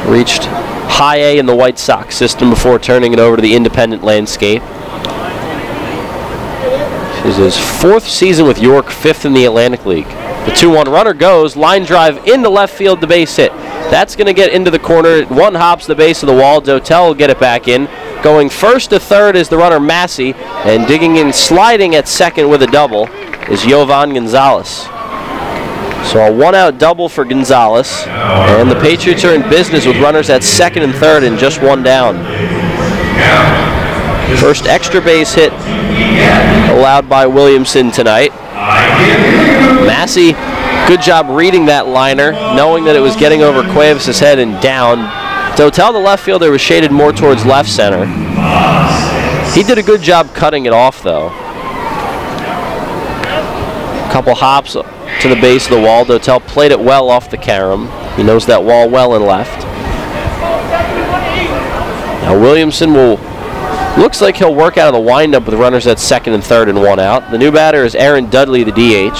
Reached High A in the White Sox system before turning it over to the independent landscape. This is his 4th season with York, 5th in the Atlantic League. The 2-1 runner goes, line drive into left field, the base hit. That's going to get into the corner. 1 hops the base of the wall. Dotel will get it back in. Going first to third is the runner Massey, and digging in, sliding at second with a double is Jovan Gonzalez. So a 1-out double for Gonzalez, and the Patriots are in business with runners at second and third and just 1 down. First extra base hit allowed by Williamson tonight. Massey, good job reading that liner, knowing that it was getting over Cuevas' head and down. Dotel, the left fielder, was shaded more towards left center. He did a good job cutting it off, though. Couple hops to the base of the wall. Dotel played it well off the carom. He knows that wall well and left. Now Williamson looks like he'll work out of the windup with runners at second and third and 1 out. The new batter is Aaron Dudley, the DH.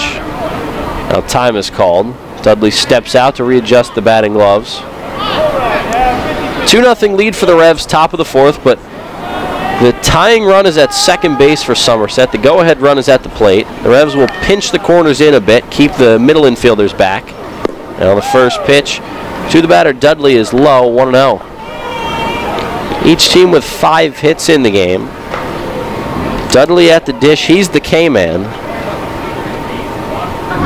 Now time is called. Dudley steps out to readjust the batting gloves. 2-0 lead for the Revs, top of the 4th, but the tying run is at second base for Somerset. The go-ahead run is at the plate. The Revs will pinch the corners in a bit, keep the middle infielders back. Now the first pitch to the batter, Dudley, is low, 1-0. Each team with 5 hits in the game. Dudley at the dish, he's the K-man.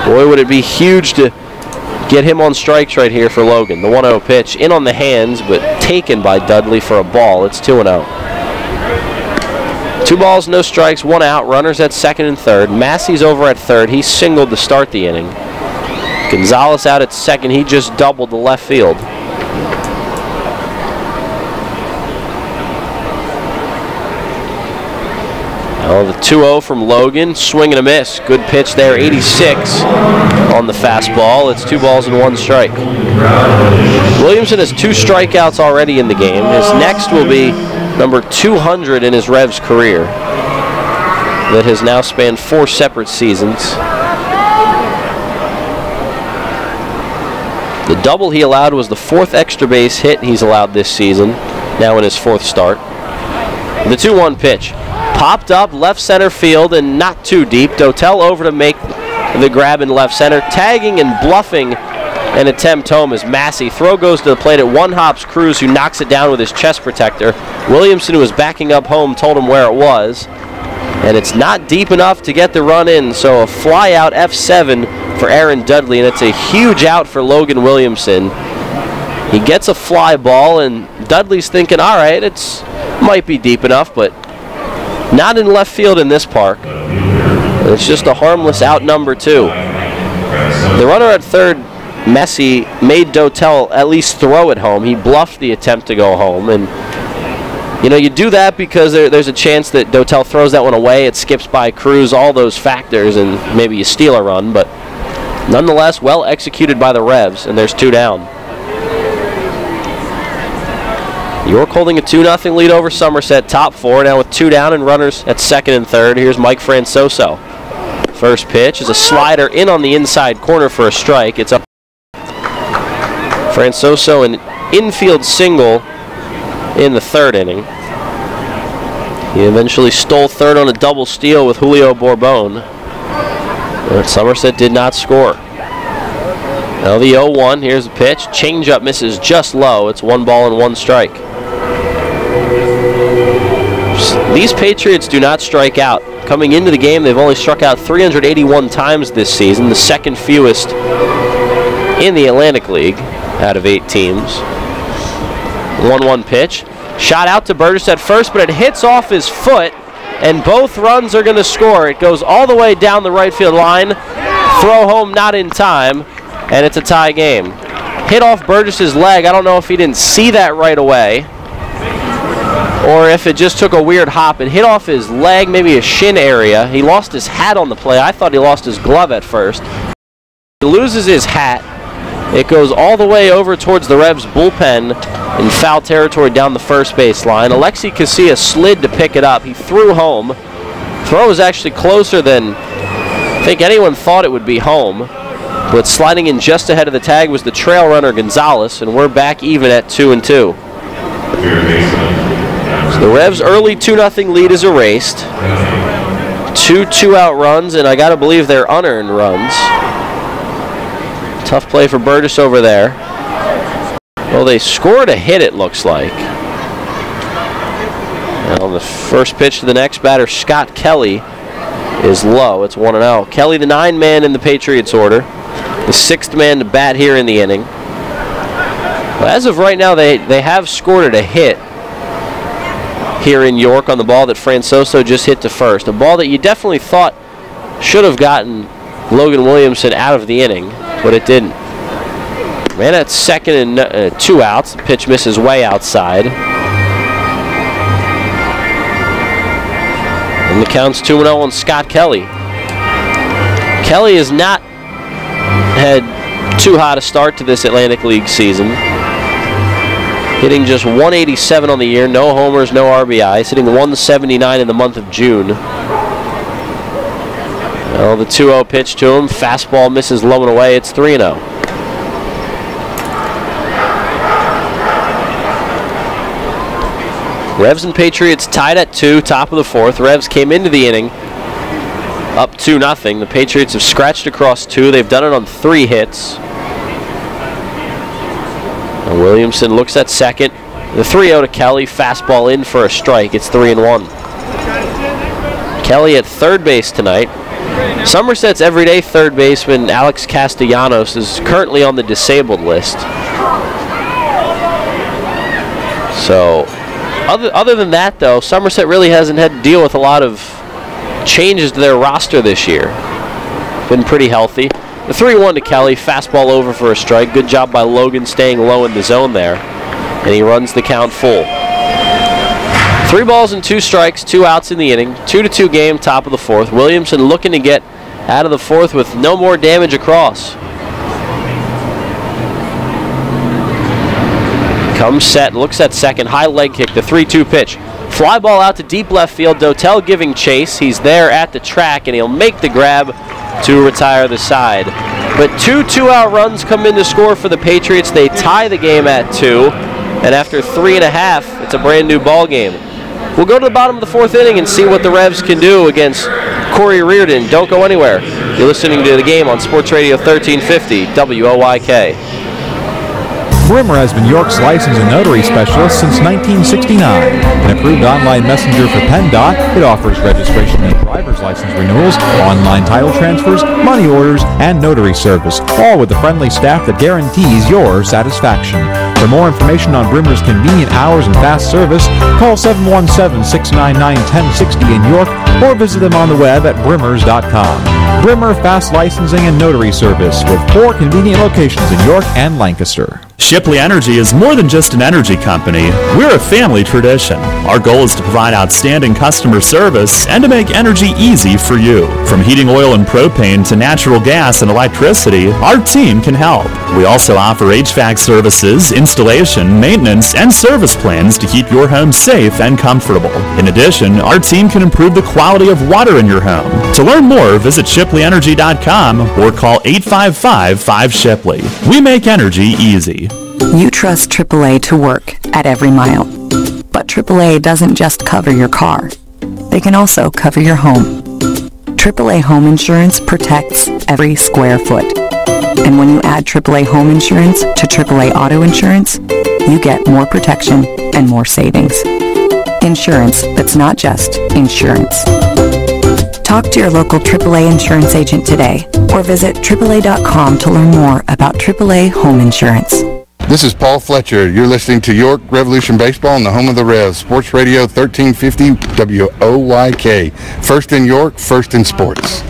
Boy, would it be huge to get him on strikes right here for Logan. The 1-0 pitch in on the hands, but taken by Dudley for a ball. It's 2-0. 2 balls, no strikes, 1 out. Runners at second and third. Massey's over at third. He singled to start the inning. Gonzalez out at second. He just doubled the left field. Now the 2-0 from Logan. Swing and a miss. Good pitch there. 86 on the fastball. It's 2 balls and 1 strike. Williamson has 2 strikeouts already in the game. His next will be number 200 in his Revs career. That has now spanned 4 separate seasons. The double he allowed was the 4th extra base hit he's allowed this season, now in his 4th start. The 2-1 pitch. Popped up left center field and not too deep. Dotel over to make the grab in left center. Tagging and bluffing an attempt home as Massey. Throw goes to the plate at one hops Cruz, who knocks it down with his chest protector. Williamson, who was backing up home, told him where it was. And it's not deep enough to get the run in, so a fly out F7 for Aaron Dudley, and it's a huge out for Logan Williamson. He gets a fly ball, and Dudley's thinking, all right, it might be deep enough, but not in left field in this park. It's just a harmless out number 2. The runner at third, Massey, made Dotel at least throw it home. He bluffed the attempt to go home, and you know, you do that because there's a chance that Dotel throws that one away, it skips by Cruz, all those factors, and maybe you steal a run, but nonetheless, well executed by the Revs, and there's 2 down. York holding a 2-0 lead over Somerset, top 4, now with 2 down and runners at second and third. Here's Mike Francoso. First pitch is a slider in on the inside corner for a strike. It's up. Francoso, an infield single in the third inning. He eventually stole third on a double steal with Julio Bourbon. But Somerset did not score. Now the 0-1, here's the pitch. Changeup misses just low. It's 1 ball and 1 strike. These Patriots do not strike out. Coming into the game, they've only struck out 381 times this season, the second fewest in the Atlantic League out of 8 teams. 1-1 pitch. Shot out to Burgess at first, but it hits off his foot, and both runs are going to score. It goes all the way down the right field line. Throw home not in time, and it's a tie game. Hit off Burgess's leg. I don't know if he didn't see that right away or if it just took a weird hop. It hit off his leg, maybe his shin area. He lost his hat on the play. I thought he lost his glove at first. He loses his hat. It goes all the way over towards the Revs bullpen in foul territory down the first base line. Alexi Casilla slid to pick it up. He threw home. Throw was actually closer than I think anyone thought it would be home. But sliding in just ahead of the tag was the trail runner Gonzalez, and we're back even at 2-2. So the Revs' early 2-0 lead is erased. 2 2-out runs, and I got to believe they're unearned runs. Tough play for Burgess over there. Well, they scored a hit, it looks like. And on the first pitch to the next batter, Scott Kelly, is low. It's 1-0. Kelly, the 9th man in the Patriots order, the 6th man to bat here in the inning. Well, as of right now, they have scored a hit here in York on the ball that Francoso just hit to first. A ball that you definitely thought should have gotten Logan Williamson out of the inning, but it didn't. Man at second and 2 outs. The pitch misses way outside. And the count's 2-0 on Scott Kelly. Kelly has not had too hot a start to this Atlantic League season. Hitting just 187 on the year, no homers, no RBIs. Hitting 179 in the month of June. Well, the 2-0 pitch to him. Fastball misses low and away. It's 3-0. Revs and Patriots tied at 2, top of the 4th. Revs came into the inning up 2-0. The Patriots have scratched across 2. They've done it on 3 hits. And Williamson looks at second. The 3-0 to Kelly. Fastball in for a strike. It's 3-1. Kelly at third base tonight. Somerset's everyday third baseman Alex Castellanos is currently on the disabled list. So, other than that, though, Somerset really hasn't had to deal with a lot of changes to their roster this year. Been pretty healthy. The 3-1 to Kelly, fastball over for a strike. Good job by Logan staying low in the zone there. And he runs the count full. 3 balls and 2 strikes, 2 outs in the inning. 2-2 game, top of the 4th. Williamson looking to get out of the 4th with no more damage across. Comes set, looks at second, high leg kick, the 3-2 pitch. Fly ball out to deep left field, Dotel giving chase. He's there at the track, and he'll make the grab to retire the side. But 2 2-out runs come in to score for the Patriots. They tie the game at 2, and after 3.5, it's a brand new ball game. We'll go to the bottom of the fourth inning and see what the Revs can do against Cory Reardon. Don't go anywhere. You're listening to the game on Sports Radio 1350 WOYK. Brimmer has been York's license and notary specialist since 1969. An approved online messenger for PennDOT, it offers registration and driver's license renewals, online title transfers, money orders, and notary service, all with a friendly staff that guarantees your satisfaction. For more information on Brimmer's convenient hours and fast service, call 717-699-1060 in York or visit them on the web at brimmers.com. Brimmer Fast Licensing and Notary Service with 4 convenient locations in York and Lancaster. Shipley Energy is more than just an energy company. We're a family tradition. Our goal is to provide outstanding customer service and to make energy easy for you. From heating oil and propane to natural gas and electricity, our team can help. We also offer HVAC services, installation, maintenance, and service plans to keep your home safe and comfortable. In addition, our team can improve the quality of water in your home. To learn more, visit ShipleyEnergy.com or call 855-5-SHIPLEY. We make energy easy. You trust AAA to work at every mile. But AAA doesn't just cover your car. They can also cover your home. AAA Home Insurance protects every square foot. And when you add AAA Home Insurance to AAA Auto Insurance, you get more protection and more savings. Insurance that's not just insurance. Talk to your local AAA insurance agent today or visit AAA.com to learn more about AAA Home Insurance. This is Paul Fletcher. You're listening to York Revolution Baseball on the home of the Revs, Sports Radio 1350 WOYK. First in York, first in sports.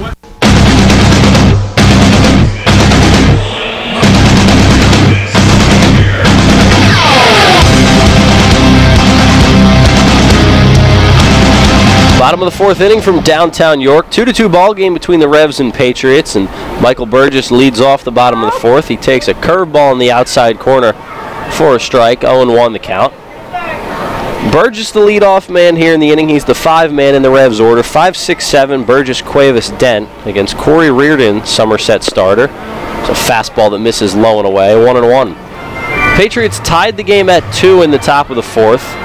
Bottom of the fourth inning from downtown York. 2-2 ball game between the Revs and Patriots, and Michael Burgess leads off the bottom of the fourth. He takes a curveball in the outside corner for a strike. 0-1 the count. Burgess the leadoff man here in the inning. He's the 5-man in the Revs order. 5-6-7 Burgess, Cuevas, Dent against Cory Reardon, Somerset starter. It's a fastball that misses low and away. 1-1. Patriots tied the game at 2 in the top of the fourth.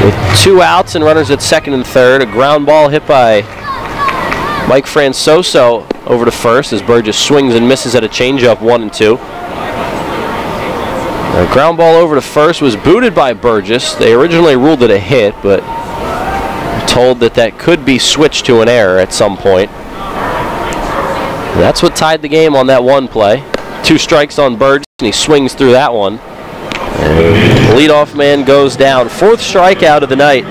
With 2 outs and runners at second and third. A ground ball hit by Mike Francoso over to first as Burgess swings and misses at a changeup. 1-2. A ground ball over to first was booted by Burgess. They originally ruled it a hit, but told that could be switched to an error at some point. And that's what tied the game on that one play. 2 strikes on Burgess, and he swings through that one. And leadoff man goes down. 4th strikeout of the night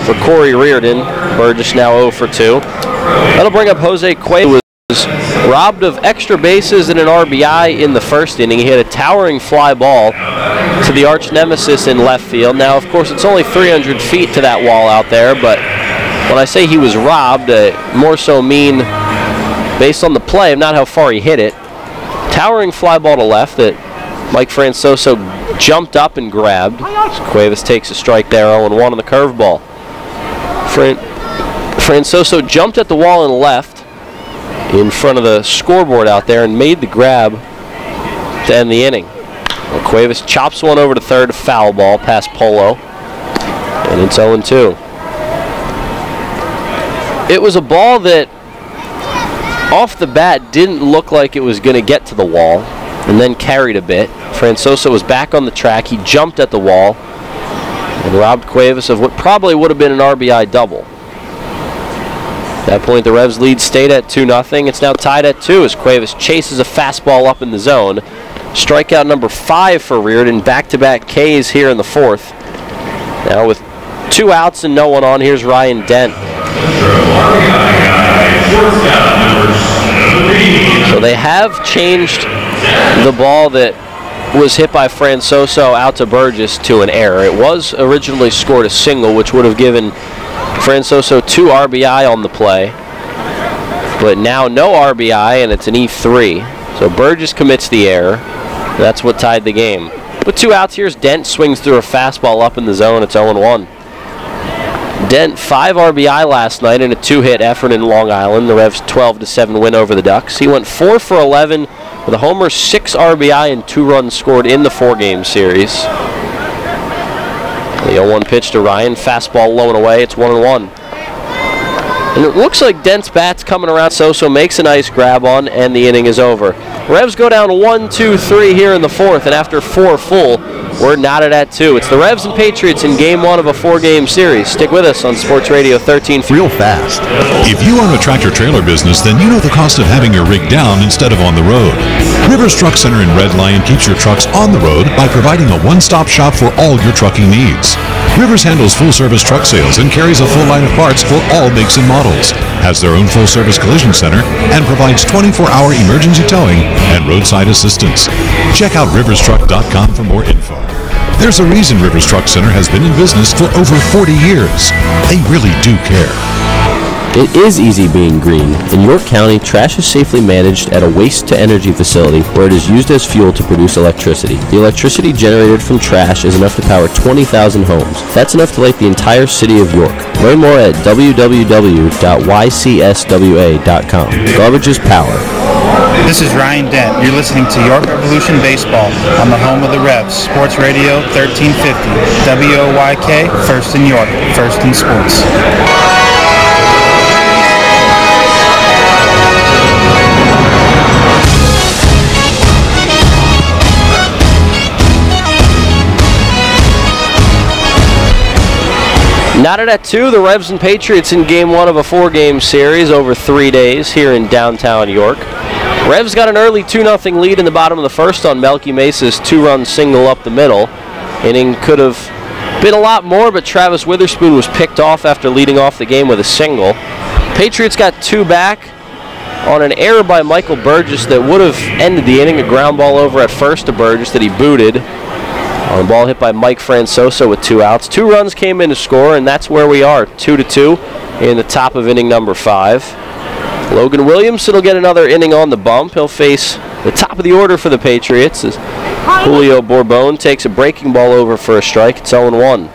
for Cory Reardon. Burgess now 0 for 2. That'll bring up Jose Cuevas, who was robbed of extra bases and an RBI in the first inning. He hit a towering fly ball to the arch nemesis in left field. Now, of course, it's only 300 feet to that wall out there, but when I say he was robbed, more so mean based on the play, not how far he hit it. Towering fly ball to left that Mike Francoso jumped up and grabbed. Cuevas takes a strike there, 0-1 on the curveball. Francoso jumped at the wall and left in front of the scoreboard out there and made the grab to end the inning. Well, Cuevas chops one over to third, a foul ball past Polo, and it's 0-2. It was a ball that off the bat didn't look like it was going to get to the wall, and then carried a bit. Francoso was back on the track. He jumped at the wall and robbed Cuevas of what probably would have been an RBI double. At that point, the Revs lead stayed at 2-0. It's now tied at 2 as Cuevas chases a fastball up in the zone. Strikeout number 5 for Reardon. Back-to-back Ks here in the fourth. Now with 2 outs and no one on, here's Ryan Dent. So they have changed the ball that was hit by Francoso out to Burgess to an error. It was originally scored a single, which would have given Francoso 2 RBI on the play. But now no RBI, and it's an E3. So Burgess commits the error. That's what tied the game. With 2 outs, here's Dent, swings through a fastball up in the zone. It's 0-1. Dent, 5 RBI last night in a 2-hit effort in Long Island. The Revs' 12-7 win over the Ducks. He went 4 for 11 with a homer, 6 RBI, and 2 runs scored in the 4-game series. The 0-1 pitch to Ryan. Fastball low and away. It's 1-1. And it looks like Dent's bat's coming around. So makes a nice grab on, and the inning is over. Revs go down 1-2-3 here in the fourth, and after 4 full, we're knotted at 2. It's the Revs and Patriots in Game 1 of a 4-game series. Stick with us on Sports Radio 13. Real fast. If you own a tractor-trailer business, then you know the cost of having your rig down instead of on the road. Rivers Truck Center in Red Lion keeps your trucks on the road by providing a one-stop shop for all your trucking needs. Rivers handles full-service truck sales and carries a full line of parts for all makes and models, has their own full-service collision center, and provides 24-hour emergency towing and roadside assistance. Check out riverstruck.com for more info. There's a reason Rivers Truck Center has been in business for over 40 years. They really do care. It is easy being green. In York County, trash is safely managed at a waste-to-energy facility where it is used as fuel to produce electricity. The electricity generated from trash is enough to power 20,000 homes. That's enough to light the entire city of York. Learn more at www.ycswa.com. Garbage is power. This is Ryan Dent. You're listening to York Revolution Baseball on the home of the Revs, Sports Radio 1350. WOYK, first in York, first in sports. Knotted at 2, the Revs and Patriots in Game 1 of a 4-game series over 3 days here in downtown York. Revs got an early 2-0 lead in the bottom of the first on Malky Mesa's 2-run single up the middle. Inning could have been a lot more, but Travis Witherspoon was picked off after leading off the game with a single. Patriots got 2 back on an error by Michael Burgess that would have ended the inning. A ground ball over at first to Burgess that he booted. On a ball hit by Mike Francoso with 2 outs. 2 runs came in to score, and that's where we are, 2-2 in the top of inning number 5. Logan Williamson will get another inning on the bump. He'll face the top of the order for the Patriots as Julio Bourbon takes a breaking ball over for a strike. It's 0-1.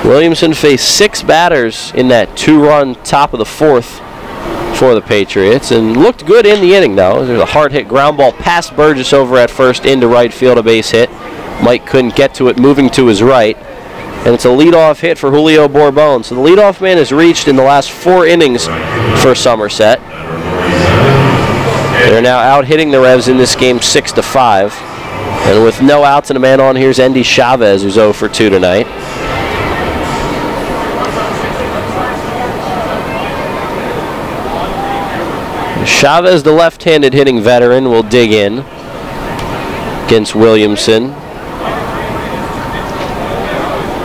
Williamson faced 6 batters in that 2-run top of the 4th for the Patriots and looked good in the inning, though. There's a hard-hit ground ball past Burgess over at first into right field, a base hit. Mike couldn't get to it, moving to his right. And it's a leadoff hit for Julio Bourbon. So the leadoff man has reached in the last 4 innings for Somerset. They're now out hitting the Revs in this game 6-5. And with no outs and a man on, here's Endy Chavez, who's 0 for 2 tonight. Chavez, the left-handed hitting veteran, will dig in against Williamson,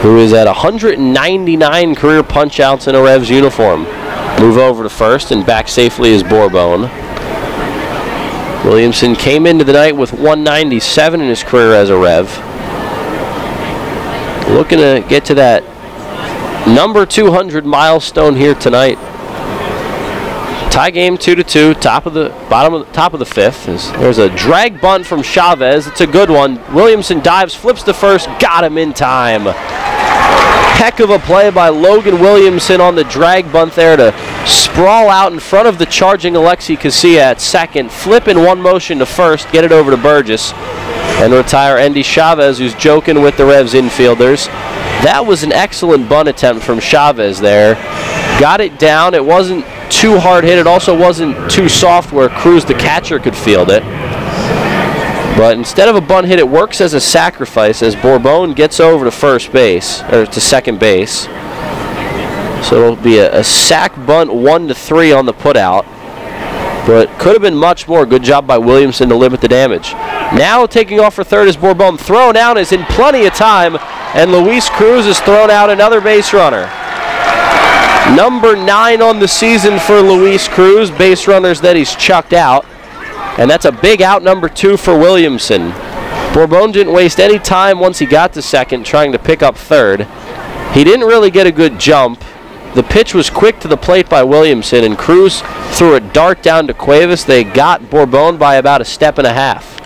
who is at 199 career punch-outs in a Revs uniform. Move over to first, and back safely is Bourbon. Williamson came into the night with 197 in his career as a Rev. Looking to get to that number 200 milestone here tonight. Tie game 2-2, top of the 5th. There's a drag bunt from Chavez. It's a good one. Williamson dives, flips to first, got him in time. Heck of a play by Logan Williamson on the drag bunt there to sprawl out in front of the charging Alexi Casilla at second, flip in one motion to first, get it over to Burgess, and retire Endy Chavez, who's joking with the Revs infielders. That was an excellent bunt attempt from Chavez there. Got it down. It wasn't too hard hit. It also wasn't too soft where Cruz, the catcher, could field it. But instead of a bunt hit, it works as a sacrifice as Bourbon gets over to first base, or to second base. So it'll be a sac bunt 1-3 on the putout. But could have been much more. Good job by Williamson to limit the damage. Now taking off for third is Bourbon. Thrown out is in plenty of time, and Luis Cruz has thrown out another base runner. Number 9 on the season for Luis Cruz, base runners that he's chucked out. And that's a big out, number 2 for Williamson. Bourbon didn't waste any time once he got to second trying to pick up third. He didn't really get a good jump. The pitch was quick to the plate by Williamson, and Cruz threw a dart down to Chavez. They got Bourbon by about a step and a half.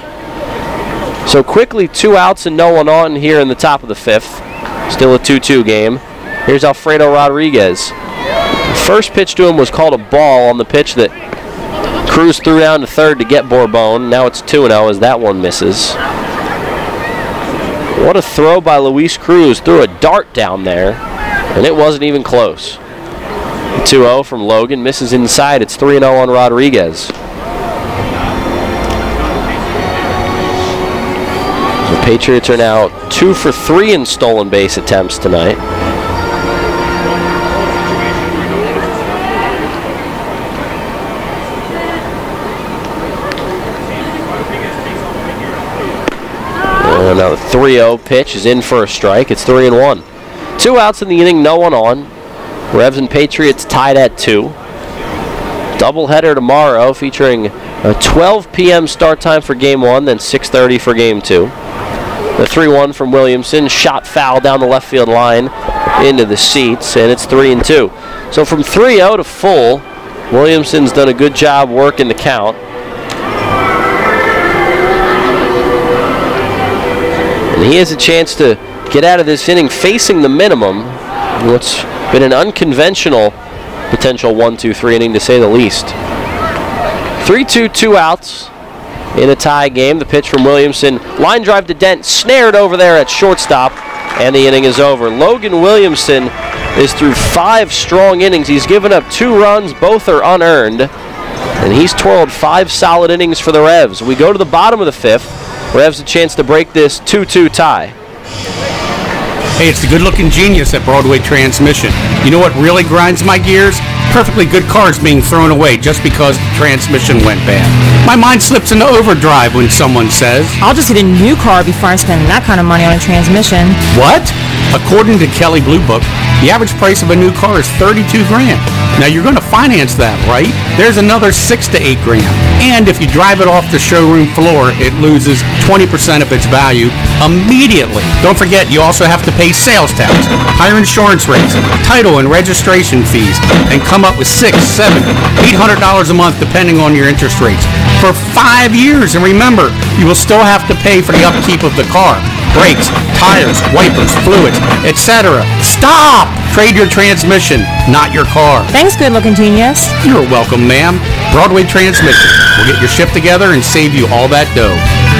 So quickly 2 outs and no one on here in the top of the 5th. Still a 2-2 game. Here's Alfredo Rodriguez. The first pitch to him was called a ball on the pitch that Cruz threw down to third to get Bourbon. Now it's 2-0 as that one misses. What a throw by Luis Cruz. Threw a dart down there, and it wasn't even close. 2-0 from Logan. Misses inside. It's 3-0 on Rodriguez. The Patriots are now 2 for 3 in stolen base attempts tonight. And now the 3-0 pitch is in for a strike. It's 3-1. 2 outs in the inning, no one on. Revs and Patriots tied at 2. Doubleheader tomorrow featuring a 12 p.m. start time for Game 1, then 6:30 for Game 2. The 3-1 from Williamson, shot foul down the left field line into the seats, and it's 3-2. So from 3-0 to full, Williamson's done a good job working the count. And he has a chance to get out of this inning facing the minimum, what's been an unconventional potential 1-2-3 inning to say the least. 3-2, 2 outs in a tie game. The pitch from Williamson, line drive to Dent, snared over there at shortstop, and the inning is over. Logan Williamson is through 5 strong innings. He's given up 2 runs, both are unearned, and he's twirled 5 solid innings for the Revs. We go to the bottom of the 5th. Revs a chance to break this 2-2 tie. Hey, it's the good-looking genius at Broadway Transmission. You know what really grinds my gears? Perfectly good cars being thrown away just because the transmission went bad. My mind slips into overdrive when someone says, I'll just get a new car before I spend that kind of money on a transmission. What? According to Kelley Blue Book, the average price of a new car is $32,000. Now you're going to finance that, right? There's another $6,000 to $8,000. And if you drive it off the showroom floor, it loses 20% of its value immediately. Don't forget, you also have to pay sales tax, higher insurance rates, title and registration fees, and come up with $600, $700, $800 a month depending on your interest rates for 5 years. And remember, you will still have to pay for the upkeep of the car. Brakes, tires, wipers, fluids, etc. Stop! Trade your transmission, not your car. Thanks, good-looking genius. You're welcome, ma'am. Broadway Transmission. We'll get your shift together and save you all that dough.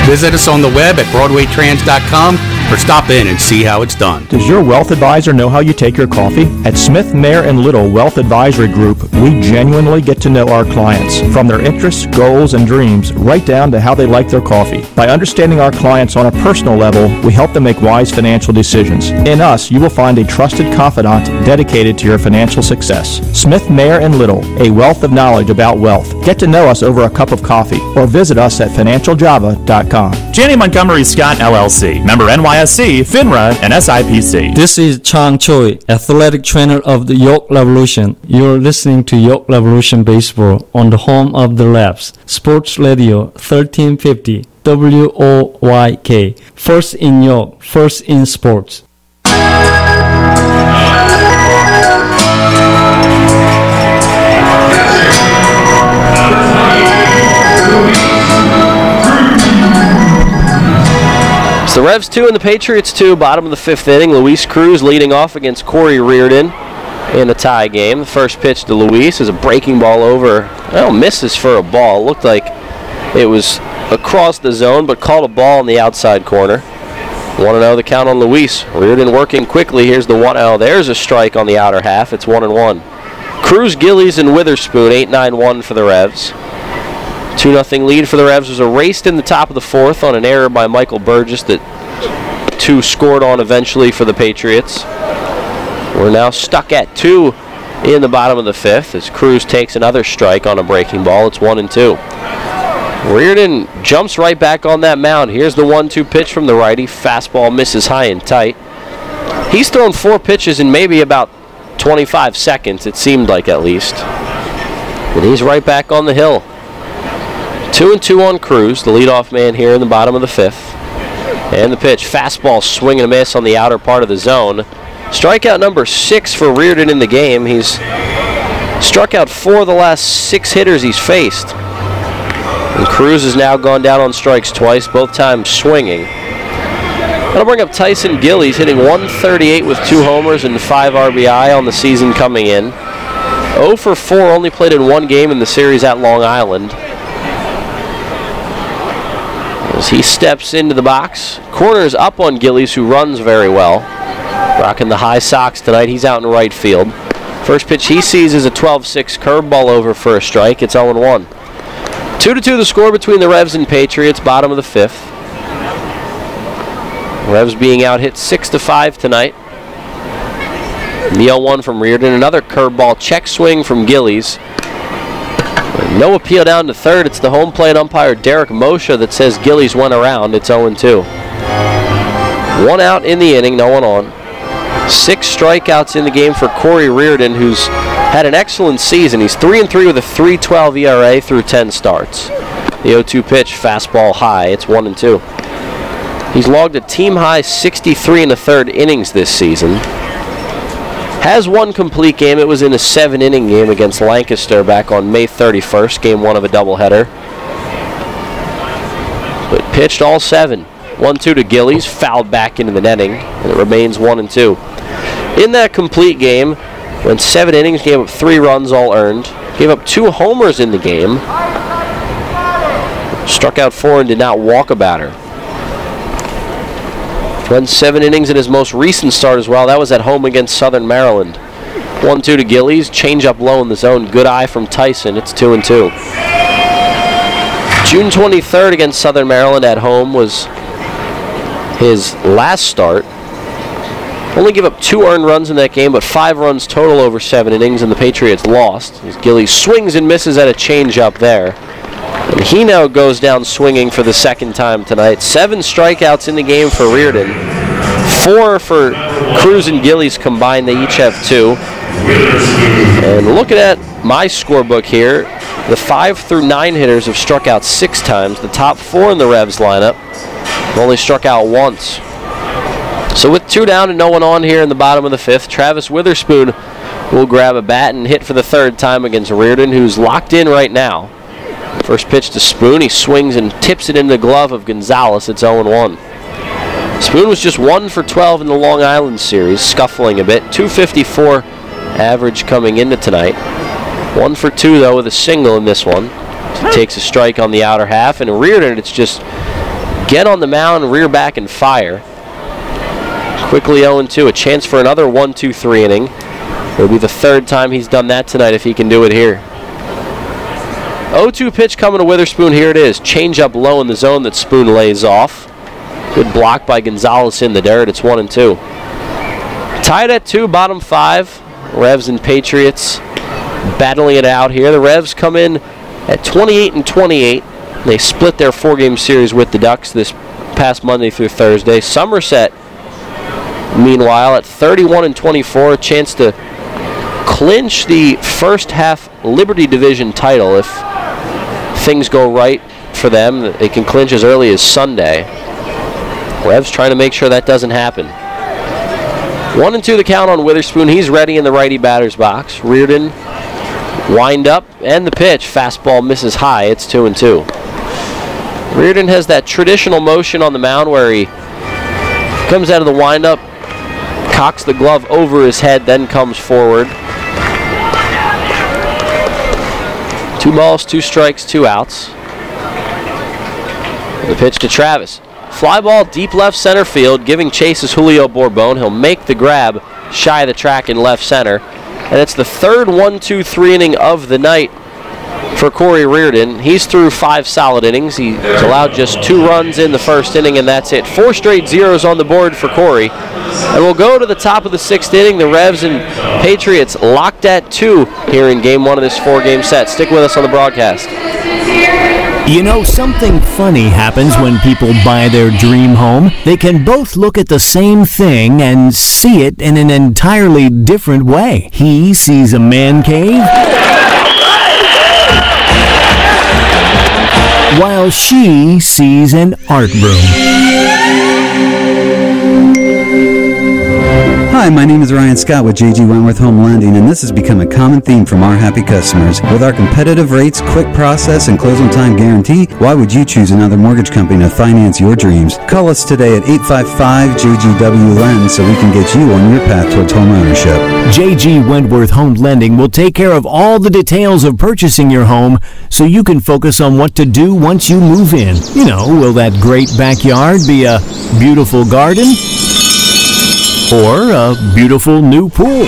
Visit us on the web at BroadwayTrans.com or stop in and see how it's done. Does your wealth advisor know how you take your coffee? At Smith, Mayer & Little Wealth Advisory Group, we genuinely get to know our clients, from their interests, goals, and dreams, right down to how they like their coffee. By understanding our clients on a personal level, we help them make wise financial decisions. In us, you will find a trusted confidant dedicated to your financial success. Smith, Mayer & Little, a wealth of knowledge about wealth. Get to know us over a cup of coffee or visit us at financialjava.com. Janney Montgomery Scott LLC, member NYSE, FINRA, and SIPC. This is Chang Choi, athletic trainer of the York Revolution. You're listening to York Revolution Baseball on the home of the Revs, Sports Radio 1350 WOYK. First in York, first in sports. The Revs 2 and the Patriots 2, bottom of the 5th inning. Luis Cruz leading off against Cory Reardon in a tie game. The first pitch to Luis is a breaking ball over. Well, misses for a ball. Looked like it was across the zone, but called a ball in the outside corner. 1-0 the count on Luis. Reardon working quickly. Here's the 1-0. There's a strike on the outer half. It's 1-1. Cruz, Gillies, and Witherspoon, 8-9-1 for the Revs. 2-0 lead for the Revs was erased in the top of the 4th on an error by Michael Burgess that 2 scored on eventually for the Patriots. We're now stuck at 2 in the bottom of the 5th as Cruz takes another strike on a breaking ball. It's 1-2. Reardon jumps right back on that mound. Here's the 1-2 pitch from the righty. Fastball misses high and tight. He's thrown 4 pitches in maybe about 25 seconds, it seemed like at least. And he's right back on the hill. 2-2 on Cruz, the leadoff man here in the bottom of the 5th. And the pitch, fastball swing and a miss on the outer part of the zone. Strikeout number 6 for Reardon in the game. He's struck out 4 of the last 6 hitters he's faced. And Cruz has now gone down on strikes twice, both times swinging. That'll bring up Tyson Gillies, hitting .138 with 2 homers and 5 RBI on the season coming in. 0 for 4, only played in 1 game in the series at Long Island. As he steps into the box, corner is up on Gillies, who runs very well. Rocking the high socks tonight. He's out in right field. First pitch he sees is a 12-6 curveball over for a strike. It's 0-1. 2-2 the score between the Revs and Patriots, bottom of the 5th. Revs being out hit 6-5 tonight. The 0-1 from Reardon. Another curveball check swing from Gillies. No appeal down to third. It's the home plate umpire Derek Moshe that says Gillies went around. It's 0-2. One out in the inning, no one on. 6 strikeouts in the game for Cory Reardon, who's had an excellent season. He's 3-3 with a 3.12 ERA through 10 starts. The 0-2 pitch, fastball high. It's 1-2. He's logged a team-high 63 in the third innings this season. Has one complete game. It was in a 7-inning game against Lancaster back on May 31st, game 1 of a doubleheader. But pitched all 7. 1-2 to Gillies, fouled back into the netting, and it remains 1-2. In that complete game, went 7 innings, gave up 3 runs, all earned. Gave up 2 homers in the game. Struck out 4 and did not walk a batter. Went 7 innings in his most recent start as well. That was at home against Southern Maryland. 1-2 to Gillies, change up low in the zone. Good eye from Tyson. It's 2-2. June 23rd against Southern Maryland at home was his last start. Only give up 2 earned runs in that game, but 5 runs total over 7 innings, and the Patriots lost. As Gillies swings and misses at a changeup there. And he now goes down swinging for the second time tonight. 7 strikeouts in the game for Reardon. 4 for Cruz and Gillies combined. They each have 2. And looking at my scorebook here, the 5 through 9 hitters have struck out 6 times. The top 4 in the Revs lineup have only struck out once. So with 2 down and no one on here in the bottom of the 5th, Travis Witherspoon will grab a bat and hit for the 3rd time against Reardon, who's locked in right now. First pitch to Spoon. He swings and tips it in the glove of Gonzalez. It's 0-1. Spoon was just 1 for 12 in the Long Island series, scuffling a bit. 254 average coming into tonight. 1 for 2, though, with a single in this one. He takes a strike on the outer half. And Reardon, it's just get on the mound, rear back, and fire. Quickly 0-2. A chance for another 1-2-3 inning. It'll be the 3rd time he's done that tonight if he can do it here. 0-2 pitch coming to Witherspoon. Here it is. Change up low in the zone that Spoon lays off. Good block by Gonzalez in the dirt. It's 1-2. Tied at 2, bottom 5. Revs and Patriots battling it out here. The Revs come in at 28-28. They split their 4-game series with the Ducks this past Monday through Thursday. Somerset, meanwhile, at 31-24. A chance to clinch the first half Liberty Division title if things go right for them. They can clinch as early as Sunday. Revs trying to make sure that doesn't happen. 1-2 the count on Witherspoon. He's ready in the righty batter's box. Reardon wind up and the pitch. Fastball misses high. It's 2-2. Reardon has that traditional motion on the mound where he comes out of the windup, cocks the glove over his head, then comes forward. 2 balls, 2 strikes, 2 outs. The pitch to Travis. Fly ball deep left center field, giving chase is Julio Bourbon. He'll make the grab shy of the track in left center. And it's the 3rd 1-2-3 inning of the night for Cory Reardon. He's through 5 solid innings. He's allowed just 2 runs in the first inning, and that's it. 4 straight zeros on the board for Cory. And we'll go to the top of the 6th inning. The Revs and Patriots locked at 2 here in Game 1 of this 4-game set. Stick with us on the broadcast. You know, something funny happens when people buy their dream home. They can both look at the same thing and see it in an entirely different way. He sees a man cave, while she sees an art room. Hi, Hi, my name is Ryan Scott with J.G. Wentworth Home Lending, and this has become a common theme from our happy customers. With our competitive rates, quick process, and closing time guarantee, why would you choose another mortgage company to finance your dreams? Call us today at 855-JGW-LEND so we can get you on your path towards home ownership. J.G. Wentworth Home Lending will take care of all the details of purchasing your home so you can focus on what to do once you move in. You know, will that great backyard be a beautiful garden or a beautiful new pool?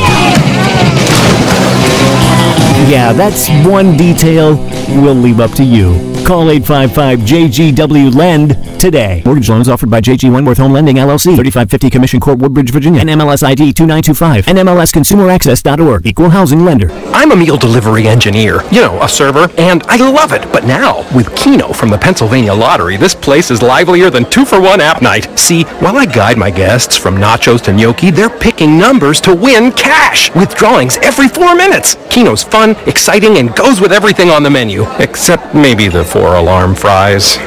Yeah, that's one detail we'll leave up to you. Call 855-JGW-LEND today. Mortgage loans offered by J.G. Wentworth Home Lending, LLC, 3550 Commission Court, Woodbridge, Virginia, NMLS ID 2925, NMLSConsumerAccess.org, Equal Housing Lender. I'm a meal delivery engineer, a server, and I love it. But now, with Keno from the Pennsylvania Lottery, this place is livelier than 2-for-1 app night. See, while I guide my guests from nachos to gnocchi, they're picking numbers to win cash with drawings every 4 minutes. Keno's fun, exciting, and goes with everything on the menu, except maybe the 4-alarm fries.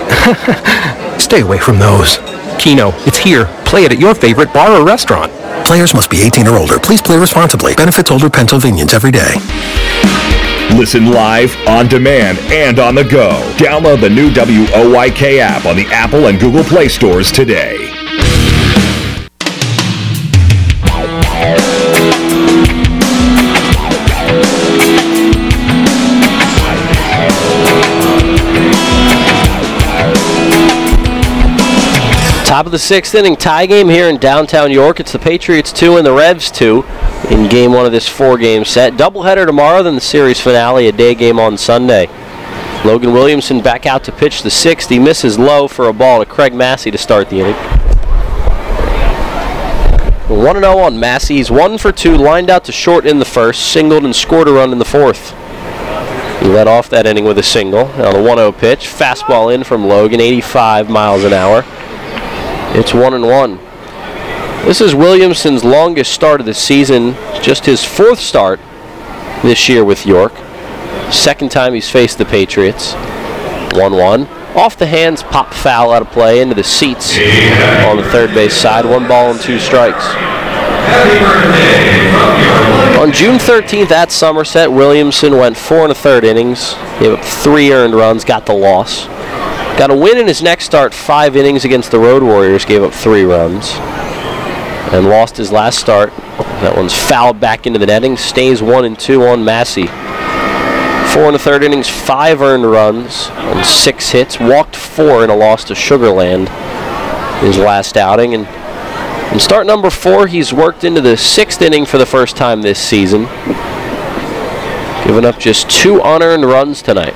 Stay away from those. Keno, it's here. Play it at your favorite bar or restaurant. Players must be 18 or older. Please play responsibly. Benefits older Pennsylvanians every day. Listen live, on demand, and on the go. Download the new WOYK app on the Apple and Google Play stores today. Top of the 6th inning, tie game here in downtown York. It's the Patriots 2 and the Revs 2 in game 1 of this 4-game set. Doubleheader tomorrow, then the series finale, a day game on Sunday. Logan Williamson back out to pitch the 6th. He misses low for a ball to Craig Massey to start the inning. 1-0 on Massey. He's 1 for 2, lined out to short in the first, singled and scored a run in the 4th. He led off that inning with a single. Now the 1-0 pitch, fastball in from Logan, 85 miles an hour. It's 1-1. This is Williamson's longest start of the season, just his 4th start this year with York. Second time he's faced the Patriots. 1-1. Off the hands, pop foul out of play into the seats on the third base side. 1 ball and 2 strikes. On June 13th at Somerset, Williamson went 4 1/3 innings, gave up 3 earned runs, got the loss. Got a win in his next start, 5 innings against the Road Warriors, gave up 3 runs. And lost his last start. That one's fouled back into the netting, stays 1-2 on Massey. 4 1/3 innings, 5 earned runs on 6 hits, walked 4 in a loss to Sugarland his last outing. And in start number 4, he's worked into the 6th inning for the first time this season, giving up just 2 unearned runs tonight.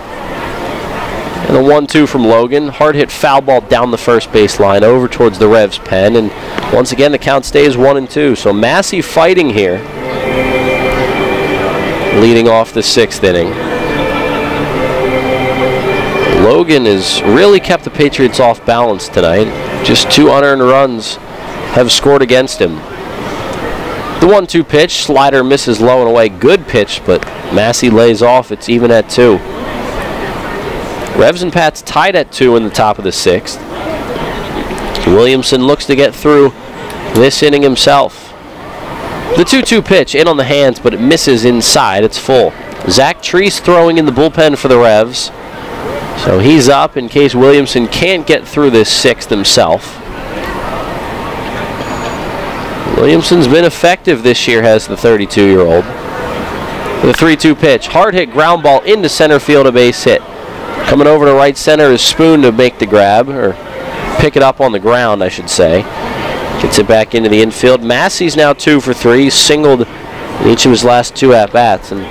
And a 1-2 from Logan. Hard hit foul ball down the first base line over towards the Revs pen. And once again, the count stays 1-2. So Massey fighting here, leading off the 6th inning. Logan has really kept the Patriots off balance tonight. Just 2 unearned runs have scored against him. The 1-2 pitch, slider misses low and away. Good pitch, but Massey lays off. It's even at 2. Revs and Pats tied at 2 in the top of the 6th. Williamson looks to get through this inning himself. The 2-2 pitch in on the hands, but it misses inside. It's full. Zach Treese throwing in the bullpen for the Revs. So he's up in case Williamson can't get through this 6th himself. Williamson's been effective this year, has the 32-year-old. The 3-2 pitch, hard hit ground ball into center field, a base hit. Coming over to right center is Spoon to make the grab, or pick it up on the ground, I should say. Gets it back into the infield. Massey's now 2 for 3. He's singled in each of his last 2 at-bats. And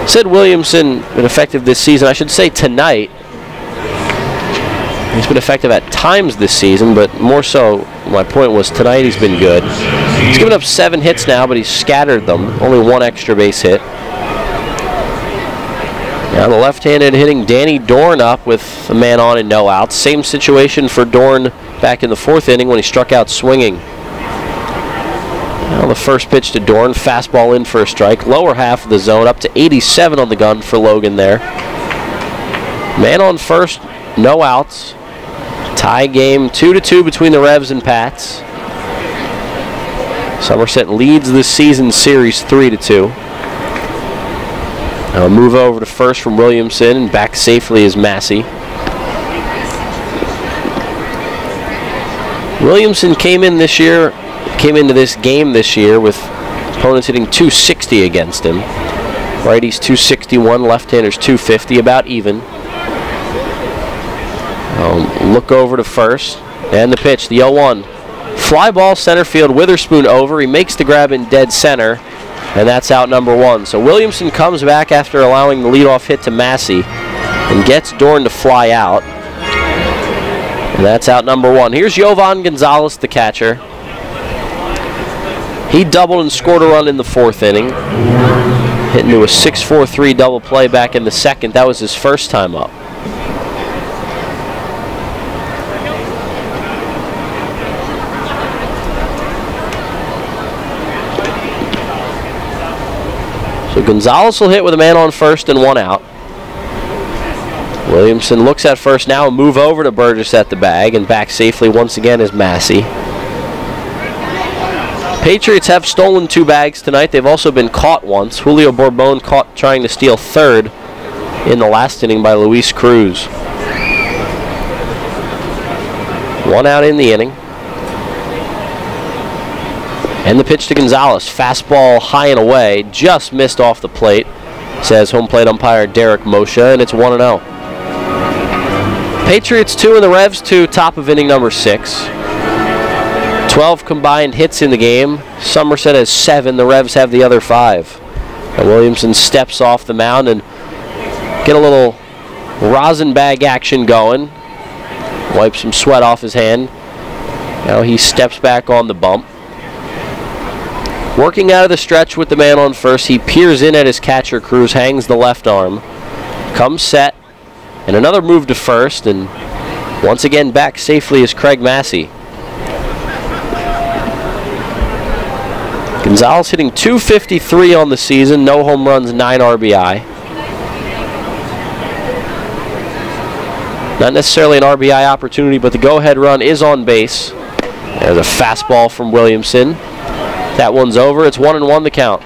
said Williamson been effective this season. I should say tonight. He's been effective at times this season, but more so, my point was tonight he's been good. He's given up 7 hits now, but he's scattered them. Only 1 extra base hit. Now the left-handed hitting Danny Dorn up with a man on and no outs. Same situation for Dorn back in the 4th inning when he struck out swinging. Now the first pitch to Dorn, fastball in for a strike. Lower half of the zone, up to 87 on the gun for Logan there. Man on first, no outs. Tie game, 2-2 between the Revs and Pats. Somerset leads this season series 3-2. Now a move over to first from Williamson, and back safely is Massey. Williamson came into this game this year with opponents hitting 260 against him. Righties 261, left-handers 250, about even. Look over to first, and the pitch, the 0-1. Fly ball center field, Witherspoon over. He makes the grab in dead center, and that's out number 1. So Williamson comes back after allowing the leadoff hit to Massey and gets Dorn to fly out. And that's out number 1. Here's Jovan Gonzalez, the catcher. He doubled and scored a run in the 4th inning. Hit into a 6-4-3 double play back in the 2nd. That was his first time up. So Gonzalez will hit with a man on first and 1 out. Williamson looks at first now, and move over to Burgess at the bag, and back safely once again is Massey. Patriots have stolen 2 bags tonight. They've also been caught once. Julio Bourbon caught trying to steal third in the last inning by Luis Cruz. 1 out in the inning. And the pitch to Gonzalez. Fastball high and away. Just missed off the plate, says home plate umpire Derek Moshe, and it's 1-0. Patriots 2 and the Revs 2, top of inning number 6. 12 combined hits in the game. Somerset has 7. The Revs have the other 5. And Williamson steps off the mound and get a little rosin bag action going. Wipes some sweat off his hand. Now he steps back on the bump. Working out of the stretch with the man on first, he peers in at his catcher, Cruz, hangs the left arm, comes set, and another move to first, and once again back safely is Craig Massey. Gonzalez hitting .253 on the season, no home runs, 9 RBI. Not necessarily an RBI opportunity, but the go-ahead run is on base. There's a fastball from Williamson. That one's over. It's 1-1 the count.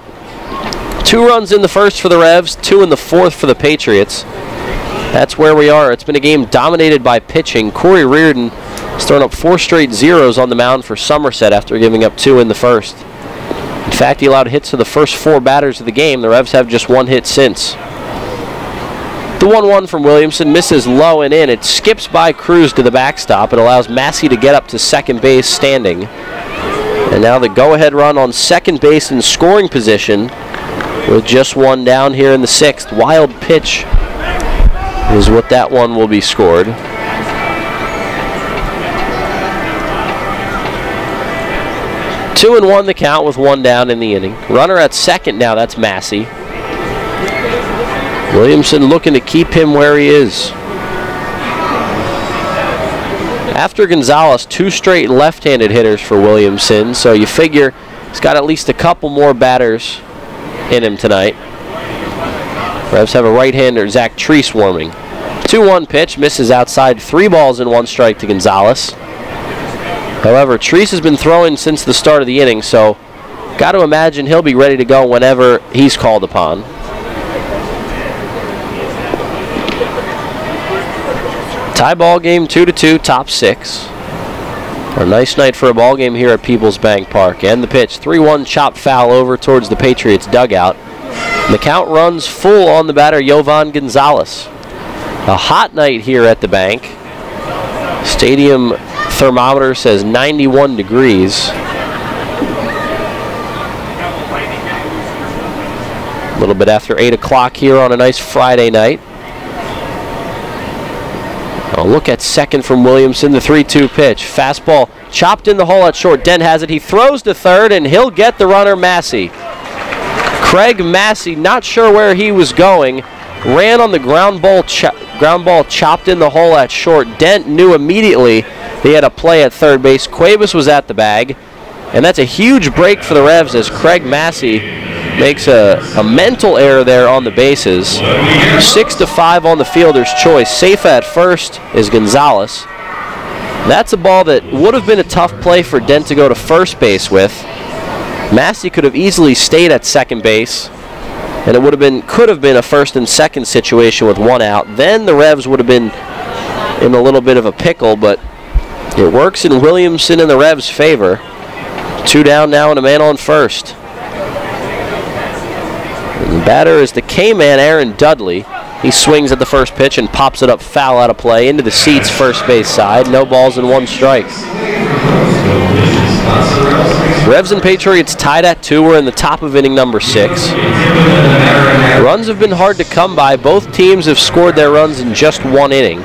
2 runs in the first for the Revs, 2 in the 4th for the Patriots. That's where we are. It's been a game dominated by pitching. Cory Reardon has thrown up 4 straight zeros on the mound for Somerset after giving up 2 in the first. In fact, he allowed hits to the first 4 batters of the game. The Revs have just 1 hit since. The 1-1 from Williamson misses low and in. It skips by Cruz to the backstop. It allows Massey to get up to second base standing. And now the go-ahead run on second base in scoring position with just 1 down here in the 6th. Wild pitch is what that one will be scored. Two and 1 the count with 1 down in the inning. Runner at second now, that's Massey. Williamson looking to keep him where he is. After Gonzalez, 2 straight left-handed hitters for Williamson, so you figure he's got at least a couple more batters in him tonight. Revs have a right-hander, Zach Treese, warming. 2-1 pitch, misses outside, 3 balls and 1 strike to Gonzalez. However, Treese has been throwing since the start of the inning, so got to imagine he'll be ready to go whenever he's called upon. Tie ball game, 2-2, top 6. A nice night for a ball game here at Peoples Bank Park. And the pitch, 3-1 chopped foul over towards the Patriots dugout. And the count runs full on the batter, Jovan Gonzalez. A hot night here at the bank. Stadium thermometer says 91 degrees. A little bit after 8 o'clock here on a nice Friday night. A look at second from Williamson, the 3-2 pitch. Fastball chopped in the hole at short. Dent has it. He throws to third, and he'll get the runner, Massey. Craig Massey, not sure where he was going, ran on the ground ball chopped in the hole at short. Dent knew immediately he had a play at third base. Cuevas was at the bag, and that's a huge break for the Revs as Craig Massey makes a mental error there on the bases. 6-5 on the fielder's choice. Safe at first is Gonzalez. That's a ball that would have been a tough play for Dent to go to first base with. Massey could have easily stayed at second base, and it could have been a first and second situation with one out. Then the Revs would have been in a little bit of a pickle, but it works in Williamson and the Revs' favor. 2 down now and a man on first. And the batter is the K-man, Aaron Dudley. He swings at the first pitch and pops it up foul out of play into the seats first base side. No balls and 1 strike. Revs and Patriots tied at 2. We're in the top of inning number 6. Runs have been hard to come by. Both teams have scored their runs in just 1 inning.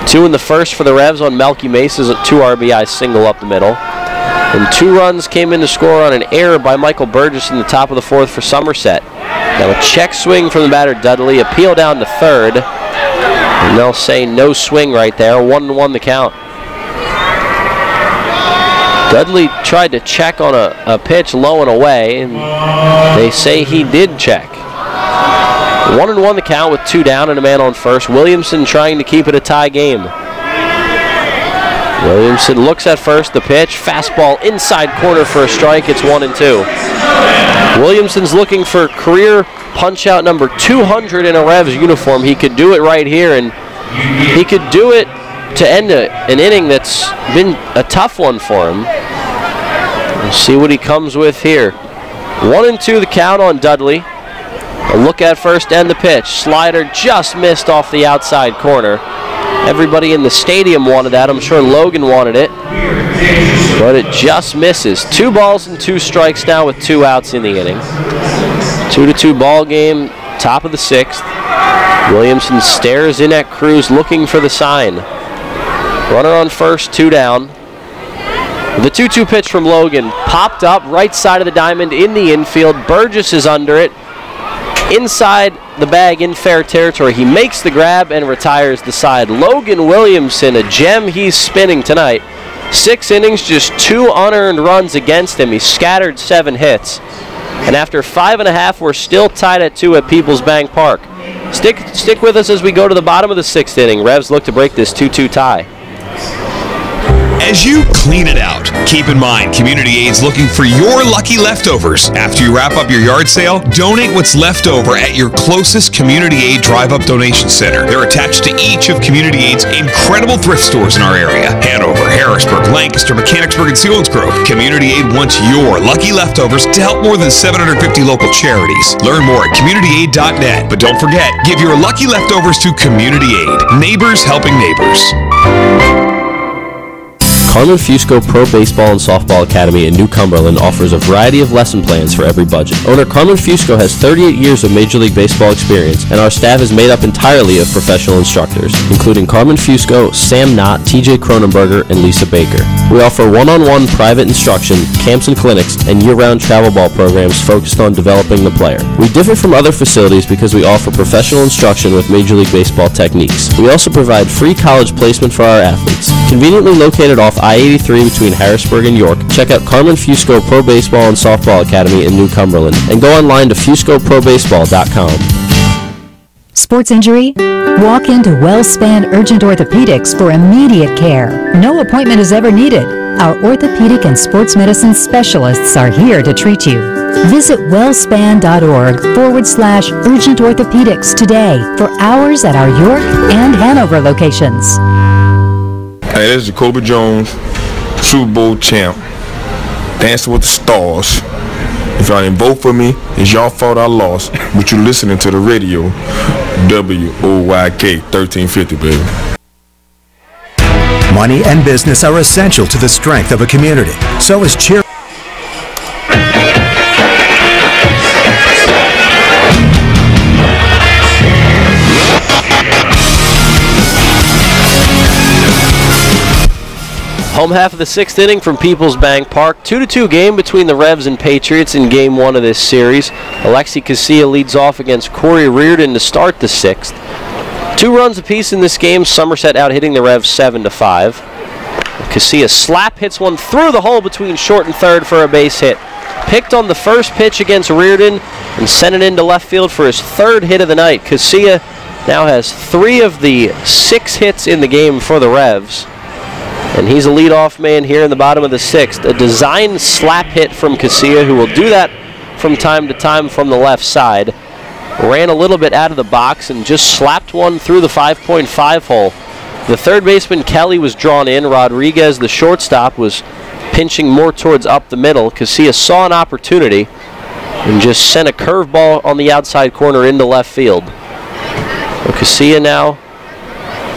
2 in the first for the Revs on Malky Mesa's 2 RBI single up the middle. And 2 runs came in to score on an error by Michael Burgess in the top of the 4th for Somerset. Now a check swing from the batter Dudley, appeal down to third. And they'll say no swing right there, 1-1 the count. Dudley tried to check on a pitch low and away, and they say he did check. 1-1 the count with 2 down and a man on first. Williamson trying to keep it a tie game. Williamson looks at first, the pitch, fastball inside corner for a strike. It's 1-2. Williamson's looking for career punch-out number 200 in a Revs uniform. He could do it right here, and he could do it to end an inning that's been a tough one for him. We'll see what he comes with here. 1-2 the count on Dudley. A look at first and the pitch. Slider just missed off the outside corner. Everybody in the stadium wanted that. I'm sure Logan wanted it. But it just misses. 2 balls and 2 strikes now with 2 outs in the inning. 2-2 ball game, top of the 6th. Williamson stares in at Cruz looking for the sign. Runner on first, 2 down. The 2-2 pitch from Logan popped up right side of the diamond in the infield. Burgess is under it. Inside the bag in fair territory. He makes the grab and retires the side. Logan Williamson, a gem he's spinning tonight. 6 innings, just 2 unearned runs against him. He scattered 7 hits. And after 5.5, we're still tied at 2 at Peoples Bank Park. Stick with us as we go to the bottom of the 6th inning. Revs look to break this 2-2 tie. As you clean it out, keep in mind Community Aid's looking for your lucky leftovers. After you wrap up your yard sale, donate what's left over at your closest Community Aid Drive-Up Donation Center. They're attached to each of Community Aid's incredible thrift stores in our area. Hanover, Harrisburg, Lancaster, Mechanicsburg, and Selinsgrove. Community Aid wants your lucky leftovers to help more than 750 local charities. Learn more at communityaid.net. But don't forget, give your lucky leftovers to Community Aid. Neighbors helping neighbors. Carmen Fusco Pro Baseball and Softball Academy in New Cumberland offers a variety of lesson plans for every budget. Owner Carmen Fusco has 38 years of Major League Baseball experience, and our staff is made up entirely of professional instructors, including Carmen Fusco, Sam Knott, TJ Cronenberger, and Lisa Baker. We offer one-on-one private instruction, camps and clinics, and year-round travel ball programs focused on developing the player. We differ from other facilities because we offer professional instruction with Major League Baseball techniques. We also provide free college placement for our athletes. Conveniently located off I-83 between Harrisburg and York, check out Carmen Fusco Pro Baseball and Softball Academy in New Cumberland, and go online to fuscoprobaseball.com. Sports injury? Walk into WellSpan Urgent Orthopedics for immediate care. No appointment is ever needed. Our orthopedic and sports medicine specialists are here to treat you. Visit wellspan.org/urgent orthopedics today for hours at our York and Hanover locations. Hey, this is Jacoby Jones, Super Bowl champ, Dancing with the Stars. If y'all didn't vote for me, it's y'all fault I lost, but you're listening to the radio, WOYK 1350, baby. Money and business are essential to the strength of a community. So is cheer. Home half of the 6th inning from Peoples Bank Park. 2-2 game between the Revs and Patriots in Game 1 of this series. Alexi Casilla leads off against Cory Reardon to start the 6th. 2 runs apiece in this game. Somerset out hitting the Revs 7-5. Casilla slap hits one through the hole between short and third for a base hit. Picked on the first pitch against Reardon and sent it into left field for his 3rd hit of the night. Casilla now has 3 of the 6 hits in the game for the Revs. And he's a leadoff man here in the bottom of the 6th. A design slap hit from Casilla, who will do that from time to time from the left side. Ran a little bit out of the box and just slapped one through the 5.5 hole. The third baseman, Kelly, was drawn in. Rodriguez, the shortstop, was pinching more towards up the middle. Casilla saw an opportunity and just sent a curveball on the outside corner into left field. So Casilla now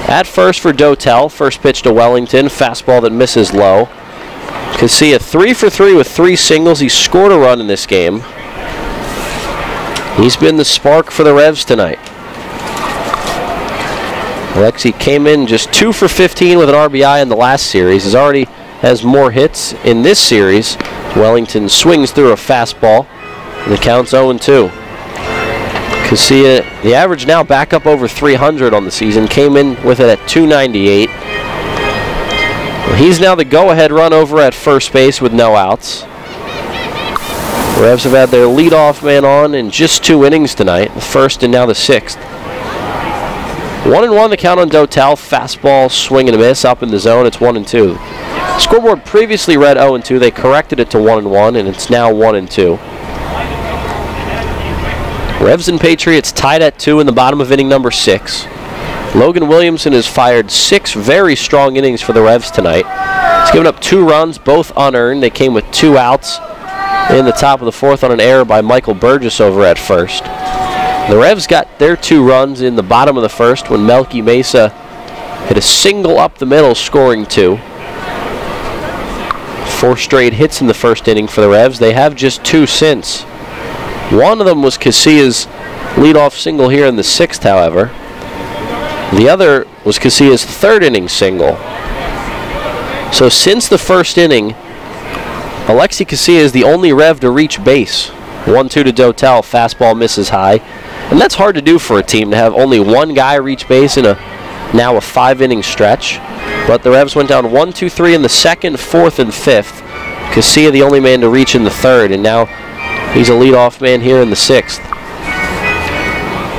at first for Dotel. First pitch to Wellington, fastball that misses low. Casilla 3 for 3 with 3 singles. He scored a run in this game. He's been the spark for the Revs tonight. Alexi came in just 2 for 15 with an RBI in the last series. He already has more hits in this series. Wellington swings through a fastball, and the count's 0-2. Casilla, the average now back up over 300 on the season, came in with it at 298. Well, he's now the go-ahead run over at first base with no outs. The Revs have had their leadoff man on in just 2 innings tonight, the first and now the 6th. 1-1 the count on Dotel. Fastball, swing and a miss up in the zone. It's 1-2. Scoreboard previously read 0-2. They corrected it to 1-1, and it's now 1-2. Revs and Patriots tied at 2 in the bottom of inning number 6. Logan Williamson has fired 6 very strong innings for the Revs tonight. He's given up 2 runs, both unearned. They came with 2 outs in the top of the 4th on an error by Michael Burgess over at first. The Revs got their 2 runs in the bottom of the 1st when Malky Mesa hit a single up the middle, scoring 2. 4 straight hits in the 1st inning for the Revs. They have just 2 since. One of them was Casilla's leadoff single here in the 6th, however. The other was Casilla's 3rd inning single. So since the 1st inning, Alexi Casilla is the only Rev to reach base. 1-2 to Dotel, fastball misses high. And that's hard to do for a team, to have only one guy reach base in now a 5-inning stretch. But the Revs went down 1-2-3 in the 2nd, 4th, and 5th. Casilla the only man to reach in the 3rd, and now he's a leadoff man here in the 6th.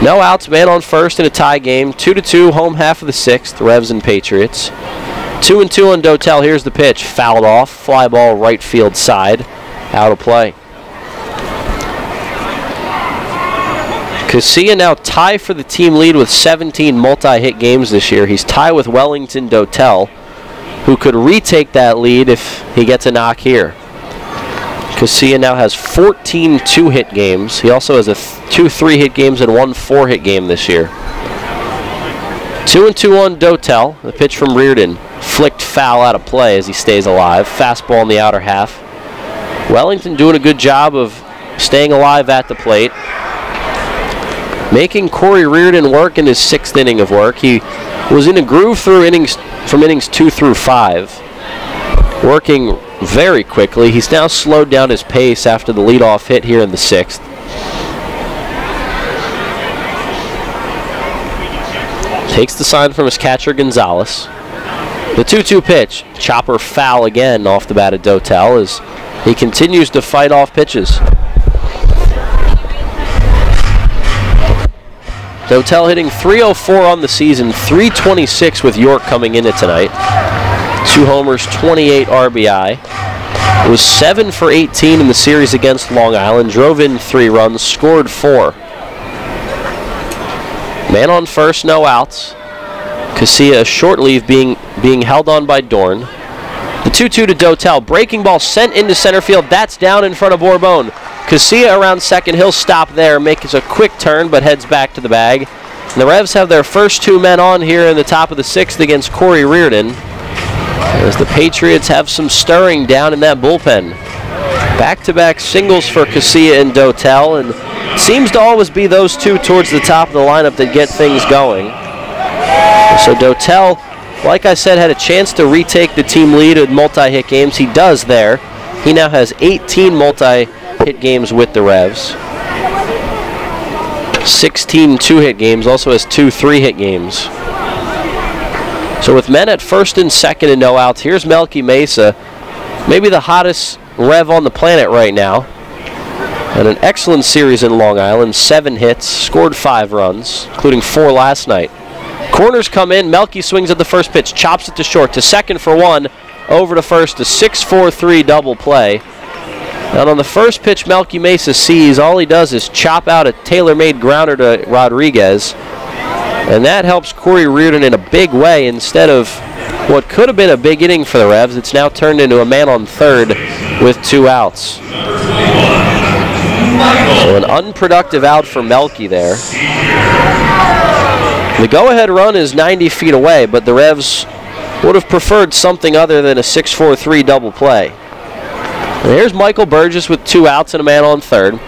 No outs, man on first in a tie game. 2-2, home half of the 6th, Revs and Patriots. 2-2 on Dotel. Here's the pitch. Fouled off. Fly ball right field side. Out of play. Casilla now tied for the team lead with 17 multi-hit games this year. He's tied with Wellington Dotel, who could retake that lead if he gets a knock here. Casilla now has 14 2-hit games. He also has 2 3-hit games and 1 4-hit game this year. 2-2 on Dotel. The pitch from Reardon. Flicked foul out of play as he stays alive. Fastball in the outer half. Wellington doing a good job of staying alive at the plate. Making Cory Reardon work in his 6th inning of work. He was in a groove through innings 2 through 5. Working very quickly. He's now slowed down his pace after the leadoff hit here in the 6th. Takes the sign from his catcher, Gonzalez. The 2-2 pitch. Chopper foul again off the bat of Dotel as he continues to fight off pitches. Dotel hitting .304 on the season, .326 with York coming into tonight. 2 homers, 28 RBI. Was 7 for 18 in the series against Long Island. Drove in 3 runs, scored 4. Man on first, no outs. Casilla, a short leave being held on by Dorn. The 2-2 to Dotel. Breaking ball sent into center field. That's down in front of Bourbon. Casilla around second. He'll stop there, makes a quick turn, but heads back to the bag. And the Revs have their first 2 men on here in the top of the 6th against Cory Reardon, as the Patriots have some stirring down in that bullpen. Back-to-back singles for Casilla and Dotel, and it seems to always be those 2 towards the top of the lineup that get things going. So Dotel, like I said, had a chance to retake the team lead in multi-hit games. He does there. He now has 18 multi-hit games with the Revs. 16 2-hit games, also has 2 3-hit games. So with men at first and second and no outs, here's Malky Mesa, maybe the hottest Rev on the planet right now. And an excellent series in Long Island, 7 hits, scored 5 runs, including 4 last night. Corners come in. Malky swings at the first pitch, chops it to short, to second for one, over to first, a 6-4-3 double play. And on the first pitch Malky Mesa sees, all he does is chop out a tailor-made grounder to Rodriguez. And that helps Cory Reardon in a big way. Instead of what could have been a big inning for the Revs, it's now turned into a man on third with 2 outs. So an unproductive out for Malky there. The go-ahead run is 90 feet away, but the Revs would have preferred something other than a 6-4-3 double play. And here's Michael Burgess with 2 outs and a man on third.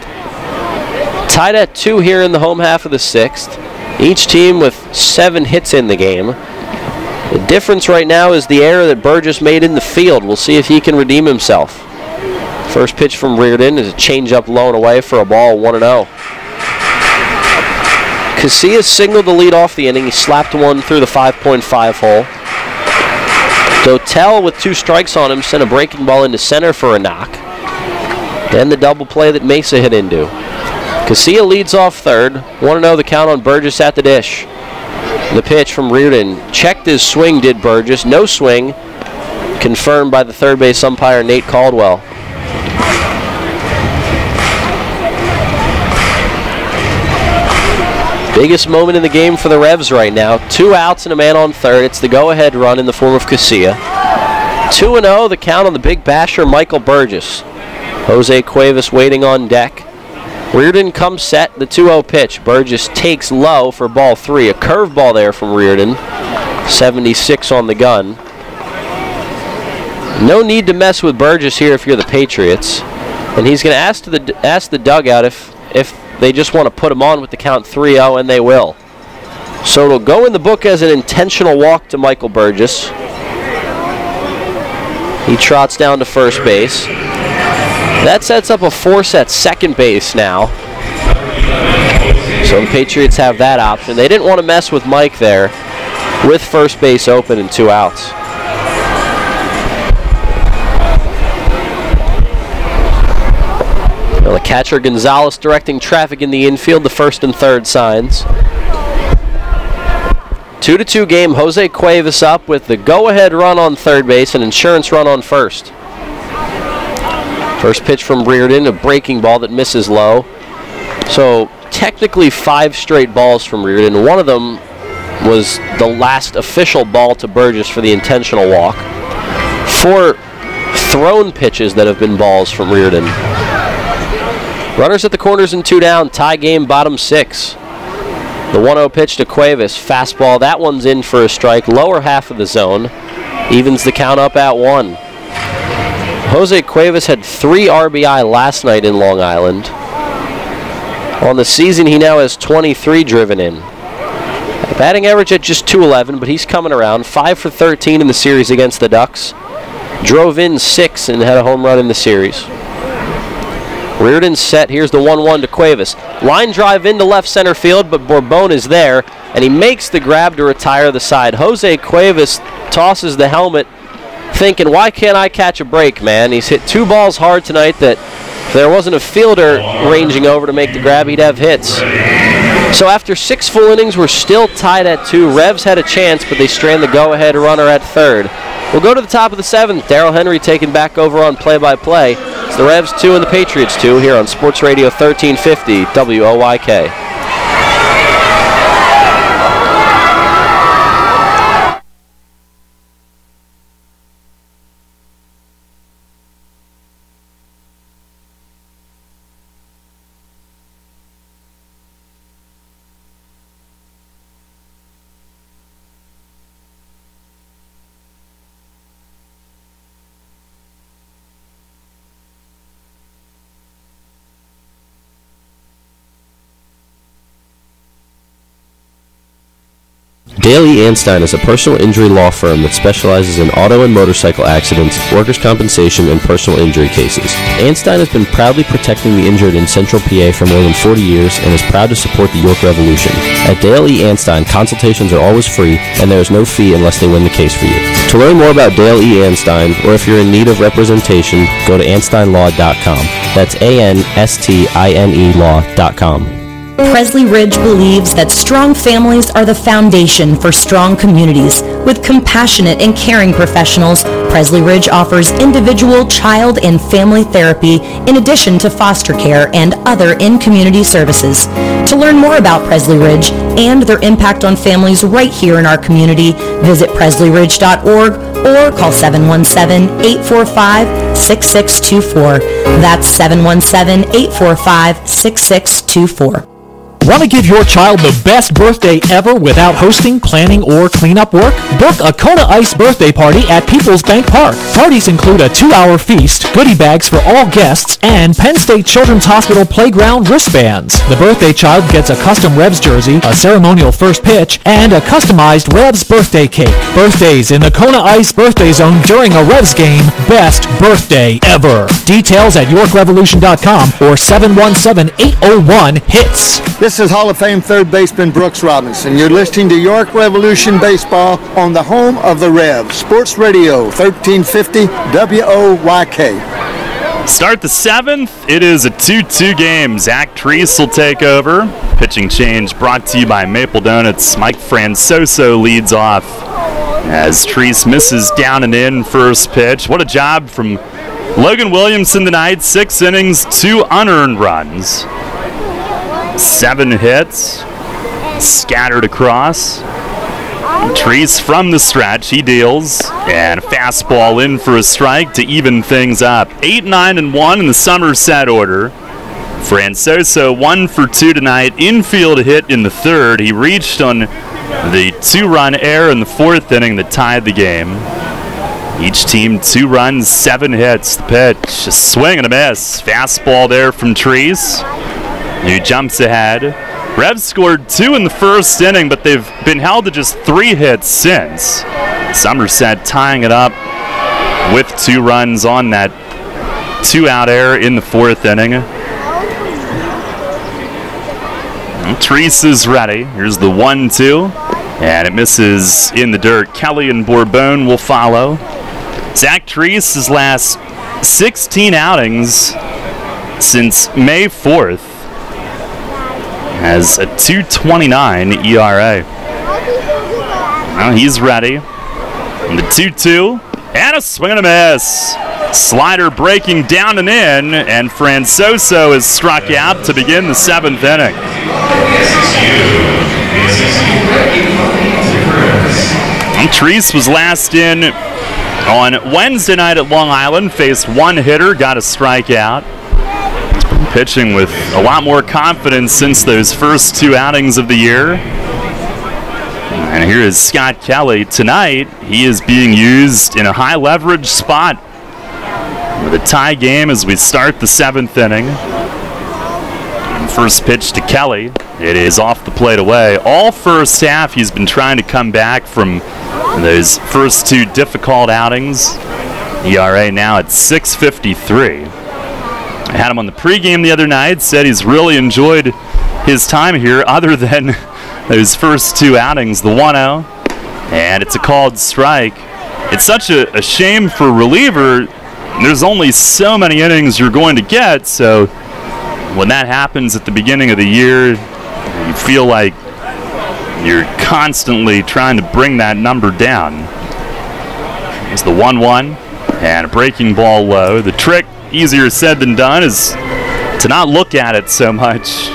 Tied at 2 here in the home half of the 6th. Each team with 7 hits in the game. The difference right now is the error that Burgess made in the field. We'll see if he can redeem himself. First pitch from Reardon is a changeup low and away for a ball, 1-0. Casilla signaled the lead off the inning. He slapped one through the 5.5 hole. Dotel, with 2 strikes on him, sent a breaking ball into center for a knock. Then the double play that Mesa hit into. Casilla leads off third. 1-0 the count on Burgess at the dish. The pitch from Reardon. Checked his swing, did Burgess. No swing. Confirmed by the third base umpire, Nate Caldwell. Biggest moment in the game for the Revs right now. 2 outs and a man on third. It's the go-ahead run in the form of Casilla. 2-0 the count on the big basher, Michael Burgess. Jose Cuevas waiting on deck. Reardon comes set, the 2-0 pitch. Burgess takes low for ball 3. A curveball there from Reardon. 76 on the gun. No need to mess with Burgess here if you're the Patriots. And he's going to ask the dugout if they just want to put him on with the count 3-0, and they will. So it'll go in the book as an intentional walk to Michael Burgess. He trots down to first base. That sets up a force at second base now. So the Patriots have that option. They didn't want to mess with Mike there with first base open and 2 outs. Now the catcher Gonzalez directing traffic in the infield, the first and third signs. 2-2 game. Jose Cuevas up with the go-ahead run on third base, an insurance run on first. First pitch from Reardon, a breaking ball that misses low. So technically 5 straight balls from Reardon. One of them was the last official ball to Burgess for the intentional walk. 4 thrown pitches that have been balls from Reardon. Runners at the corners and 2 down. Tie game, bottom 6. The 1-0 pitch to Cuevas. Fastball. That one's in for a strike. Lower half of the zone. Evens the count up at 1. Jose Cuevas had 3 RBI last night in Long Island. On the season, he now has 23 driven in. Batting average at just .211, but he's coming around. 5 for 13 in the series against the Ducks. Drove in 6 and had a home run in the series. Reardon set. Here's the 1-1 to Cuevas. Line drive into left center field, but Bourbon is there, and he makes the grab to retire the side. Jose Cuevas tosses the helmet, thinking, why can't I catch a break, man? He's hit 2 balls hard tonight that if there wasn't a fielder ranging over to make the grab, he'd have hits. So after 6 full innings, we're still tied at 2. Revs had a chance, but they strand the go-ahead runner at third. We'll go to the top of the 7th. Daryl Henry taking back over on play-by-play. It's the Revs 2 and the Patriots 2 here on Sports Radio 1350 WOYK. Daly Anstein is a personal injury law firm that specializes in auto and motorcycle accidents, workers' compensation, and personal injury cases. Anstein has been proudly protecting the injured in Central PA for more than 40 years and is proud to support the York Revolution. At Dale E. Anstein, consultations are always free, and there is no fee unless they win the case for you. To learn more about Dale E. Anstein, or if you're in need of representation, go to AnsteinLaw.com. That's ANSTINE law.com. Presley Ridge believes that strong families are the foundation for strong communities. With compassionate and caring professionals, Presley Ridge offers individual, child, and family therapy in addition to foster care and other in-community services. To learn more about Presley Ridge and their impact on families right here in our community, visit presleyridge.org or call 717-845-6624. That's 717-845-6624. Want to give your child the best birthday ever without hosting, planning, or cleanup work? Book a Kona Ice birthday party at People's Bank Park. Parties include a 2-hour feast, goodie bags for all guests, and Penn State Children's Hospital playground wristbands. The birthday child gets a custom Revs jersey, a ceremonial first pitch, and a customized Revs birthday cake. Birthdays in the Kona Ice birthday zone during a Revs game. Best birthday ever. Details at YorkRevolution.com or 717-801-HITS. This is Hall of Fame third baseman Brooks Robinson. You're listening to York Revolution Baseball on the home of the Revs, Sports Radio 1350 WOYK. Start the 7th. It is a 2-2 game. Zach Treese will take over. Pitching change brought to you by Maple Donuts. Mike Francoso leads off as Treese misses down and in first pitch. What a job from Logan Williamson tonight. 6 innings, 2 unearned runs. 7 hits, scattered across. Treese from the stretch, he deals, and a fastball in for a strike to even things up. 8, 9, and 1 in the Somerset order. Francoso 1 for 2 tonight. Infield hit in the 3rd. He reached on the 2-run error in the 4th inning that tied the game. Each team 2 runs, 7 hits. The pitch, a swing and a miss. Fastball there from Treese, who jumps ahead. Revs scored 2 in the 1st inning, but they've been held to just 3 hits since. Somerset tying it up with 2 runs on that 2-out error in the 4th inning. And Treese is ready. Here's the 1-2, and it misses in the dirt. Kelly and Bourbon will follow. Zach Treese's last 16 outings since May 4th has a 2.29 ERA. Well, he's ready. And the 2-2, and a swing and a miss. Slider breaking down and in, and Francoso is struck out to begin the 7th inning. And Treese was last in on Wednesday night at Long Island, faced 1 hitter, got a strikeout. Pitching with a lot more confidence since those first 2 outings of the year. And here is Scott Kelly. Tonight, he is being used in a high leverage spot with a tie game as we start the 7th inning. And first pitch to Kelly. It is off the plate away. All first half, he's been trying to come back from those first 2 difficult outings. ERA now at 6.53. I had him on the pregame the other night, said he's really enjoyed his time here other than those first 2 outings, the 1-0, and it's a called strike. It's such a shame for a reliever. There's only so many innings you're going to get, so when that happens at the beginning of the year, you feel like you're constantly trying to bring that number down. It's the 1-1, and a breaking ball low. The trick, easier said than done, is to not look at it so much.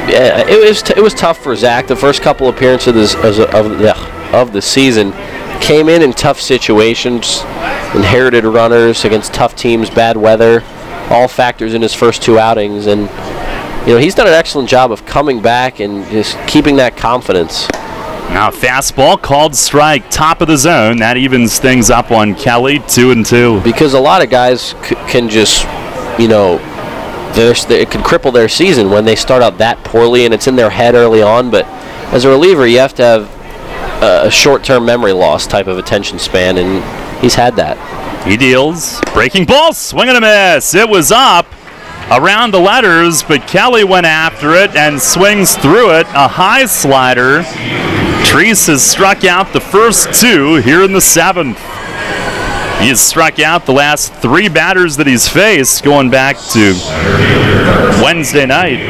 Yeah, it was tough for Zach. The first couple appearances of the season came in tough situations, inherited runners against tough teams, bad weather, all factors in his first 2 outings, and he's done an excellent job of coming back and just keeping that confidence. Now fastball called strike, top of the zone. That evens things up on Kelly, 2-2. Because a lot of guys can just, it could cripple their season when they start out that poorly and it's in their head early on. But as a reliever, you have to have a short-term memory loss type of attention span, and he's had that. He deals. Breaking ball, swing and a miss. It was up around the letters, but Kelly went after it and swings through it. A high slider. Treese has struck out the first 2 here in the 7th. He has struck out the last 3 batters that he's faced going back to Wednesday night.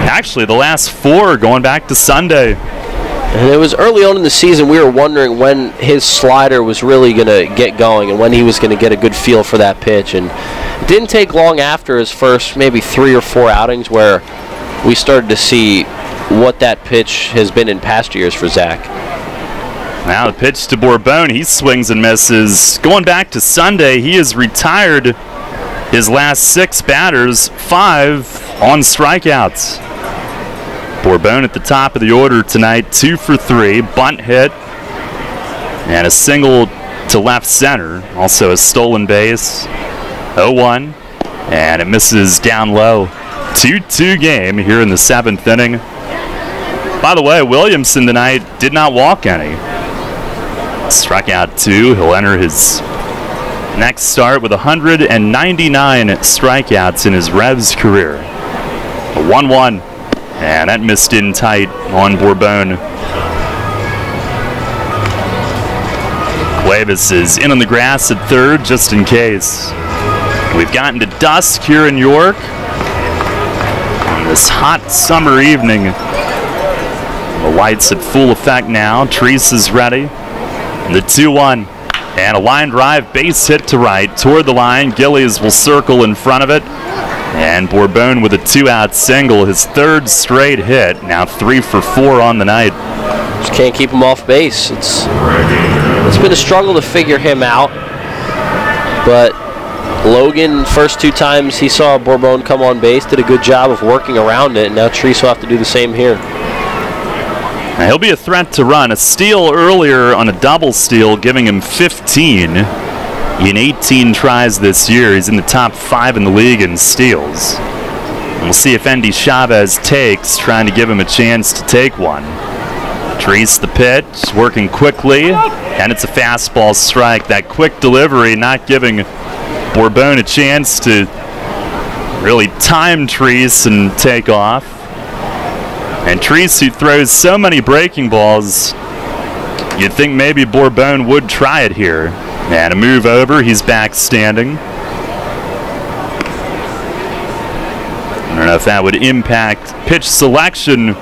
Actually, the last 4 going back to Sunday. And it was early on in the season we were wondering when his slider was really going to get going and when he was going to get a good feel for that pitch. And it didn't take long after his first maybe 3 or 4 outings where we started to see what that pitch has been in past years for Zach. Now the pitch to Bourbon. He swings and misses. Going back to Sunday, he has retired his last 6 batters, 5 on strikeouts. Bourbon at the top of the order tonight, 2 for 3, bunt hit, and a single to left center. Also a stolen base, 0-1, and it misses down low. 2-2 game here in the 7th inning. By the way, Williamson tonight did not walk any. Struck out 2. He'll enter his next start with 199 strikeouts in his Revs career. A 1-1. And that missed in tight on Bourbon. Chavez is in on the grass at third just in case. We've gotten to dusk here in York on this hot summer evening. The lights at full effect now. Treese is ready. The 2-1. And a line drive, base hit to right toward the line. Gillies will circle in front of it. And Bourbon with a 2-out single, his 3rd straight hit. Now 3 for 4 on the night. Just can't keep him off base. It's been a struggle to figure him out. But Logan, first 2 times he saw Bourbon come on base, did a good job of working around it. And now Treese will have to do the same here. Now he'll be a threat to run. A steal earlier on a double steal, giving him 15. In 18 tries this year, he's in the top 5 in the league in steals. And we'll see if Andy Chavez takes, trying to give him a chance to take one. Treese the pitch, working quickly, and it's a fastball strike. That quick delivery not giving Bourbon a chance to really time Treese and take off. And Treese, who throws so many breaking balls, you'd think maybe Bourbon would try it here. And a move over, he's back standing. I don't know if that would impact pitch selection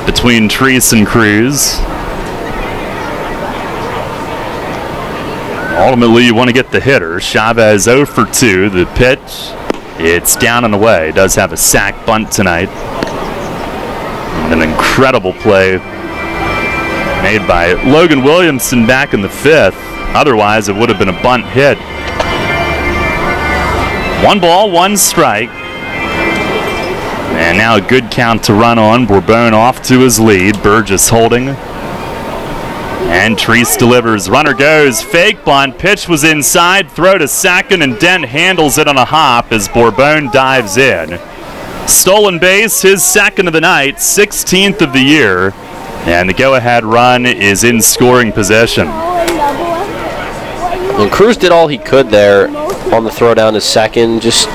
between Treese and Cruz. Ultimately, you want to get the hitter. Chavez 0 for 2. The pitch, it's down and away. Does have a sac bunt tonight. And an incredible play made by Logan Williamson back in the 5th. Otherwise, it would have been a bunt hit. 1 ball, 1 strike. And now a good count to run on. Bourbon off to his lead. Burgess holding. And Treese delivers. Runner goes. Fake bunt. Pitch was inside. Throw to second, and Dent handles it on a hop as Bourbon dives in. Stolen base, his 2nd of the night, 16th of the year. And the go-ahead run is in scoring possession. And Cruz did all he could there on the throw down to second. Just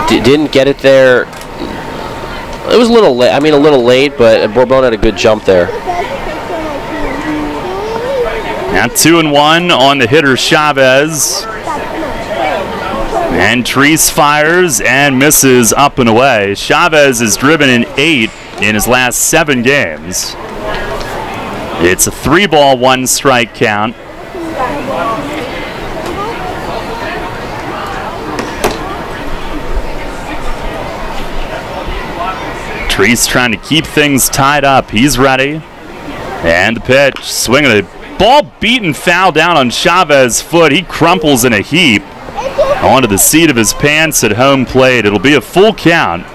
didn't get it there. It was a little late. I mean, a little late, but Bourbon had a good jump there. Now 2-1 on the hitter Chavez. And Treese fires and misses up and away. Chavez is driven in 8 in his last 7 games. It's a 3-ball, 1 strike count. Treese trying to keep things tied up. He's ready. And the pitch, swinging a ball beaten foul down on Chavez's foot. He crumples in a heap onto the seat of his pants at home plate. It'll be a full count.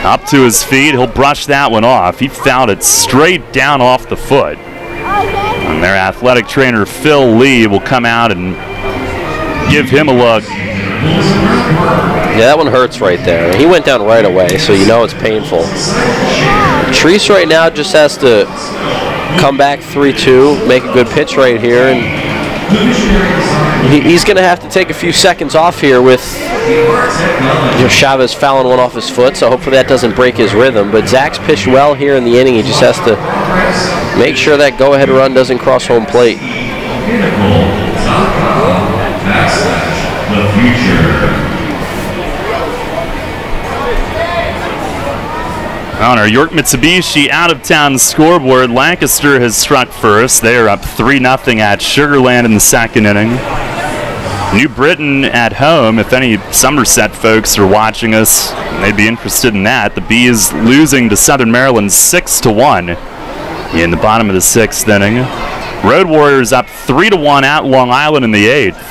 Up to his feet. He'll brush that one off. He fouled it straight down off the foot. And their athletic trainer, Phil Lee, will come out and give him a look. Yeah, that one hurts right there. He went down right away, so you know it's painful. Treese right now just has to come back 3-2, make a good pitch right here, and he's going to have to take a few seconds off here with Chavez fouling one off his foot, so hopefully that doesn't break his rhythm. But Zach's pitched well here in the inning. He just has to make sure that go-ahead run doesn't cross home plate. On our York Mitsubishi out-of-town scoreboard, Lancaster has struck first. They are up 3-0 at Sugar Land in the second inning. New Britain at home. If any Somerset folks are watching us, they'd be interested in that. The Bees losing to Southern Maryland 6-1 in the bottom of the sixth inning. Road Warriors up 3-1 at Long Island in the eighth.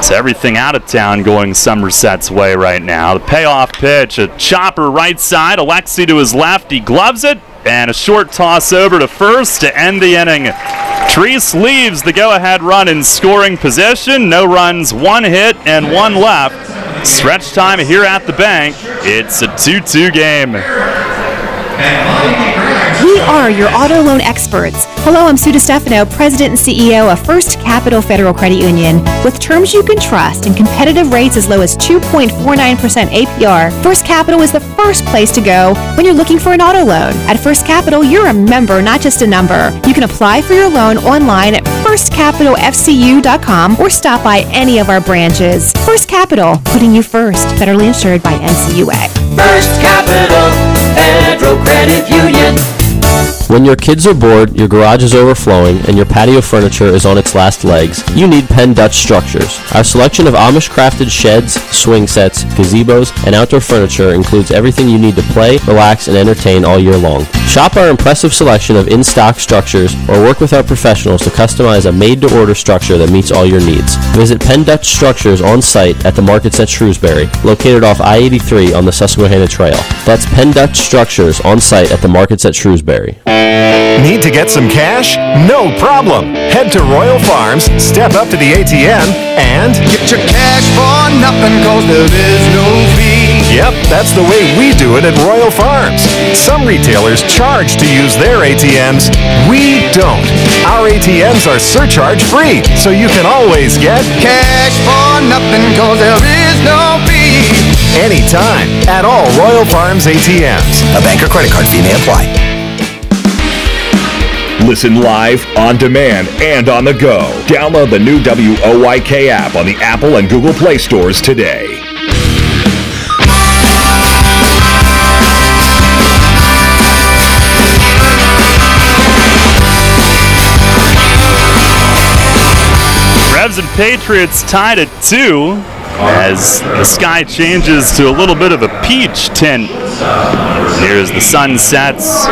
So everything out of town going Somerset's way right now. The payoff pitch, a chopper right side. Alexi to his left. He gloves it. And a short toss over to first to end the inning. Treese leaves the go-ahead run in scoring position. No runs, 1 hit, and 1 left. Stretch time here at the bank. It's a 2-2 game. We are your auto loan experts. Hello, I'm Sue DeStefano, President and CEO of First Capital Federal Credit Union. With terms you can trust and competitive rates as low as 2.49% APR, First Capital is the first place to go when you're looking for an auto loan. At First Capital, you're a member, not just a number. You can apply for your loan online at firstcapitalfcu.com or stop by any of our branches. First Capital, putting you first. Federally insured by NCUA. First Capital Federal Credit Union. When your kids are bored, your garage is overflowing, and your patio furniture is on its last legs, you need Penn Dutch Structures. Our selection of Amish-crafted sheds, swing sets, gazebos, and outdoor furniture includes everything you need to play, relax, and entertain all year long. Shop our impressive selection of in-stock structures or work with our professionals to customize a made-to-order structure that meets all your needs. Visit Penn Dutch Structures on site at the Markets at Shrewsbury, located off I-83 on the Susquehanna Trail. That's Penn Dutch Structures on site at the Markets at Shrewsbury. Need to get some cash? No problem. Head to Royal Farms, step up to the ATM, and get your cash for nothing, cause there is no fee. Yep, that's the way we do it at Royal Farms. Some retailers charge to use their ATMs. We don't. Our ATMs are surcharge free, so you can always get cash for nothing, cause there is no fee. Anytime at all Royal Farms ATMs. A bank or credit card fee may apply. Listen live, on demand, and on the go. Download the new WOYK app on the Apple and Google Play stores today. Revs and Patriots tied at 2 as the sky changes to a little bit of a peach tint here as the sun sets.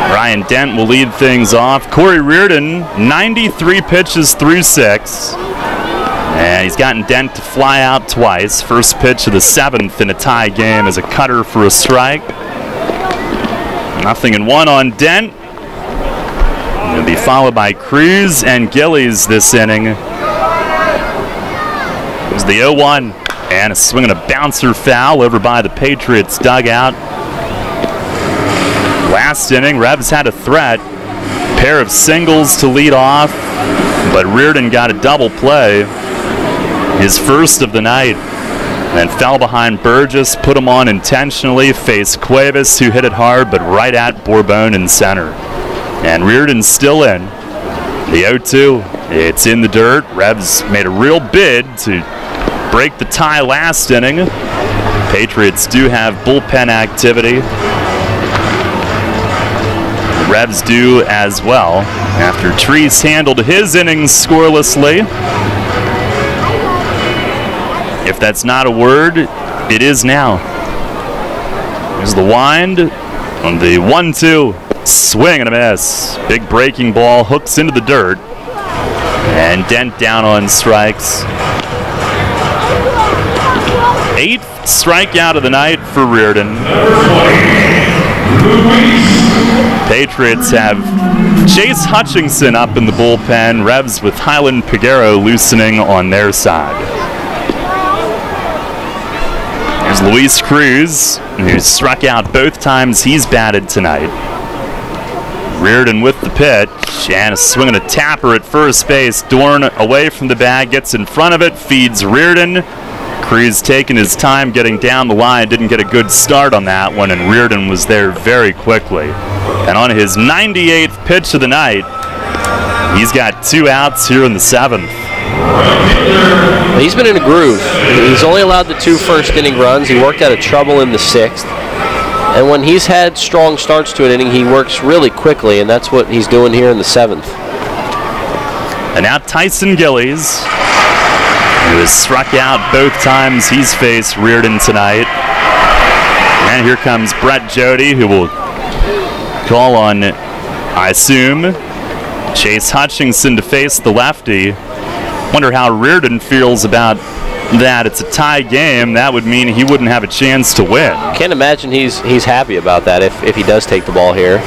Ryan Dent will lead things off. Cory Reardon, 93 pitches through 6. And he's gotten Dent to fly out twice. First pitch of the 7th in a tie game is a cutter for a strike. 0-1 on Dent. It'll be followed by Cruz and Gillies this inning. There's the 0-1. And a swing and a bouncer foul over by the Patriots dugout. Last inning, Revs had a threat. Pair of singles to lead off, but Reardon got a double play. His first of the night. Then fell behind Burgess, put him on intentionally, faced Chavez, who hit it hard, but right at Bourbon in center. And Reardon's still in. The 0-2, it's in the dirt. Revs made a real bid to break the tie last inning. Patriots do have bullpen activity. Revs do as well, after Treese handled his innings scorelessly. If that's not a word, it is now. Here's the wind on the 1-2. Swing and a miss. Big breaking ball, hooks into the dirt. And Dent down on strikes. 8th strikeout of the night for Reardon. Patriots have Chase Hutchinson up in the bullpen. Revs with Highland Piguero loosening on their side. There's Luis Cruz, who struck out both times he's batted tonight. Reardon with the pitch, and a swing and a tapper at first base. Dorn away from the bag, gets in front of it, feeds Reardon. Cruz taking his time getting down the line, didn't get a good start on that one, and Reardon was there very quickly. And on his 98th pitch of the night, he's got 2 outs here in the 7th. He's been in a groove. He's only allowed the 2 first inning runs. He worked out of trouble in the 6th. And when he's had strong starts to an inning, he works really quickly, and that's what he's doing here in the 7th. And now Tyson Gillies, who has struck out both times he's faced Reardon tonight. And here comes Brett Jody, who will call on, I assume, Chase Hutchinson to face the lefty. Wonder how Reardon feels about that. It's a tie game. That would mean he wouldn't have a chance to win. Can't imagine he's happy about that if he does take the ball here.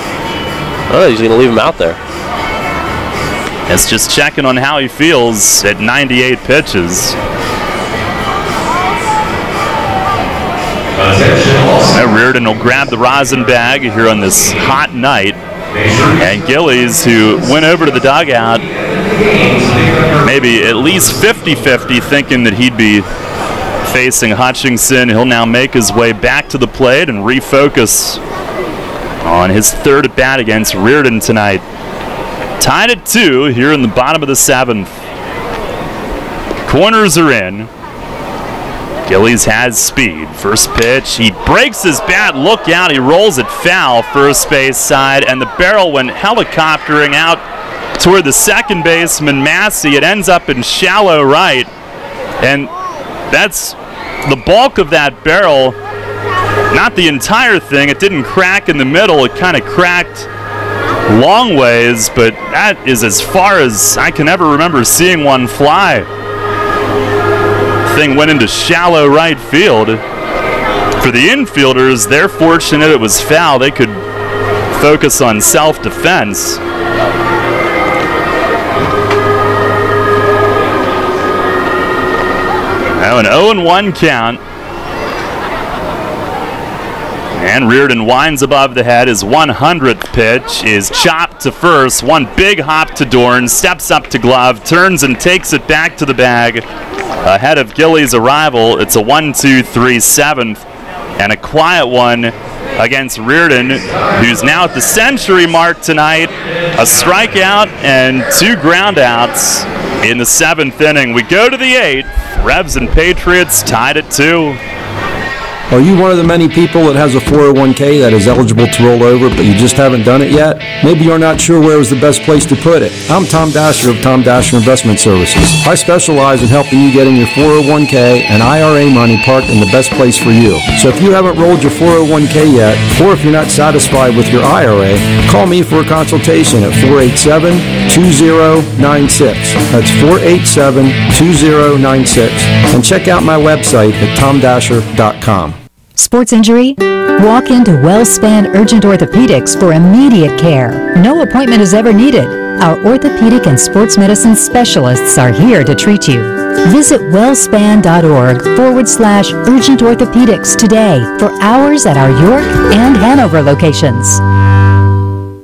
Oh, he's going to leave him out there. It's just checking on how he feels at 98 pitches. Now Reardon will grab the rosin bag here on this hot night. And Gillies, who went over to the dugout, maybe at least 50-50, thinking that he'd be facing Hutchinson. He'll now make his way back to the plate and refocus on his third at bat against Reardon tonight. Tied at 2 here in the bottom of the 7th. Corners are in. Gillies has speed. First pitch, he breaks his bat. Look out, he rolls it foul, first base side, and the barrel went helicoptering out toward the second baseman, Massey. It ends up in shallow right, and that's the bulk of that barrel. Not the entire thing. It didn't crack in the middle. It kind of cracked long ways, but that is as far as I can ever remember seeing one fly. Thing went into shallow right field. For the infielders, they're fortunate it was foul. They could focus on self-defense. Now an 0-1 count. And Reardon winds above the head. His 100th pitch is chopped to first. One big hop to Dorn, steps up to glove, turns and takes it back to the bag. Ahead of Gillies' arrival, it's a 1-2-3 7th, and a quiet one against Reardon, who's now at the century mark tonight. A strikeout and 2 groundouts in the 7th inning. We go to the 8th. Revs and Patriots tied at 2. Are you one of the many people that has a 401k that is eligible to roll over, but you just haven't done it yet? Maybe you're not sure where is the best place to put it. I'm Tom Dasher of Tom Dasher Investment Services. I specialize in helping you getting your 401k and IRA money parked in the best place for you. So if you haven't rolled your 401k yet, or if you're not satisfied with your IRA, call me for a consultation at 487-2096. That's 487-2096. And check out my website at tomdasher.com. Sports injury? Walk into WellSpan Urgent Orthopedics for immediate care. No appointment is ever needed. Our orthopedic and sports medicine specialists are here to treat you. Visit wellspan.org/urgent orthopedics today for hours at our York and Hanover locations.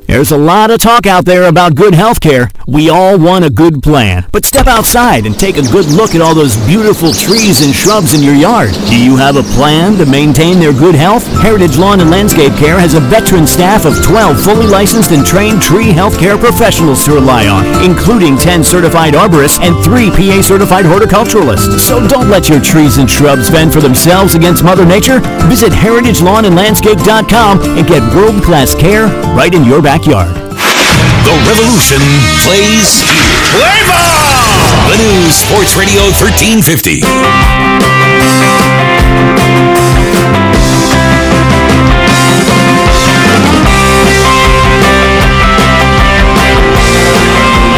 There's a lot of talk out there about good health care. We all want a good plan. But step outside and take a good look at all those beautiful trees and shrubs in your yard. Do you have a plan to maintain their good health? Heritage Lawn and Landscape Care has a veteran staff of 12 fully licensed and trained tree health care professionals to rely on, including 10 certified arborists and 3 PA certified horticulturalists. So don't let your trees and shrubs fend for themselves against Mother Nature. Visit heritagelawnandlandscape.com and get world-class care right in your backyard. The Revolution plays here. Play ball! The new Sports Radio 1350.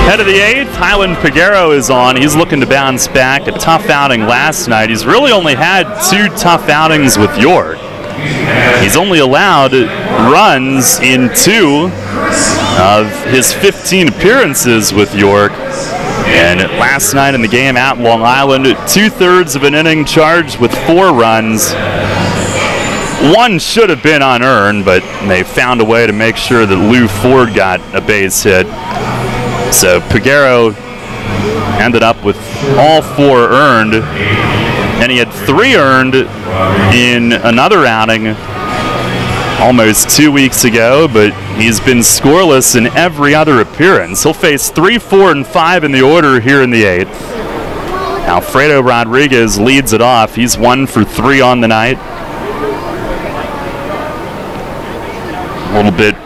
Head of the 8th, Highland Piguero is on. He's looking to bounce back. A tough outing last night. He's really only had 2 tough outings with York. He's only allowed runs in 2 of his 15 appearances with York. And last night in the game at Long Island, 2/3 of an inning charged with 4 runs. 1 should have been unearned, but they found a way to make sure that Lou Ford got a base hit. So Piguero ended up with all 4 earned, and he had 3 earned in another outing almost 2 weeks ago, but he's been scoreless in every other appearance. He'll face 3, 4, and 5 in the order here in the 8th. Alfredo Rodriguez leads it off. He's 1 for 3 on the night. A little bit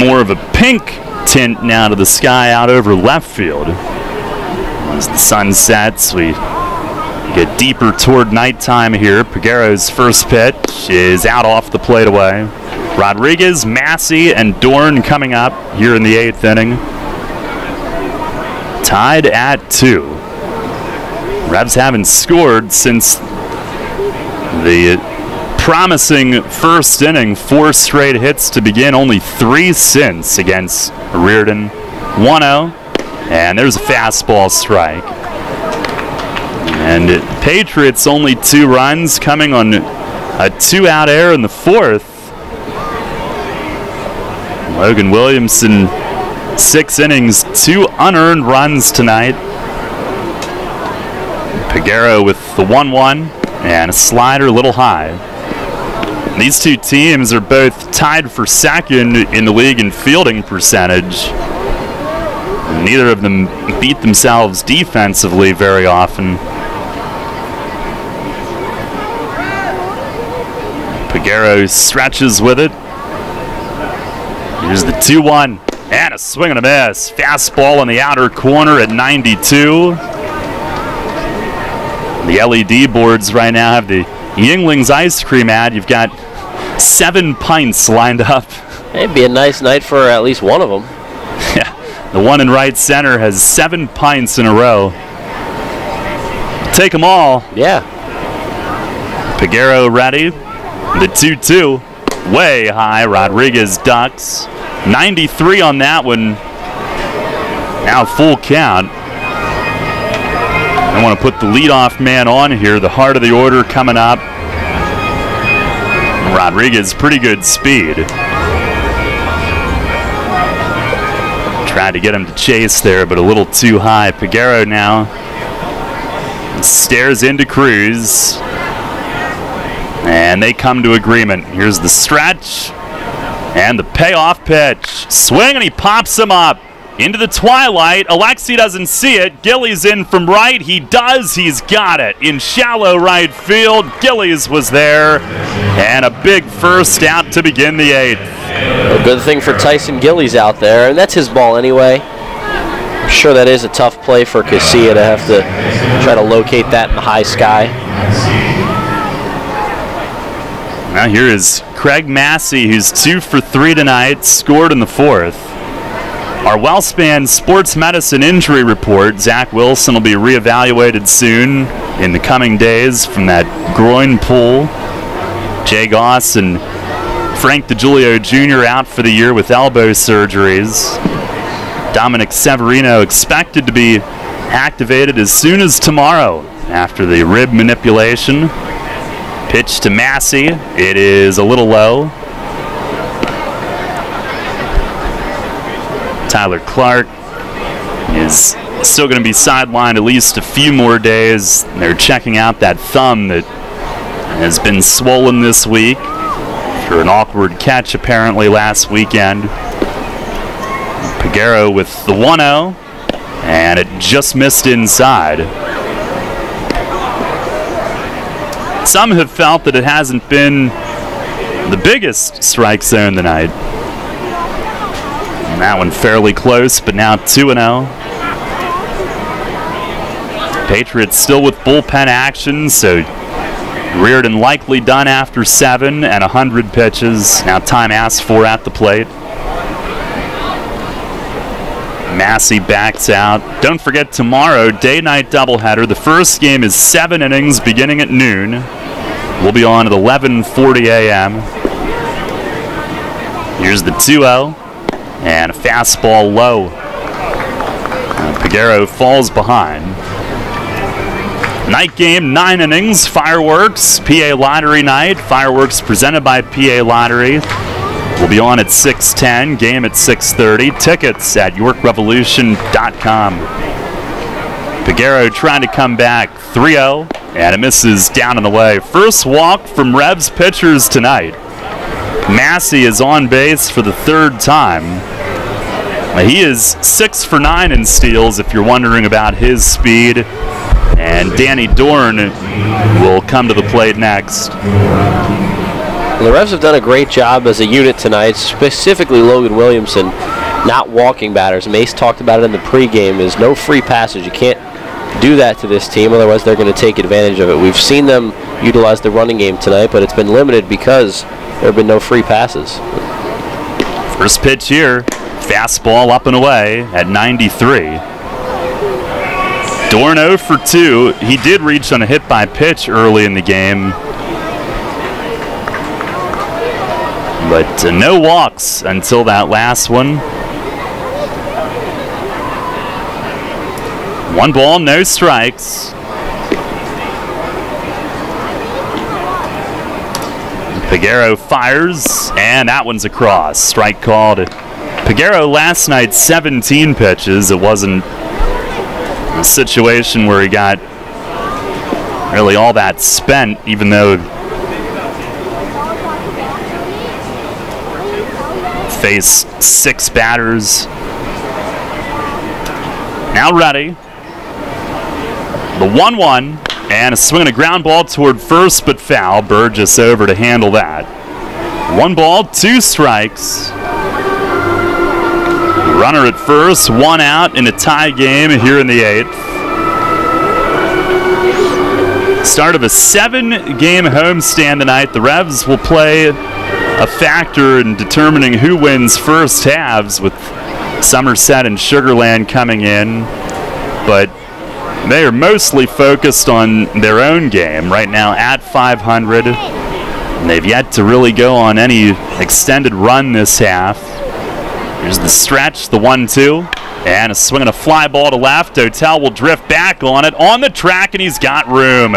more of a pink tint now to the sky out over left field. As the sun sets, we get deeper toward nighttime here. Peguero's first pitch is out off the plate away. Rodriguez, Massey, and Dorn coming up here in the 8th inning. Tied at 2. Revs haven't scored since the promising first inning. 4 straight hits to begin, only 3 since against Reardon. 1-0, and there's a fastball strike. And Patriots only 2 runs coming on a 2-out error in the 4th. Logan Williamson, 6 innings, 2 unearned runs tonight. Peguero with the 1-1 and a slider a little high. These 2 teams are both tied for second in the league in fielding percentage. Neither of them beat themselves defensively very often. Peguero stretches with it. Here's the 2-1 and a swing and a miss. Fastball in the outer corner at 92. The LED boards right now have the Yingling's ice cream ad. You've got 7 pints lined up. It'd be a nice night for at least one of them. Yeah, the one in right center has 7 pints in a row. Take them all. Yeah. Peguero ready. The 2-2, way high. Rodriguez ducks. 93 on that one. Now full count. I want to put the leadoff man on here. The heart of the order coming up. Rodriguez, pretty good speed. Tried to get him to chase there, but a little too high. Peguero now stares into Cruz. And they come to agreement. Here's the stretch. And the payoff pitch. Swing, and he pops him up into the twilight. Alexi doesn't see it. Gillies in from right. He does. He's got it. In shallow right field. Gillies was there. And a big first out to begin the 8th. A good thing for Tyson Gillies out there. And that's his ball anyway. I'm sure that is a tough play for Casilla to have to try to locate that in the high sky. Now here is Craig Massey, who's 2 for 3 tonight, scored in the 4th. Our WellSpan Sports Medicine injury report. Zach Wilson will be reevaluated soon in the coming days from that groin pull. Jay Goss and Frank DiGiulio Jr. out for the year with elbow surgeries. Dominic Severino expected to be activated as soon as tomorrow after the rib manipulation. Pitch to Massey. It is a little low. Tyler Clark is still going to be sidelined at least a few more days. They're checking out that thumb that has been swollen this week for an awkward catch apparently last weekend. Peguero with the 1-0, and it just missed inside. Some have felt that it hasn't been the biggest strike zone tonight. And that one fairly close, but now 2-0. Patriots still with bullpen action, so Reardon likely done after 7 and 100 pitches. Now time asked for at the plate. Massey backs out. Don't forget tomorrow, day-night doubleheader. The first game is 7 innings beginning at noon. We'll be on at 11:40 a.m. Here's the 2-0 and a fastball low. Peguero falls behind. Night game, 9 innings, fireworks, PA Lottery night. Fireworks presented by PA Lottery. We'll be on at 6:10, game at 6:30. Tickets at YorkRevolution.com. Peguero trying to come back, 3-0, and it misses down and away. First walk from Revs pitchers tonight. Massey is on base for the 3rd time. He is 6 for 9 in steals, if you're wondering about his speed. And Danny Dorn will come to the plate next. The Revs have done a great job as a unit tonight, specifically Logan Williamson, not walking batters. Mace talked about it in the pregame. There's no free passage. You can't do that to this team, otherwise they're going to take advantage of it. We've seen them utilize the running game tonight, but it's been limited because there have been no free passes. First pitch here, fastball up and away at 93. Dorn 0 for 2. He did reach on a hit by pitch early in the game, but no walks until that last one. 1 ball, no strikes. Piguero fires, and that one's across. Strike called. Piguero last night 17 pitches. It wasn't a situation where he got really all that spent, even though faced 6 batters. Now ready. The 1-1, and a swing and a ground ball toward first, but foul. Burgess over to handle that. 1 ball, 2 strikes. Runner at first, 1 out in a tie game here in the 8th. Start of a 7-game homestand tonight. The Revs will play a factor in determining who wins first halves, with Somerset and Sugar Land coming in, but they are mostly focused on their own game right now at 500. And they've yet to really go on any extended run this half. Here's the stretch, the 1-2, and a swing and a fly ball to left. Dotel will drift back on it, on the track, and he's got room.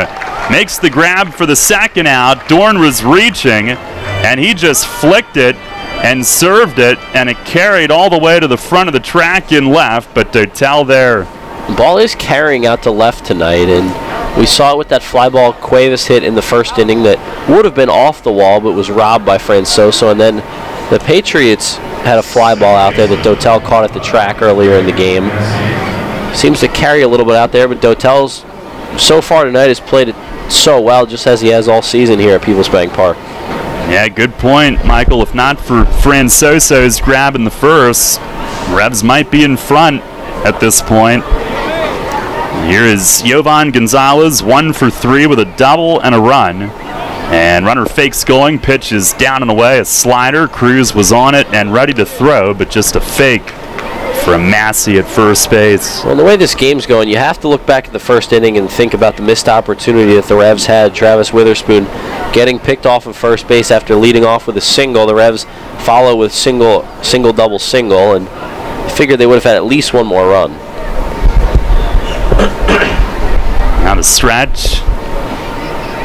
Makes the grab for the second out. Dorn was reaching, and he just flicked it and served it, and it carried all the way to the front of the track in left, but Dotel there. The ball is carrying out to left tonight, and we saw it with that fly ball Cuevas hit in the first inning that would have been off the wall but was robbed by Francoso, and then the Patriots had a fly ball out there that Dotel caught at the track earlier in the game. Seems to carry a little bit out there, but Dotel's so far tonight has played it so well, just as he has all season here at People's Bank Park. Yeah, good point, Michael. If not for Francoso's grab in the first, Revs might be in front at this point. Here is Jovan Gonzalez, 1 for 3 with a double and a run. And runner fakes going, pitch is down and away, a slider. Cruz was on it and ready to throw, but just a fake from Massey at first base. Well, the way this game's going, you have to look back at the first inning and think about the missed opportunity that the Revs had. Travis Witherspoon getting picked off of first base after leading off with a single. The Revs follow with single, double, single, and figured they would have had at least one more run. Now the stretch.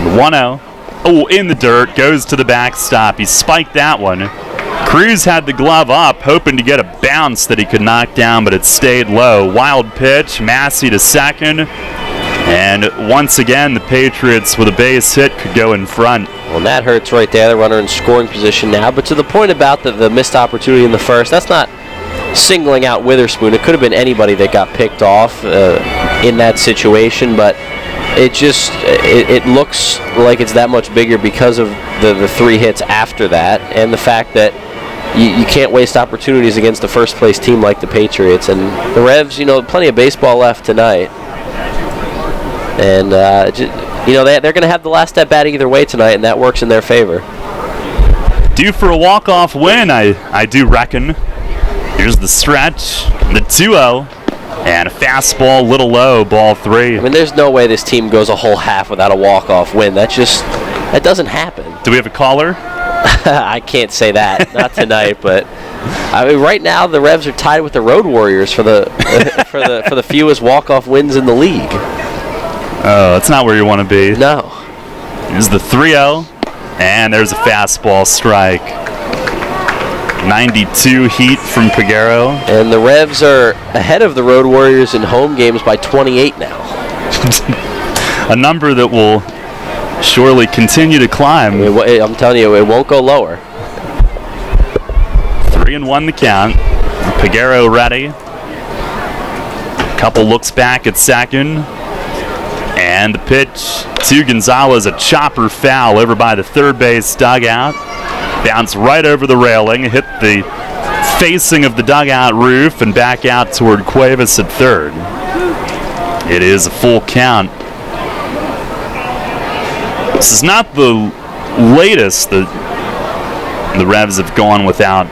The 1-0. Oh, in the dirt, goes to the backstop. He spiked that one. Cruz had the glove up, hoping to get a bounce that he could knock down, but it stayed low. Wild pitch, Massey to second. And once again, the Patriots with a base hit could go in front. Well, that hurts right there. The runner in scoring position now. But to the point about the missed opportunity in the first, that's not singling out Witherspoon. It could have been anybody that got picked off in that situation, but it looks like it's that much bigger because of the 3 hits after that, and the fact that you can't waste opportunities against the first place team like the Patriots. And the Revs, plenty of baseball left tonight, and they're going to have the last at bat either way tonight, and that works in their favor. Due for a walk-off win, I do reckon. Here's the stretch, the 2-0, and a fastball, little low, ball 3. I mean, there's no way this team goes a whole half without a walk-off win. That doesn't happen. Do we have a caller? I can't say that, not tonight. But I mean, right now the Revs are tied with the Road Warriors for the for the fewest walk-off wins in the league. Oh, that's not where you want to be. No. Here's the 3-0, and there's a fastball strike. 92 heat from Piguero. And the Revs are ahead of the Road Warriors in home games by 28 now. A number that will surely continue to climb. I'm telling you, it won't go lower. 3-1 the count. Piguero ready. Couple looks back at second. And the pitch to Gonzalez, a chopper foul over by the third base dugout. Bounced right over the railing, hit the facing of the dugout roof, and back out toward Cuevas at third. It is a full count. This is not the latest that the Revs have gone without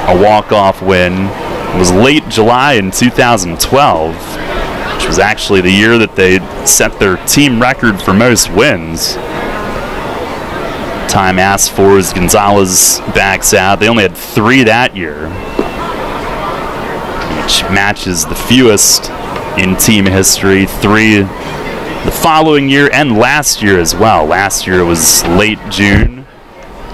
a walk-off win. It was late July in 2012, which was actually the year that they set their team record for most wins. Time asked for as Gonzalez backs out. They only had 3 that year, which matches the fewest in team history. 3 the following year and last year as well. Last year was late June,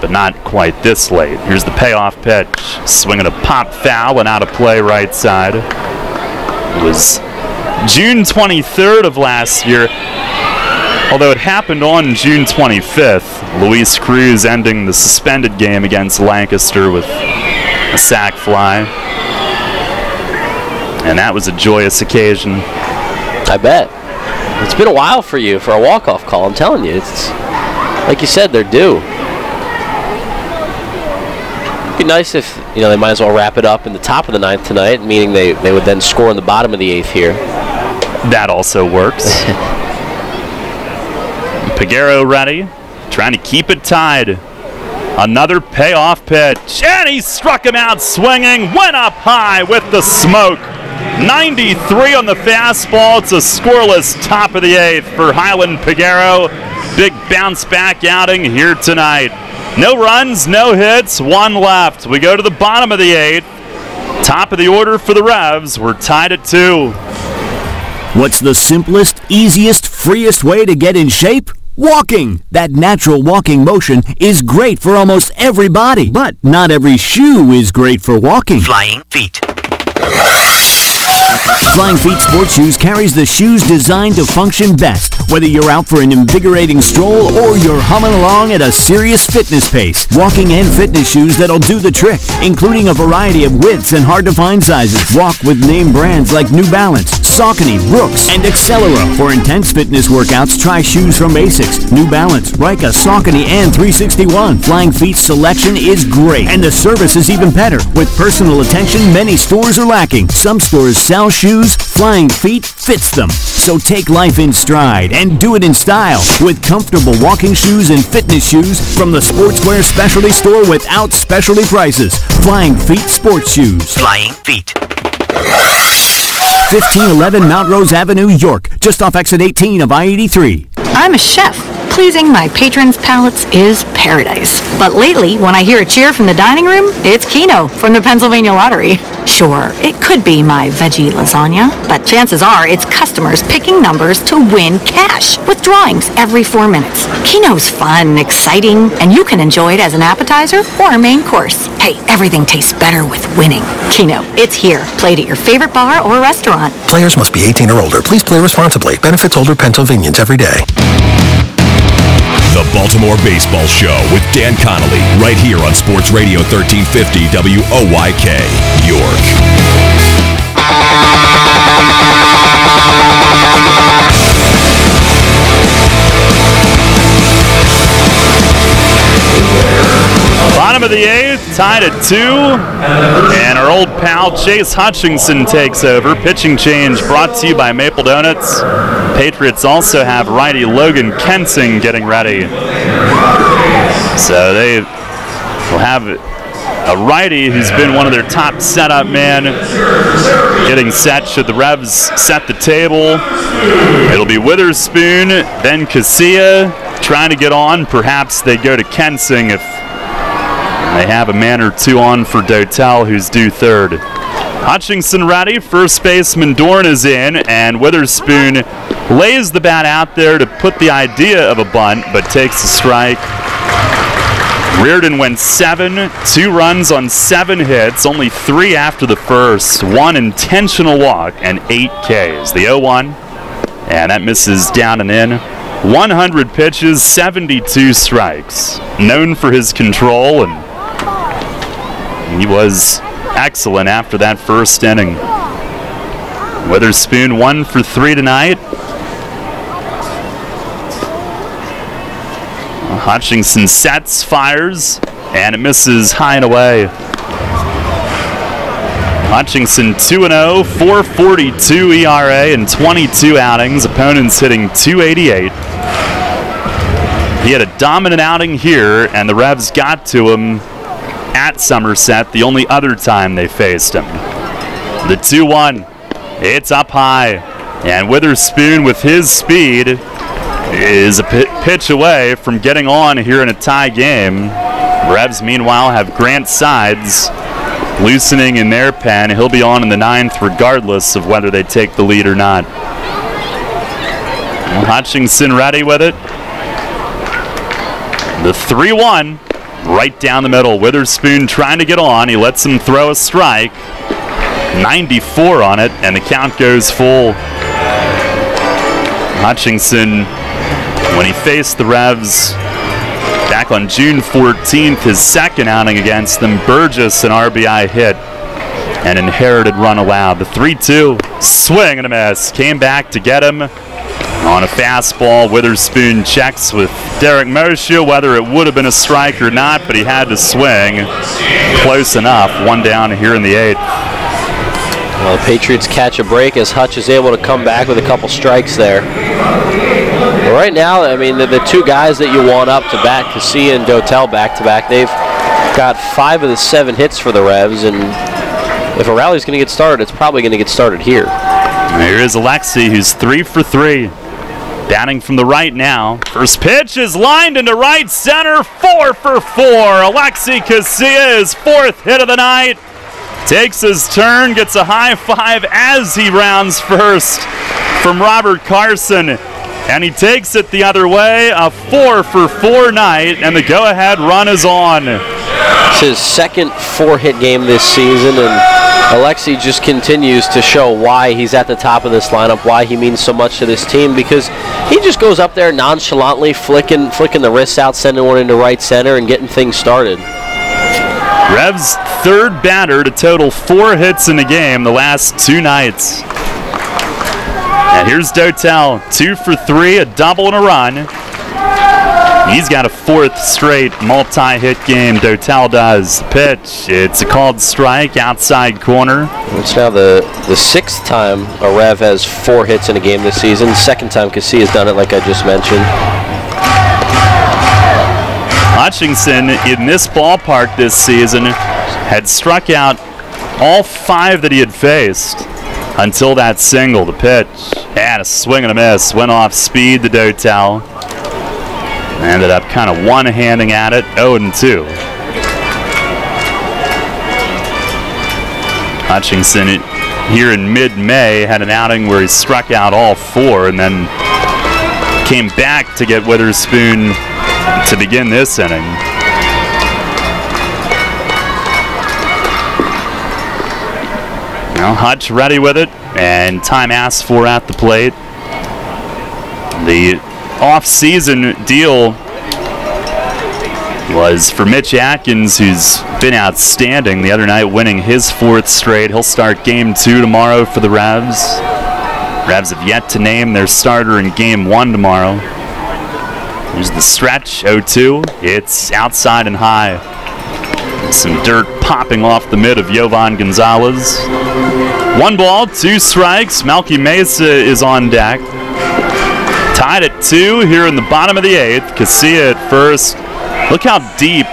but not quite this late. Here's the payoff pitch. Swinging a pop foul and out of play right side. It was June 23rd of last year, although it happened on June 25th. Luis Cruz ending the suspended game against Lancaster with a sac fly. And that was a joyous occasion. I bet. It's been a while for you for a walk-off call. I'm telling you, it's like you said, they're due. It'd be nice if, you know, they might as well wrap it up in the top of the 9th tonight, meaning they would then score in the bottom of the 8th here. That also works. Piguero ready, trying to keep it tied. Another payoff pitch, and he struck him out swinging, went up high with the smoke. 93 on the fastball. It's a scoreless top of the 8th for Highland Piguero. Big bounce back outing here tonight. No runs, no hits, 1 left. We go to the bottom of the 8th. Top of the order for the Revs. We're tied at 2. What's the simplest, easiest, freest way to get in shape? Walking! That natural walking motion is great for almost everybody, but not every shoe is great for walking. Flying feet. Flying Feet sports shoes carries the shoes designed to function best, whether you're out for an invigorating stroll or you're humming along at a serious fitness pace. Walking and fitness shoes that'll do the trick, including a variety of widths and hard-to-find sizes. Walk with name brands like New Balance, Saucony, Brooks, and Accelera. For intense fitness workouts, try shoes from Asics, New Balance, Rika, Saucony, and 361. Flying Feet's selection is great, and the service is even better. With personal attention many stores are lacking. Some stores sell shoes, Flying Feet fits them. So take life in stride and do it in style with comfortable walking shoes and fitness shoes from the sportswear specialty store without specialty prices. Flying Feet sports shoes. Flying Feet. 1511 Mount Rose Avenue, York, just off exit 18 of I-83. I'm a chef. Pleasing my patrons' palates is paradise. But lately, when I hear a cheer from the dining room, it's Keno from the Pennsylvania Lottery. Sure, it could be my veggie lasagna, but chances are it's customers picking numbers to win cash with drawings every 4 minutes. Keno's fun, exciting, and you can enjoy it as an appetizer or a main course. Hey, everything tastes better with winning. Keno, it's here. Played at your favorite bar or restaurant. Players must be 18 or older. Please play responsibly. Benefits older Pennsylvanians every day. The Baltimore Baseball Show with Dan Connolly, right here on Sports Radio 1350 WOYK, York. Bottom of the 8th, tied at 2, and our old pal Chase Hutchinson takes over. Pitching change brought to you by Maple Donuts. Patriots also have righty Logan Kensing getting ready. So they will have a righty who's been one of their top setup men getting set should the Revs set the table. It'll be Witherspoon, then Casilla trying to get on. Perhaps they go to Kensing if they have a man or two on for Dotel, who's due third. Hutchinson ready, first baseman Dorn is in, and Witherspoon lays the bat out there to put the idea of a bunt, but takes a strike. Reardon went 7, 2 runs on 7 hits, only 3 after the first, 1 intentional walk, and 8 Ks. The 0-1, and that misses down and in. 100 pitches, 72 strikes. Known for his control, and he was excellent after that first inning. Witherspoon 1 for 3 tonight. Hutchinson sets, fires, and it misses high and away. Hutchinson 2-0, 4.42 ERA in 22 outings. Opponents hitting .288. He had a dominant outing here, and the Revs got to him at Somerset the only other time they faced him. The 2-1, it's up high, and Witherspoon with his speed is a pitch away from getting on here in a tie game. Revs, meanwhile, have Grant Sides loosening in their pen. He'll be on in the 9th regardless of whether they take the lead or not. Hutchinson ready with it. The 3-1 right down the middle. Witherspoon trying to get on. He lets him throw a strike. 94 on it, and the count goes full. Hutchinson, when he faced the Revs back on June 14th, his second outing against them, Burgess an RBI hit, an inherited run allowed. The 3-2, swing and a miss. Came back to get him on a fastball. Witherspoon checks with Derek Moshe whether it would have been a strike or not, but he had to swing. Close enough. One down here in the 8th. Well, the Patriots catch a break as Hutch is able to come back with a couple strikes there. But right now, I mean, the two guys that you want up to bat, Casilla and Dotel back-to-back, they've got 5 of the 7 hits for the Revs, and if a rally's going to get started, it's probably going to get started here. Here is Alexi, who's 3 for 3. Batting from the right now. First pitch is lined into right center, 4 for 4. Alexi Casilla, his 4th hit of the night. Takes his turn, gets a high five as he rounds first from Robert Carson. And he takes it the other way, a 4 for 4 night, and the go-ahead run is on. It's his second 4-hit game this season, and Alexi just continues to show why he's at the top of this lineup, why he means so much to this team, because he just goes up there nonchalantly, flicking the wrists out, sending one into right center, and getting things started. Revs' 3rd batter to total 4 hits in the game the last 2 nights. And here's Dotel, 2 for 3, a double and a run. He's got a 4th straight multi-hit game, Dotel does. Pitch, it's a called strike, outside corner. It's now the 6th time a Rev has 4 hits in a game this season. 2nd time Casilla has done it, like I just mentioned. Hutchinson, in this ballpark this season, had struck out all 5 that he had faced until that single. The pitch, and a swing and a miss. Went off speed to Dotel. Ended up kind of one-handing at it, 0-2. Hutchinson, here in mid-May, had an outing where he struck out all 4 and then came back to get Witherspoon to begin this inning. Now Hutch ready with it, and time asked for at the plate. The off-season deal was for Mitch Atkins, who's been outstanding the other night, winning his 4th straight. He'll start game 2 tomorrow for the Revs. Revs have yet to name their starter in game 1 tomorrow. There's the stretch, 0-2. It's outside and high. Some dirt popping off the mid of Jovan Gonzalez. 1 ball, 2 strikes. Malky Mesa is on deck. Tied at 2 here in the bottom of the 8th. Casilla at first. Look how deep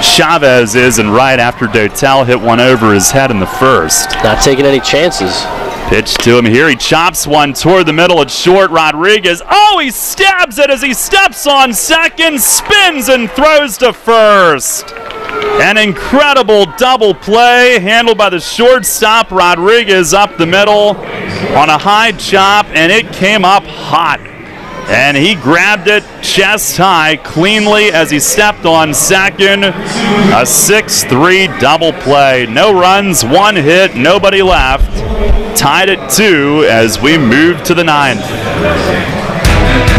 Chavez is, and right after Dotel hit one over his head in the 1st. Not taking any chances. Pitch to him here. He chops one toward the middle at short. Rodriguez. Oh, he stabs it as he steps on second, spins and throws to first. An incredible double play handled by the shortstop. Rodriguez up the middle on a high chop, and it came up hot. And he grabbed it chest high cleanly as he stepped on second. A 6-3 double play. No runs, 1 hit, nobody left. Tied at 2 as we move to the 9th.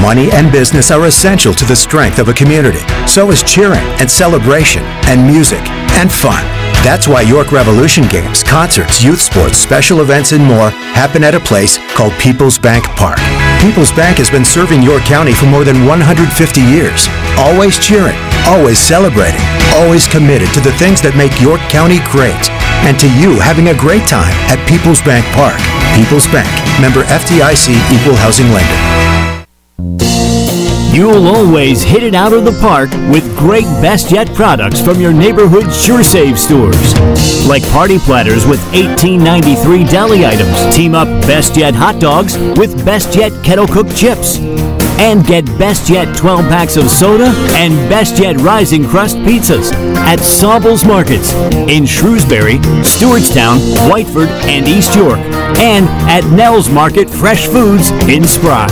Money and business are essential to the strength of a community. So is cheering and celebration and music and fun. That's why York Revolution games, concerts, youth sports, special events, and more happen at a place called People's Bank Park. People's Bank has been serving your county for more than 150 years. Always cheering, always celebrating, always committed to the things that make York County great. And to you having a great time at People's Bank Park. People's Bank, member FDIC, equal housing lender. You'll always hit it out of the park with great Best Yet products from your neighborhood SureSave stores. Like party platters with $18.93 deli items. Team up Best Yet hot dogs with Best Yet kettle cooked chips. And get Best Yet 12 packs of soda and Best Yet Rising Crust pizzas at Saubles Markets in Shrewsbury, Stewartstown, Whiteford, and East York. And at Nell's Market Fresh Foods in Spry.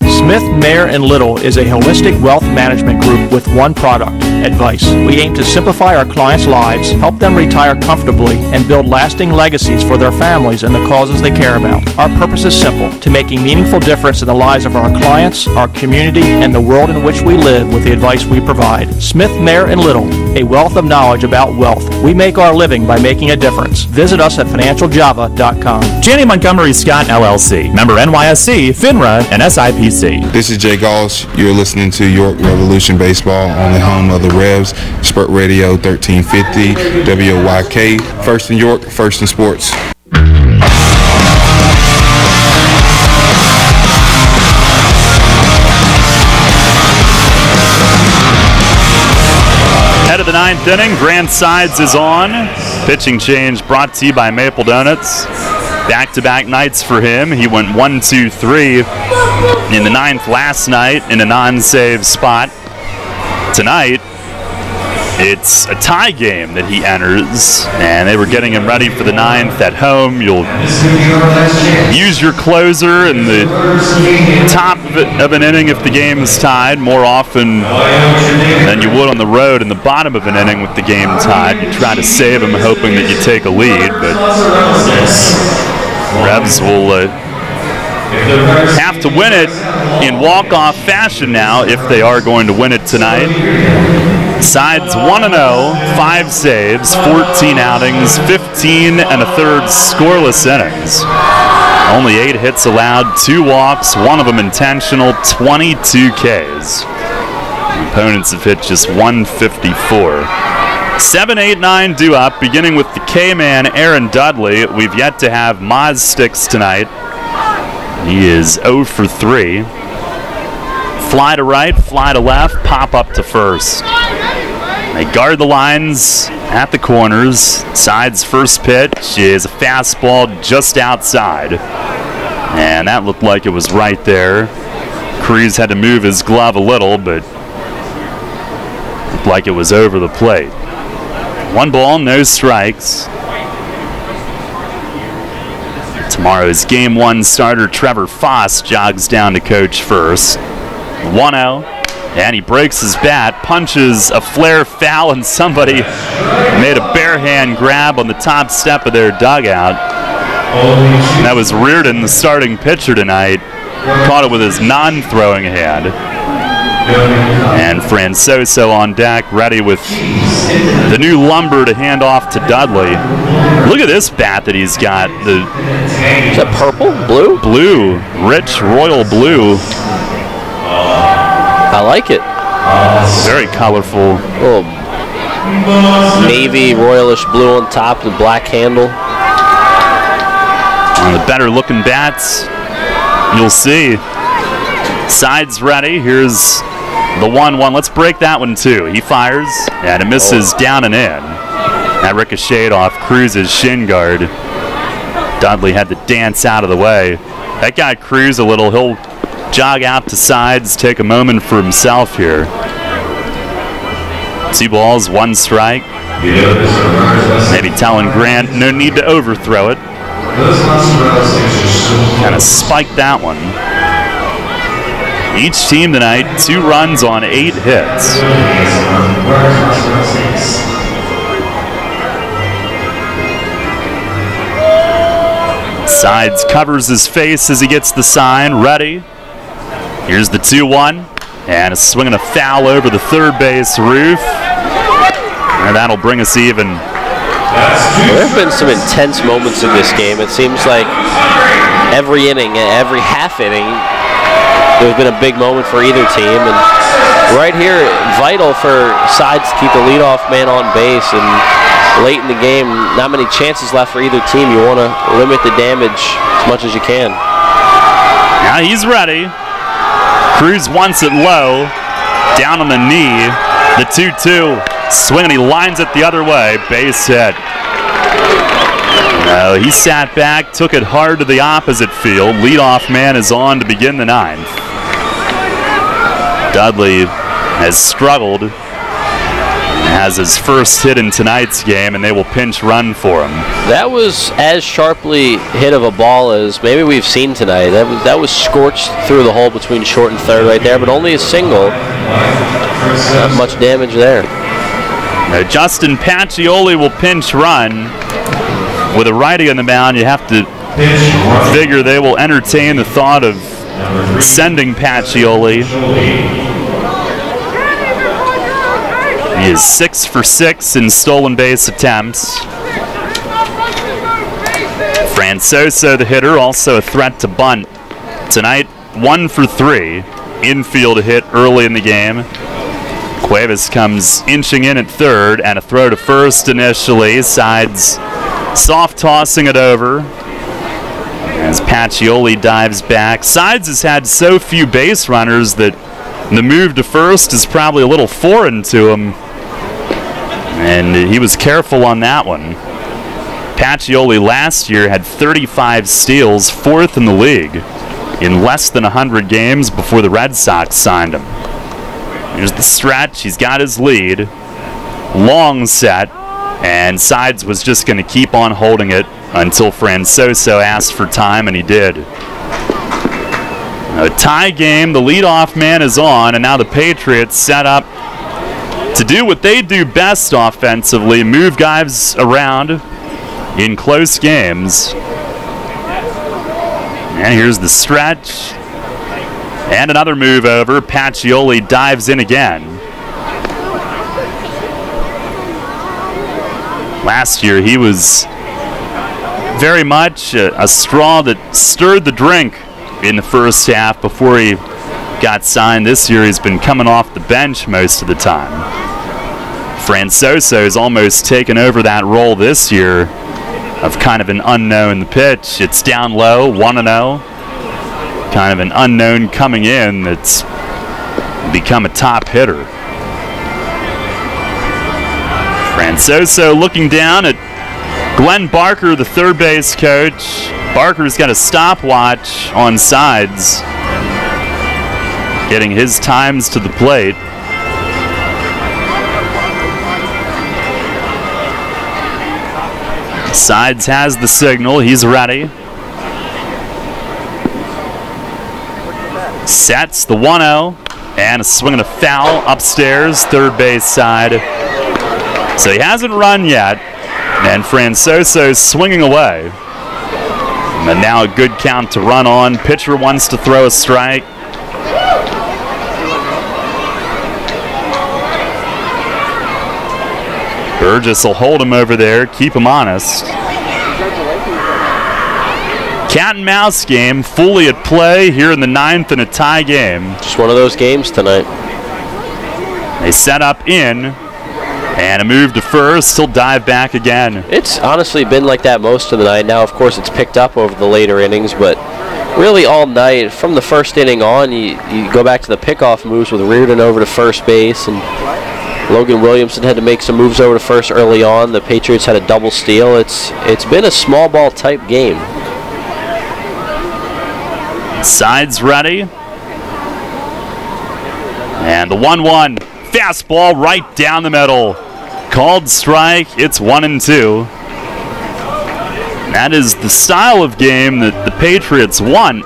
Smith, Mayer & Little is a holistic wealth management group with one product, advice. We aim to simplify our clients' lives, help them retire comfortably, and build lasting legacies for their families and the causes they care about. Our purpose is simple, to make a meaningful difference in the lives of our clients, our community, and the world in which we live with the advice we provide. Smith, Mayer & Little, a wealth of knowledge about wealth. We make our living by making a difference. Visit us at financialjava.com. Janney Montgomery Scott LLC, member NYSE, FINRA, and SIPC. This is Jay Gauss. You're listening to York Revolution Baseball on the home of the Revs, Spurt Radio 1350, WOYK. First in York, first in sports. Head of the ninth inning, Grant Sides is on. Pitching change brought to you by Maple Donuts. Back-to-back nights for him. He went 1-2-3 in the ninth last night in a non-save spot. Tonight, it's a tie game that he enters, and they were getting him ready for the ninth at home. You'll use your closer in the top of an inning if the game is tied more often than you would on the road in the bottom of an inning with the game tied. You try to save him hoping that you take a lead, but Revs will have to win it in walk-off fashion now if they are going to win it tonight. Sides 1-0, 5 saves, 14 outings, 15 1/3 scoreless innings. Only 8 hits allowed, 2 walks, 1 of them intentional, 22 Ks. Opponents have hit just 154. 7, 8, 9 due up, beginning with the K-man, Aaron Dudley. We've yet to have Maz sticks tonight. He is 0 for 3. Fly to right, fly to left, pop up to first. They guard the lines at the corners. Side's first pitch is a fastball just outside. And that looked like it was right there. Cruz had to move his glove a little, but looked like it was over the plate. 1 ball, no strikes. Tomorrow's Game 1 starter Trevor Foss jogs down to coach first. 1-0, and he breaks his bat, punches a flare foul, and somebody made a bare hand grab on the top step of their dugout. And that was Reardon, the starting pitcher tonight. Caught it with his non-throwing hand. And Francoso on deck, ready with the new lumber to hand off to Dudley. Look at this bat that he's got. Is that purple? Blue? Blue. Rich royal blue. I like it. Very colorful. Little navy royalish blue on top, the black handle. One of the better looking bats you'll see. Sides ready. Here's the 1-1. Let's break that one too. He fires, and it misses down and in. That ricocheted off Cruz's shin guard. Dudley had to dance out of the way. That got Cruz a little. He'll jog out to Sides, take a moment for himself here. 2 balls, 1 strike. Maybe telling Grant no need to overthrow it. Kind of spiked that one. Each team tonight, 2 runs on 8 hits. Sides covers his face as he gets the sign, ready. Here's the 2-1, and a swing and a foul over the third base roof. And that'll bring us even. There have been some intense moments in this game. It seems like every inning, every half inning, there's been a big moment for either team. And right here, vital for Sides to keep the leadoff man on base. And late in the game, not many chances left for either team. You want to limit the damage as much as you can. Now he's ready. Cruz wants it low. Down on the knee. The 2-2. Swing, and he lines it the other way. Base hit. No, he sat back, took it hard to the opposite field. Leadoff man is on to begin the ninth. Dudley has struggled. Has his first hit in tonight's game, and they will pinch run for him. That was as sharply hit of a ball as maybe we've seen tonight. That was scorched through the hole between short and third right there, but only a single. Not much damage there. Now Justin Pacioli will pinch run. With a righty on the mound, you have to figure they will entertain the thought of sending Pacioli. He is 6 for 6 in stolen base attempts. Francoso, the hitter, also a threat to bunt. Tonight, 1 for 3. Infield hit early in the game. Chavez comes inching in at third, and a throw to first initially. Sides soft tossing it over as Pacioli dives back. Sides has had so few base runners that the move to first is probably a little foreign to him, and he was careful on that one. Pacioli last year had 35 steals, 4th in the league in less than 100 games before the Red Sox signed him. Here's the stretch. He's got his lead. Long set. And Sides was just going to keep on holding it until Francoso asked for time, and he did. A tie game. The leadoff man is on, and now the Patriots set up to do what they do best offensively, move guys around in close games. And here's the stretch. And another move over. Pacioli dives in again. Last year, he was very much a straw that stirred the drink in the first half before he got signed. This year, he's been coming off the bench most of the time. Francoso's almost taken over that role this year of kind of an unknown pitch. It's down low, 1-0. Kind of an unknown coming in that's become a top hitter. Francoso looking down at Glenn Barker, the third base coach. Barker's got a stopwatch on Sides, getting his times to the plate. Sides has the signal. He's ready. Sets the 1-0, and a swing and a foul upstairs, third base side. So he hasn't run yet, and Francoso's swinging away. And now a good count to run on. Pitcher wants to throw a strike. Burgess will hold him over there, keep him honest. Cat and mouse game fully at play here in the ninth in a tie game. Just one of those games tonight. They set up in, and a move to first. He'll dive back again. It's honestly been like that most of the night. Now, of course, it's picked up over the later innings, but really all night, from the first inning on, you go back to the pickoff moves with Reardon over to first base, and Logan Williamson had to make some moves over to first early on. The Patriots had a double steal. It's been a small ball type game. Sides ready. And the 1-1. Fastball right down the middle. Called strike. It's 1-2. That is the style of game that the Patriots want.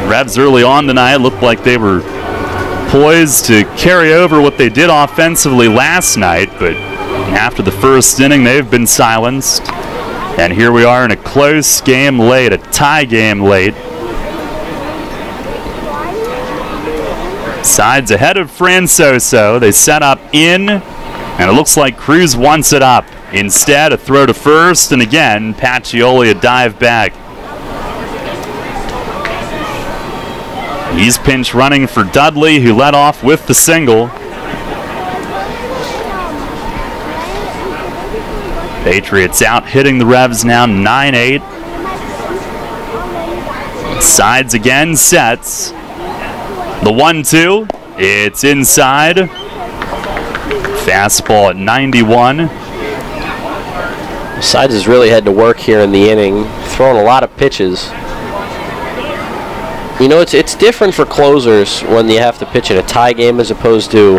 Revs early on tonight looked like they were poised to carry over what they did offensively last night, but after the first inning, they've been silenced. And here we are in a close game late, a tie game late. Sides ahead of Francoso. They set up in, And it looks like Cruz wants it up. Instead, a throw to first, and again, Pacioli a dive back. He's pinch running for Dudley, who led off with the single. Patriots out hitting the Revs now 9-8. Sides again, sets. The 1-2, it's inside. Fastball at 91. Sides has really had to work here in the inning, throwing a lot of pitches. You know, it's different for closers when you have to pitch in a tie game as opposed to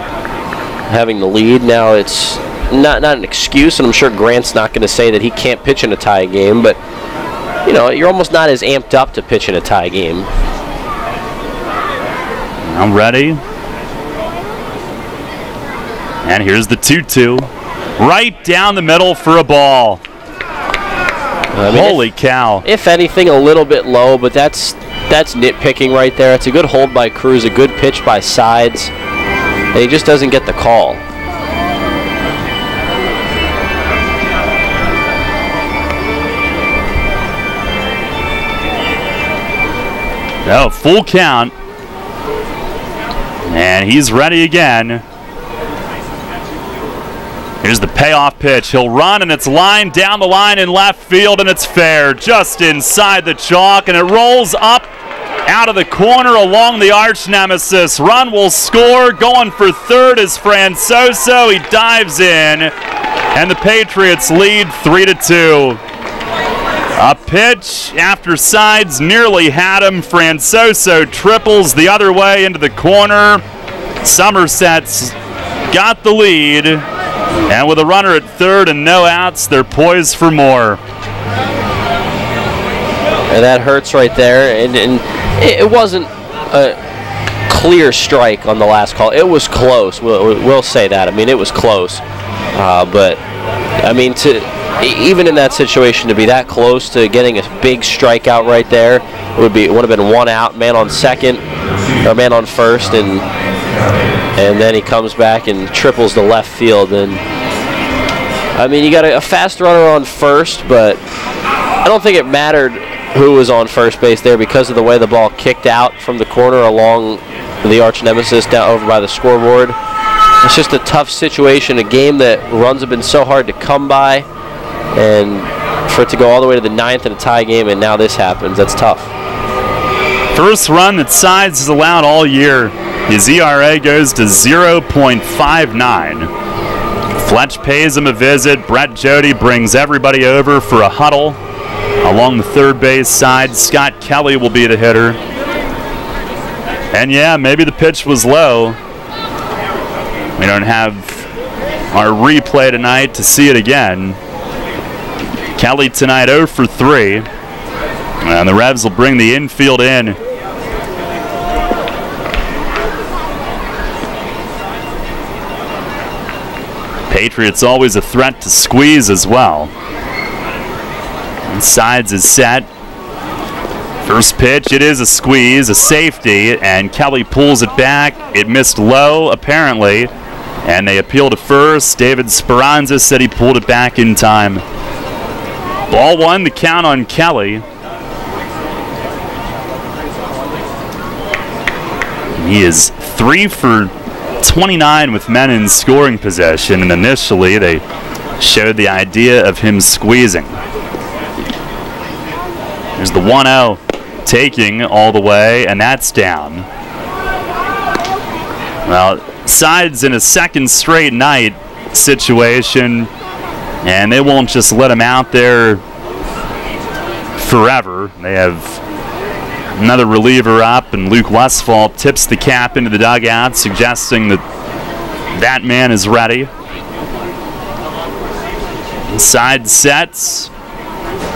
having the lead. Now it's not an excuse, and I'm sure Grant's not going to say that he can't pitch in a tie game, but you know, you're almost not as amped up to pitch in a tie game. I'm ready. And here's the 2-2. Right down the middle for a ball. Holy cow. If anything, a little bit low, but that's nitpicking right there. It's a good hold by Cruz, a good pitch by Sides, and he just doesn't get the call. No, full count. And he's ready again. Here's the payoff pitch. He'll run, and it's lined down the line in left field, and it's fair. Just inside the chalk, and it rolls up out of the corner along the arch nemesis. Run will score. Going for third is Francoso. He dives in, and the Patriots lead 3-2. A pitch after Sides nearly had him. Francoso triples the other way into the corner. Somerset's got the lead. And with a runner at third and no outs, they're poised for more. And that hurts right there. And it wasn't a clear strike on the last call. It was close. We'll say that. I mean, it was close. But, I mean, even in that situation, to be that close to getting a big strikeout right there, it would have been one out, man on second, or man on first, and then he comes back and triples the left field. And I mean, you got a fast runner on first, but I don't think it mattered who was on first base there because of the way the ball kicked out from the corner along the arch nemesis down over by the scoreboard. It's just a tough situation, a game that runs have been so hard to come by, and for it to go all the way to the ninth in a tie game, and now this happens, that's tough. First run that Sides has allowed all year. His ERA goes to 0.59. Fletch pays him a visit. Brett Jody brings everybody over for a huddle. Along the third base side, Scott Kelly will be the hitter. And yeah, maybe the pitch was low. We don't have our replay tonight to see it again. Kelly tonight 0 for 3. And the Revs will bring the infield in. Patriots always a threat to squeeze as well. And Sides is set. First pitch, it is a squeeze, a safety, and Kelly pulls it back. It missed low, apparently, and they appeal to first. David Speranza said he pulled it back in time. Ball one, the count on Kelly. He is 3 for 29 with men in scoring possession, and initially they showed the idea of him squeezing. There's the 1-0 taking all the way, and that's down. Well, Sides in a second straight night situation, and they won't just let him out there forever. They have another reliever up, and Luke Westphal tips the cap into the dugout, suggesting that that man is ready. Side sets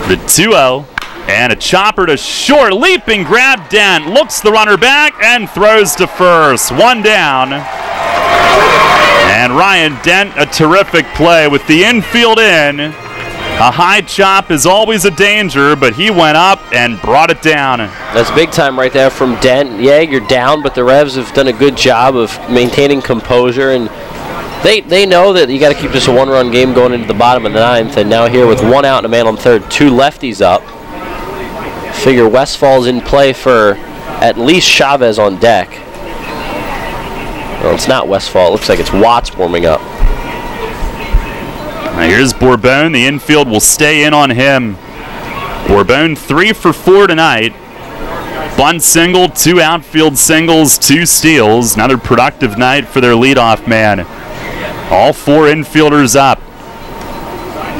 the 2-0, and a chopper to short, leaping grab. Dent looks the runner back and throws to first. One down. And Ryan Dent, a terrific play with the infield in. A high chop is always a danger, but he went up and brought it down. That's big time right there from Dent. Yeah, you're down, but the Revs have done a good job of maintaining composure and They know that you got to keep this a one-run game going into the bottom of the ninth, and now here with 1 out and a man on third, 2 lefties up. Figure Westfall's in play for at least Chavez on deck. Well, it's not Westfall. It looks like it's Watts warming up. Now here's Bourbon. The infield will stay in on him. Bourbon 3 for 4 tonight. Bunt single, 2 outfield singles, 2 steals. Another productive night for their leadoff man. All 4 infielders up.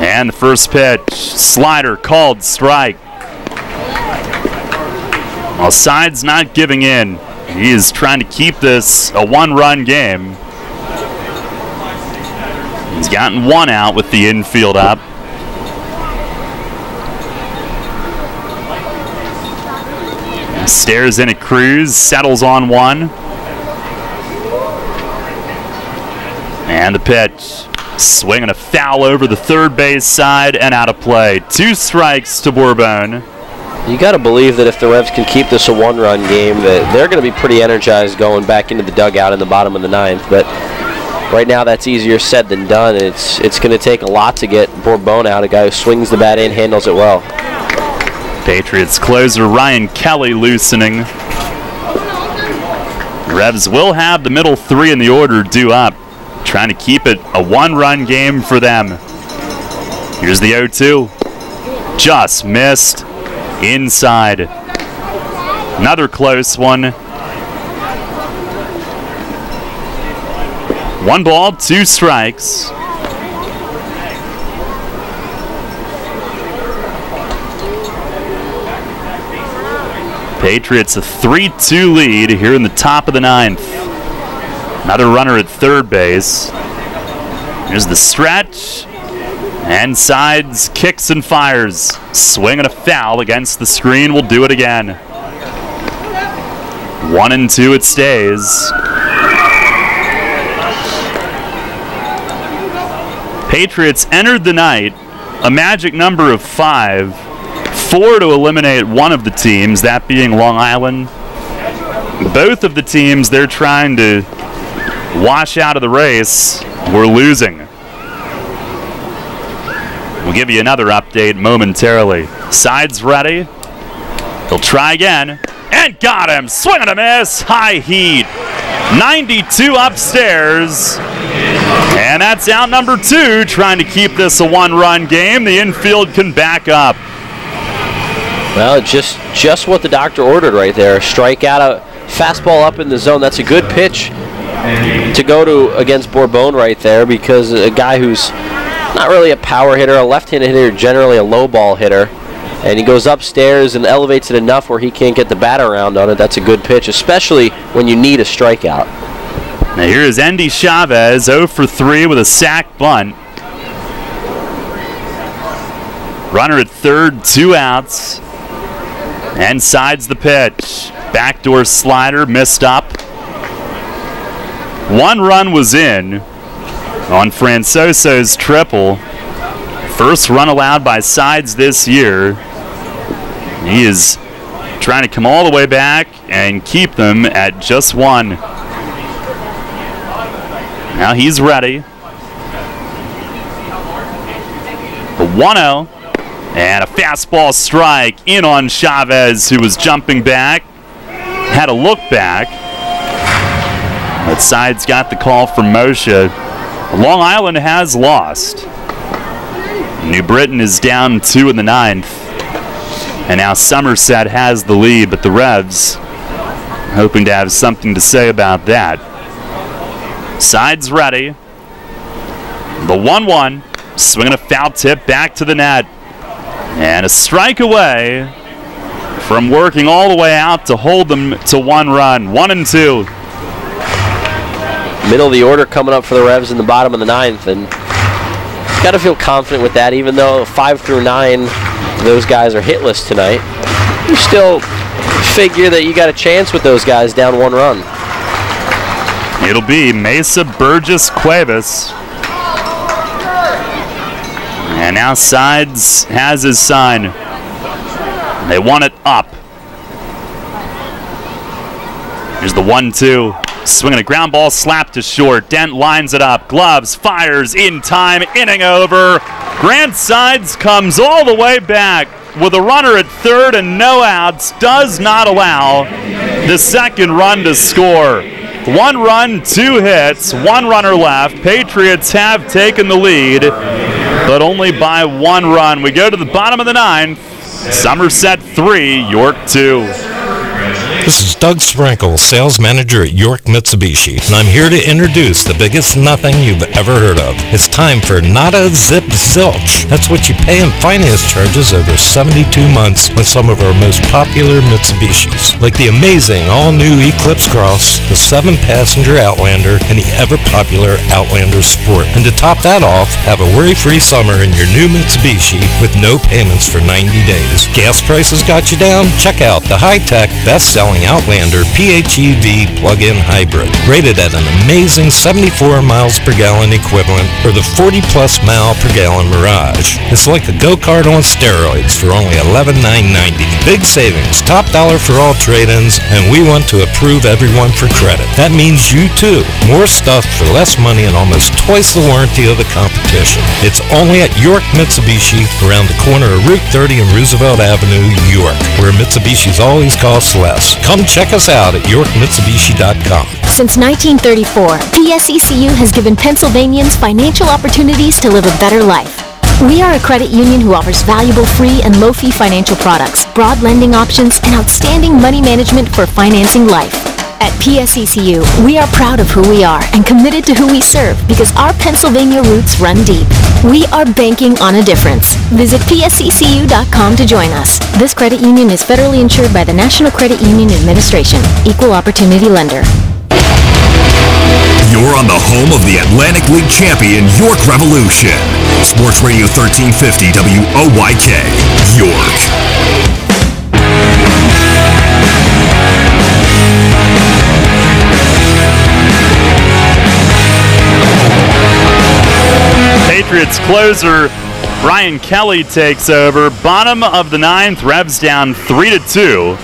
And the first pitch, slider called strike. Well, Side's not giving in. He is trying to keep this a 1-run game. He's gotten 1 out with the infield up. Stares in at Cruz, settles on 1. And the pitch, swinging a foul over the third base side and out of play. 2 strikes to Bourbon. You got to believe that if the Revs can keep this a 1-run game, that they're going to be pretty energized going back into the dugout in the bottom of the ninth. But right now, that's easier said than done. It's going to take a lot to get Bourbon out, a guy who swings the bat in, handles it well. Patriots closer Ryan Kelly loosening. Revs will have the middle 3 in the order due up, trying to keep it a 1-run game for them. Here's the 0-2. Just missed. Inside. Another close one. 1 ball, 2 strikes. Patriots a 3-2 lead here in the top of the ninth. Another runner at third base. Here's the stretch. And Sides kicks and fires. Swing and a foul against the screen. Will do it again. 1-2 it stays. Patriots entered the night a magic number of 5. 4 to eliminate one of the teams, that being Long Island. Both of the teams they're trying to wash out of the race were losing. We'll give you another update momentarily. Sides ready. He'll try again. And got him. Swing and a miss. High heat. 92 upstairs. And that's out number 2, trying to keep this a 1-run game. The infield can back up. Well, just what the doctor ordered right there. Strikeout, a fastball up in the zone. That's a good pitch to go to against Bourbon right there, because a guy who's not really a power hitter, a left-handed hitter, generally a low ball hitter. And he goes upstairs and elevates it enough where he can't get the bat around on it. That's a good pitch, especially when you need a strikeout. Now here is Andy Chavez, 0 for 3 with a sac bunt. Runner at third, 2 outs. And Sides the pitch. Backdoor slider, missed up. 1 run was in on Francoso's triple. First run allowed by Sides this year. He is trying to come all the way back and keep them at just 1. Now he's ready. The 1-0. And a fastball strike in on Chavez, who was jumping back. Had a look back. But Sides got the call from Moshe. Long Island has lost. New Britain is down 2 in the 9th. And now Somerset has the lead, but the Revs hoping to have something to say about that. Sides ready. The 1-1. Swinging a foul tip back to the net. And a strike away from working all the way out to hold them to 1 run. 1-2. Middle of the order coming up for the Revs in the bottom of the 9th. And got to feel confident with that, even though 5 through 9, those guys are hitless tonight. You still figure that you got a chance with those guys down 1 run. It'll be Mesa, Burgess, Cuevas. And now Sides has his sign. They want it up. Here's the 1-2. Swinging a ground ball, slapped to short. Dent lines it up. Gloves, fires in time, inning over. Grant Sides comes all the way back with a runner at third and no outs. Does not allow the second run to score. 1 run, 2 hits, 1 runner left. Patriots have taken the lead, but only by 1 run. We go to the bottom of the 9th. Somerset 3, York 2. This is Doug Sprinkle, sales manager at York Mitsubishi, and I'm here to introduce the biggest nothing you've ever heard of. It's time for Nada Zip Zilch. That's what you pay in finance charges over 72 months on some of our most popular Mitsubishis, like the amazing all-new Eclipse Cross, the 7-passenger Outlander, and the ever-popular Outlander Sport. And to top that off, have a worry-free summer in your new Mitsubishi with no payments for 90 days. Gas prices got you down? Check out the high-tech, best-selling Outlander PHEV plug-in hybrid, rated at an amazing 74 miles per gallon equivalent for the 40-plus mile per gallon Mirage. It's like a go-kart on steroids for only $11,990. Big savings, top dollar for all trade-ins, and we want to approve everyone for credit. That means you too. More stuff for less money and almost twice the warranty of the competition. It's only at York Mitsubishi, around the corner of Route 30 and Roosevelt Avenue, York, where Mitsubishi's always cost less. Come check us out at YorkMitsubishi.com. Since 1934, PSECU has given Pennsylvanians financial opportunities to live a better life. We are a credit union who offers valuable free and low-fee financial products, broad lending options, and outstanding money management for financing life. At PSECU, we are proud of who we are and committed to who we serve because our Pennsylvania roots run deep. We are banking on a difference. Visit PSECU.com to join us. This credit union is federally insured by the National Credit Union Administration. Equal Opportunity Lender. You're on the home of the Atlantic League champion York Revolution. Sports Radio 1350 WOYK, York. Patriots closer Brian Kelly takes over. Bottom of the 9th, Revs down 3-2.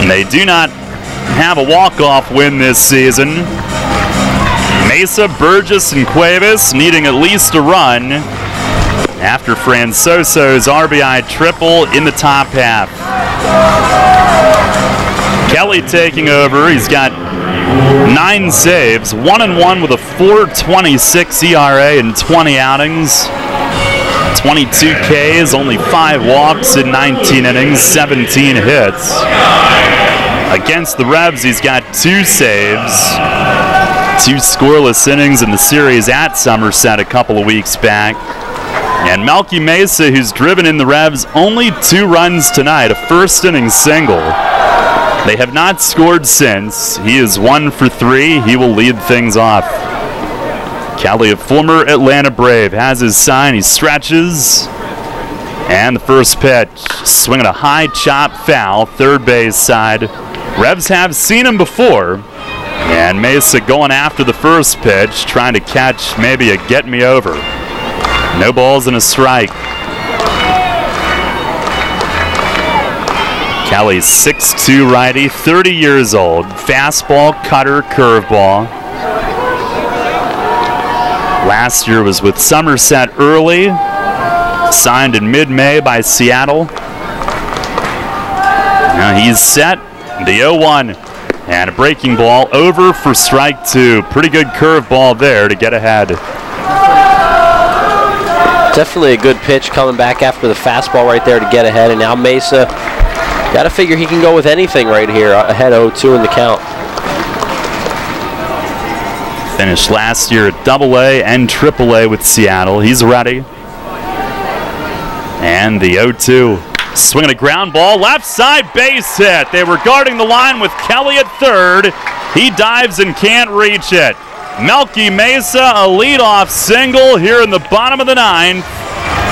And they do not have a walk-off win this season. Mesa, Burgess, and Cuevas needing at least a run after Francoso's RBI triple in the top half. Kelly taking over. He's got 9 saves, 1-1 with a 4.26 ERA in 20 outings, 22 Ks, only 5 walks in 19 innings, 17 hits. Against the Revs, he's got 2 saves, 2 scoreless innings in the series at Somerset a couple of weeks back. And Malky Mesa, who's driven in the Revs, only 2 runs tonight, a first-inning single. They have not scored since. He is 1 for 3. He will lead things off. Kelly, a former Atlanta Brave, has his sign. He stretches. And the first pitch, swinging a high chop foul, third base side. Revs have seen him before. And Mesa going after the first pitch, trying to catch maybe a get me over. No balls and a strike. Kelly, 6'2" righty, 30 years old. Fastball, cutter, curveball. Last year was with Somerset early. Signed in mid-May by Seattle. Now he's set. The 0-1. And a breaking ball over for strike 2. Pretty good curveball there to get ahead. Definitely a good pitch coming back after the fastball right there to get ahead. And now Mesa, got to figure he can go with anything right here, ahead 0-2 in the count. Finished last year at AA and AAA with Seattle. He's ready. And the 0-2. Swinging a ground ball, left side base hit. They were guarding the line with Kelly at third. He dives and can't reach it. Malky Mesa, a leadoff single here in the bottom of the 9th.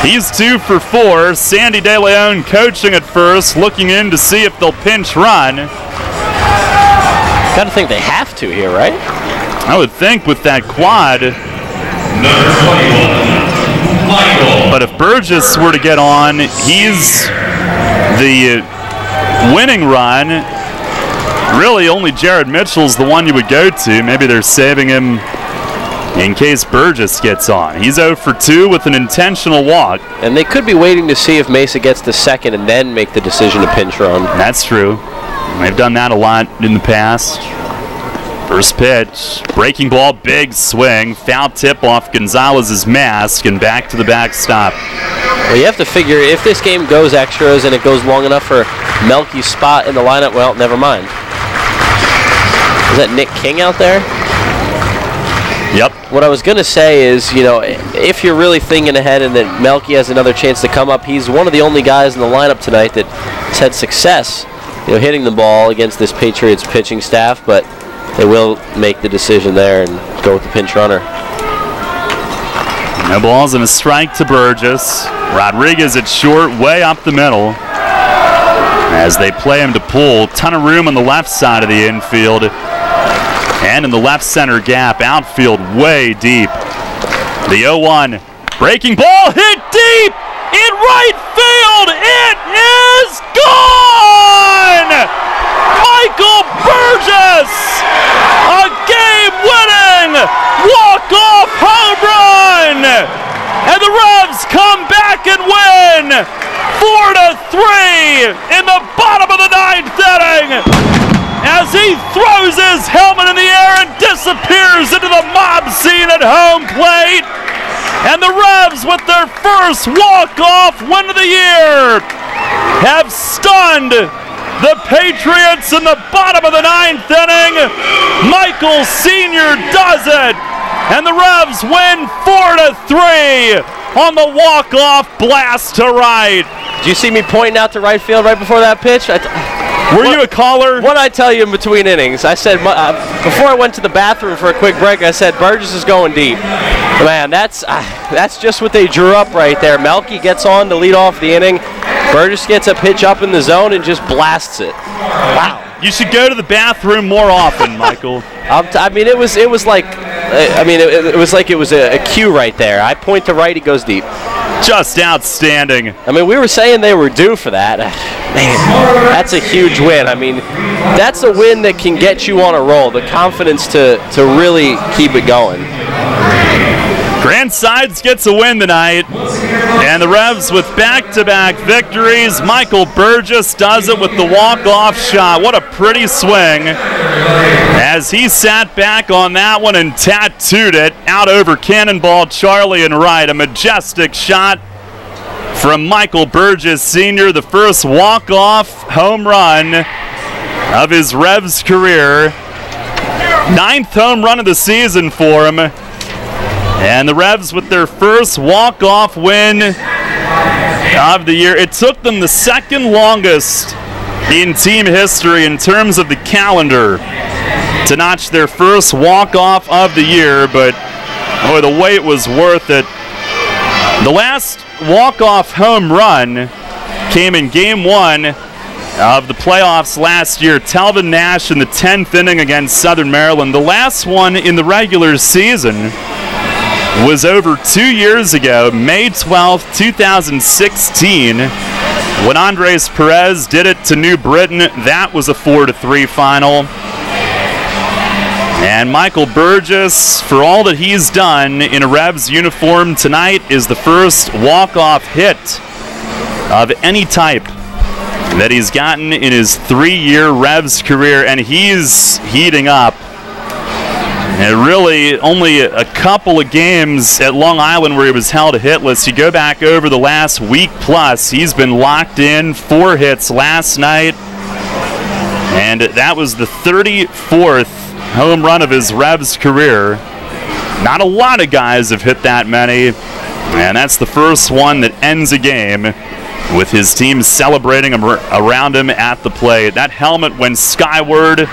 He's 2 for 4. Sandy De Leon coaching at first, looking in to see if they'll pinch run. Got to think they have to here, right? I would think with that quad. Number 21, Michael. But if Burgess were to get on, he's the winning run. Really, only Jared Mitchell's the one you would go to. Maybe they're saving him in case Burgess gets on. He's 0 for 2 with an intentional walk. And they could be waiting to see if Mesa gets the second and then make the decision to pinch run. That's true. They've done that a lot in the past. First pitch, breaking ball, big swing, foul tip off Gonzalez's mask, and back to the backstop. Well, you have to figure if this game goes extras and it goes long enough for Malky's spot in the lineup, well, never mind. Is that Nick King out there? Yep. What I was going to say is, you know, if you're really thinking ahead and that Malky has another chance to come up, he's one of the only guys in the lineup tonight that has had success, you know, hitting the ball against this Patriots pitching staff, but they will make the decision there and go with the pinch runner. No balls and a strike to Burgess. Rodriguez at short, way up the middle. As they play him to pull, ton of room on the left side of the infield. And in the left center gap, outfield way deep. The 0-1, breaking ball, hit deep in right field. It is gone! Michael Burgess, a game-winning walk-off home run! And the Revs come back and win 4-3 in the bottom of the 9th inning as he throws his helmet in the air and disappears into the mob scene at home plate. And the Revs, with their first walk-off win of the year, have stunned the Patriots in the bottom of the 9th inning. Michael Sr. does it, and the Revs win 4-3 on the walk-off blast to right. Did you see me pointing out to right field right before that pitch? Were you a caller? What did I tell you in between innings? I said, before I went to the bathroom for a quick break, I said, Burgess is going deep. Man, that's just what they drew up right there. Malky gets on to lead off the inning. Burgess gets a pitch up in the zone and just blasts it. Wow. You should go to the bathroom more often, Michael. I mean, it was like it was a cue right there. I point to right, he goes deep. Just outstanding. I mean, we were saying they were due for that. Man, that's a huge win. I mean, that's a win that can get you on a roll. The confidence to really keep it going. Grand Sides gets a win tonight, and the Revs with back-to-back victories. Michael Burgess does it with the walk-off shot. What a pretty swing as he sat back on that one and tattooed it out over Cannonball Charlie and right. A majestic shot from Michael Burgess Sr., the first walk-off home run of his Revs career. 9th home run of the season for him. And the Revs with their first walk-off win of the year. It took them the second longest in team history in terms of the calendar to notch their first walk-off of the year, but boy, the wait was worth it. The last walk-off home run came in Game 1 of the playoffs last year. Telvin Nash in the 10th inning against Southern Maryland. The last one in the regular season was over 2 years ago, May 12th, 2016, when Andres Perez did it to New Britain. That was a 4-3 final. And Michael Burgess, for all that he's done in a Revs uniform tonight, is the first walk-off hit of any type that he's gotten in his 3-year Revs career, and he's heating up. And really, only a couple of games at Long Island where he was held hitless. You go back over the last week plus, he's been locked in, 4 hits last night. And that was the 34th home run of his Revs career. Not a lot of guys have hit that many. And that's the first one that ends a game with his team celebrating around him at the plate. That helmet went skyward.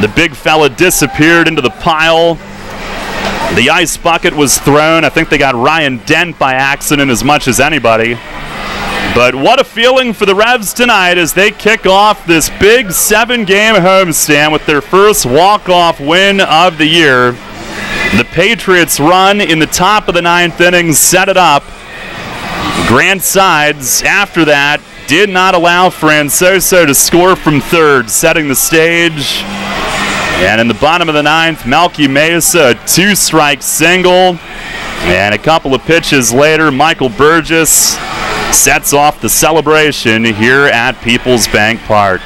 The big fella disappeared into the pile. The ice bucket was thrown. I think they got Ryan Dent by accident as much as anybody. But what a feeling for the Revs tonight as they kick off this big 7-game homestand with their first walk-off win of the year. The Patriots run in the top of the 9th inning, set it up. Grand Sides after that did not allow Francoso to score from third, setting the stage. And in the bottom of the ninth, Malky Mesa, a 2-strike single. And a couple of pitches later, Michael Burgess sets off the celebration here at Peoples Bank Park.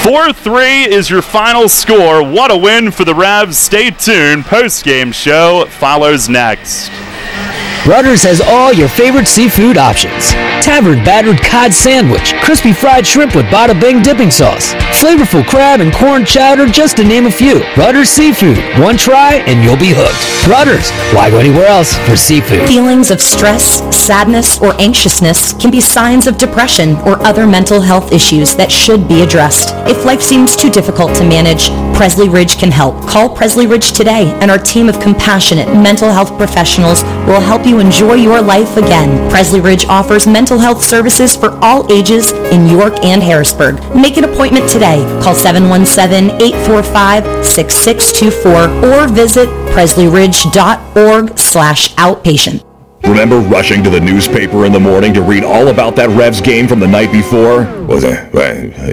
4-3 is your final score. What a win for the Revs. Stay tuned. Post-game show follows next. Rudders has all your favorite seafood options. Tavern battered cod sandwich, crispy fried shrimp with bada bing dipping sauce, flavorful crab and corn chowder, just to name a few. Rudders Seafood. One try and you'll be hooked. Rudders. Why go anywhere else for seafood? Feelings of stress, sadness, or anxiousness can be signs of depression or other mental health issues that should be addressed. If life seems too difficult to manage, Presley Ridge can help. Call Presley Ridge today, and our team of compassionate mental health professionals will help you enjoy your life again. Presley Ridge offers mental health services for all ages in York and Harrisburg. Make an appointment today. Call 717-845-6624 or visit presleyridge.org/outpatient. Remember rushing to the newspaper in the morning to read all about that Revs game from the night before? Was it?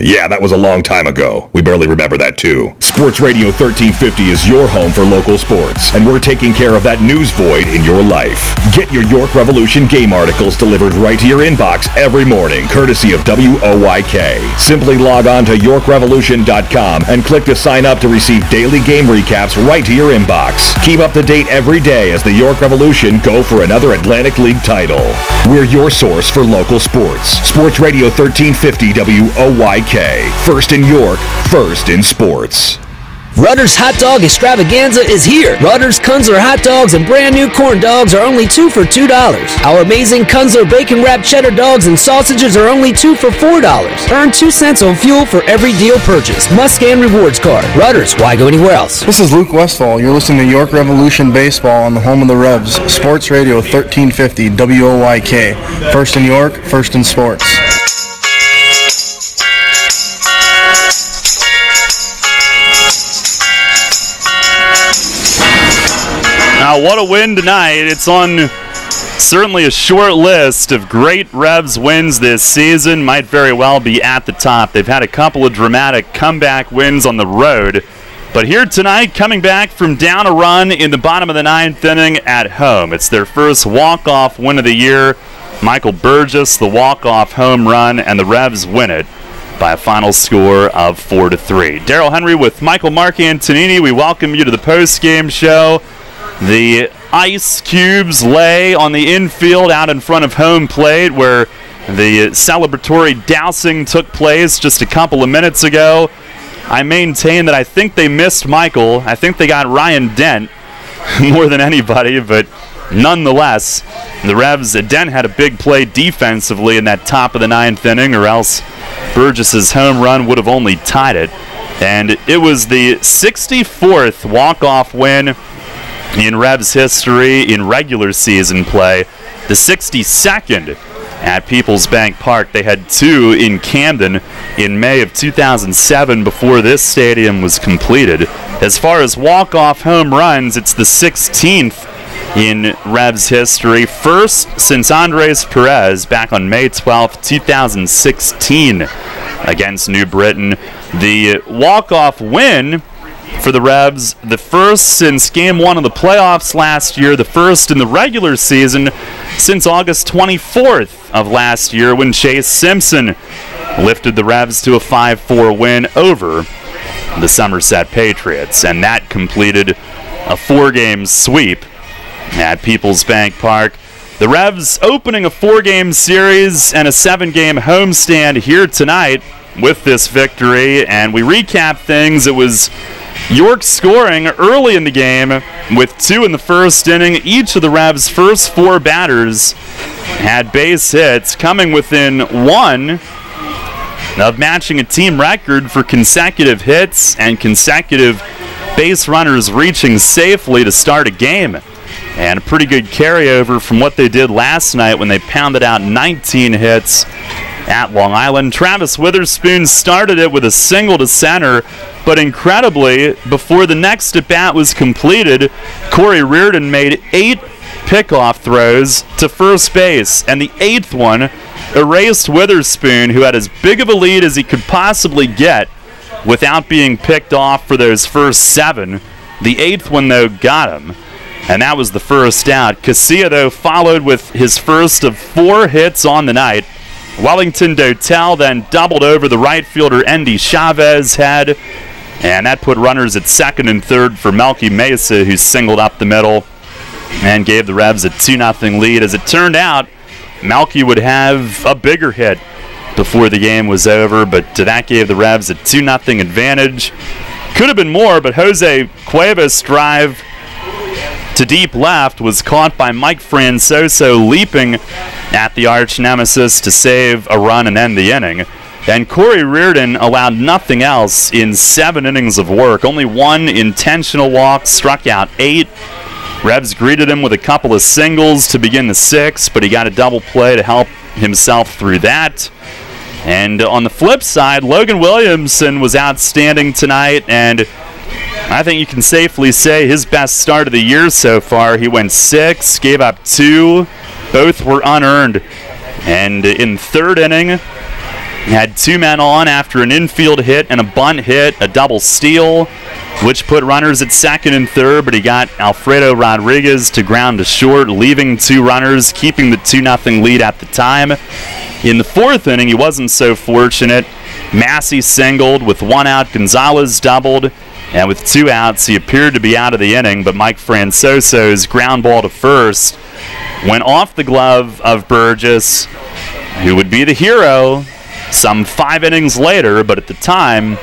Yeah, that was a long time ago. We barely remember that too. Sports Radio 1350 is your home for local sports, and we're taking care of that news void in your life. Get your York Revolution game articles delivered right to your inbox every morning, courtesy of WOYK. Simply log on to YorkRevolution.com and click to sign up to receive daily game recaps right to your inbox. Keep up to date every day as the York Revolution go for another Atlantic League title. We're your source for local sports. Sports Radio 1350 WOYK. First in York, first in sports. Rudder's Hot Dog Extravaganza is here. Rudder's Kunzler hot dogs and brand new corn dogs are only 2 for $2. Our amazing Kunzler bacon wrapped cheddar dogs and sausages are only 2 for $4. Earn 2 cents on fuel for every deal purchase. Must scan rewards card. Rudder's, why go anywhere else? This is Luke Westfall. You're listening to York Revolution Baseball on the home of the Revs. Sports Radio 1350 WOYK. First in York, first in sports. Now, what a win tonight. It's on certainly a short list of great Revs wins this season. Might very well be at the top. They've had a couple of dramatic comeback wins on the road. But here tonight, coming back from down a run in the bottom of the ninth inning at home. It's their first walk-off win of the year. Michael Burgess, the walk-off home run, and the Revs win it by a final score of 4-3. Daryl Henry with Michael Mark Antonini. We welcome you to the post-game show. The ice cubes lay on the infield out in front of home plate where the celebratory dousing took place just a couple of minutes ago. I maintain that I think they missed Michael. I think they got Ryan Dent more than anybody, but nonetheless, the Revs, Dent had a big play defensively in that top of the ninth inning, or else Burgess's home run would have only tied it. And it was the 64th walk-off win in Revs history in regular season play, the 62nd at Peoples Bank Park. They had 2 in Camden in May of 2007 before this stadium was completed. As far as walk-off home runs, it's the 16th in Revs history, first since Andres Perez back on May 12, 2016 against New Britain. The walk-off win for the Revs, the first since Game 1 of the playoffs last year, the first in the regular season since August 24th of last year when Chase Simpson lifted the Revs to a 5-4 win over the Somerset Patriots. And that completed a 4-game sweep at Peoples Bank Park. The Revs opening a 4-game series and a 7-game homestand here tonight with this victory. And we recap things. It was York scoring early in the game with 2 in the first inning. Each of the Revs' first 4 batters had base hits, coming within 1 of matching a team record for consecutive hits and consecutive base runners reaching safely to start a game. And a pretty good carryover from what they did last night when they pounded out 19 hits at Long Island. Travis Witherspoon started it with a single to center, but incredibly, before the next at-bat was completed, Cory Reardon made 8 pickoff throws to first base, and the 8th one erased Witherspoon, who had as big of a lead as he could possibly get without being picked off for those first 7. The 8th one, though, got him, and that was the first out. Casilla, though, followed with his first of 4 hits on the night. Wellington Dotel then doubled over the right fielder Chavez head, and that put runners at second and third for Malky Mesa, who singled up the middle and gave the Revs a 2-0 lead. As it turned out, Malky would have a bigger hit before the game was over, but that gave the Revs a 2-0 advantage. Could have been more, but Jose Cuevas' drive to deep left was caught by Mike Francoso leaping at the arch nemesis to save a run and end the inning. And Cory Reardon allowed nothing else in 7 innings of work. Only 1 intentional walk, struck out 8. Revs greeted him with a couple of singles to begin the 6th, but he got a double play to help himself through that. And on the flip side, Logan Williamson was outstanding tonight, and I think you can safely say his best start of the year so far. He went 6, gave up 2. Both were unearned. And in 3rd inning, he had 2 men on after an infield hit and a bunt hit, a double steal, which put runners at second and third, but he got Alfredo Rodriguez to ground to short, leaving 2 runners, keeping the 2-0 lead at the time. In the 4th inning, he wasn't so fortunate. Massey singled with 1 out, Gonzalez doubled, and with 2 outs, he appeared to be out of the inning, but Mike Francoso's ground ball to first went off the glove of Burgess, who would be the hero some 5 innings later, but at the time,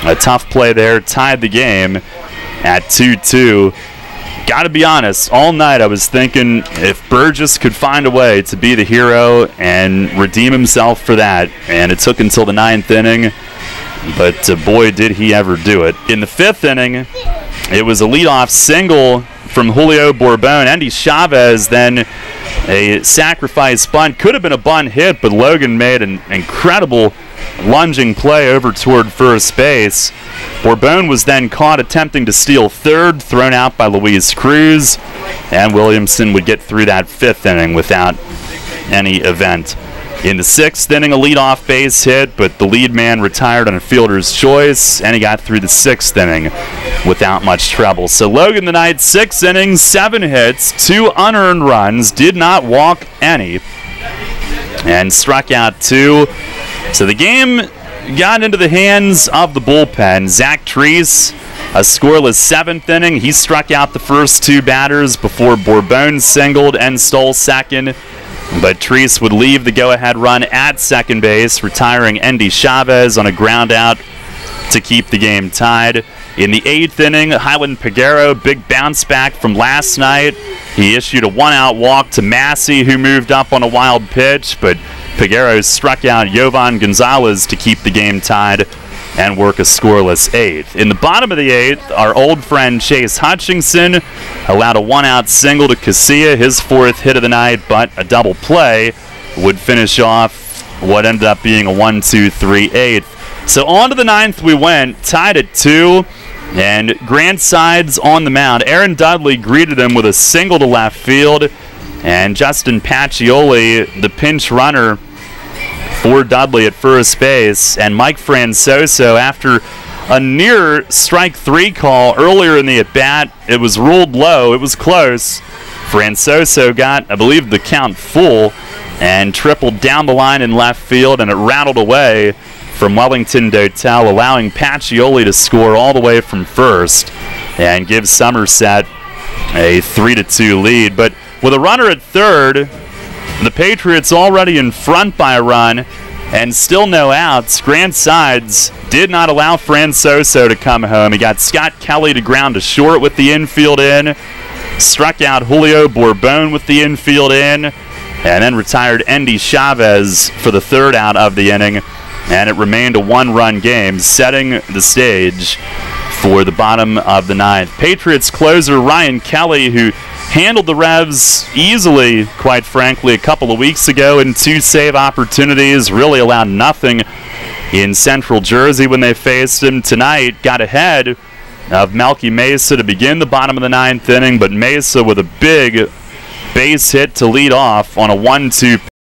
a tough play there tied the game at 2-2. Gotta be honest, all night I was thinking if Burgess could find a way to be the hero and redeem himself for that, and it took until the 9th inning, but boy did he ever do it. In the 5th inning, it was a leadoff single from Julio Bourbon. Chavez then a sacrifice bunt. Could have been a bunt hit, but Logan made an incredible lunging play over toward first base. Bourbon was then caught attempting to steal 3rd, thrown out by Luis Cruz, and Williamson would get through that 5th inning without any event. In the 6th inning, a leadoff base hit, but the lead man retired on a fielder's choice, and he got through the 6th inning without much trouble. So Logan tonight, 6 innings, 7 hits, 2 unearned runs, did not walk any, and struck out 2. So the game got into the hands of the bullpen. Zach Treese, a scoreless 7th inning. He struck out the first 2 batters before Bourbon singled and stole second. But Treese would leave the go-ahead run at second base, retiring Chavez on a ground out to keep the game tied. In the 8th inning, Highland Peguero, big bounce back from last night. He issued a 1-out walk to Massey, who moved up on a wild pitch, but Peguero struck out Jovan Gonzalez to keep the game tied and work a scoreless 8th. In the bottom of the 8th, our old friend Chase Hutchinson allowed a 1-out single to Casilla, his 4th hit of the night, but a double play would finish off what ended up being a 1-2-3 8th. So on to the 9th we went, tied at 2, and Grant Sides on the mound. Aaron Dudley greeted him with a single to left field, and Justin Pacioli, the pinch runner for Dudley at first base, and Mike Francoso, after a near strike 3 call earlier in the at-bat, it was ruled low, it was close. Francoso got, I believe, the count full and tripled down the line in left field, and it rattled away from Wellington Dotel, allowing Pacioli to score all the way from first and give Somerset a 3-2 lead. But with a runner at third, the Patriots already in front by a run and still no outs, Grant Sides did not allow Francoso to come home. He got Scott Kelly to ground to short with the infield in, struck out Julio Bourbon with the infield in, and then retired Chavez for the 3rd out of the inning, and it remained a 1-run game, setting the stage for the bottom of the 9th. Patriots closer Ryan Kelly, who handled the Revs easily, quite frankly, a couple of weeks ago in 2 save opportunities, really allowed nothing in Central Jersey when they faced him. Tonight got ahead of Malky Mesa to begin the bottom of the 9th inning, but Mesa with a big base hit to lead off on a 1-2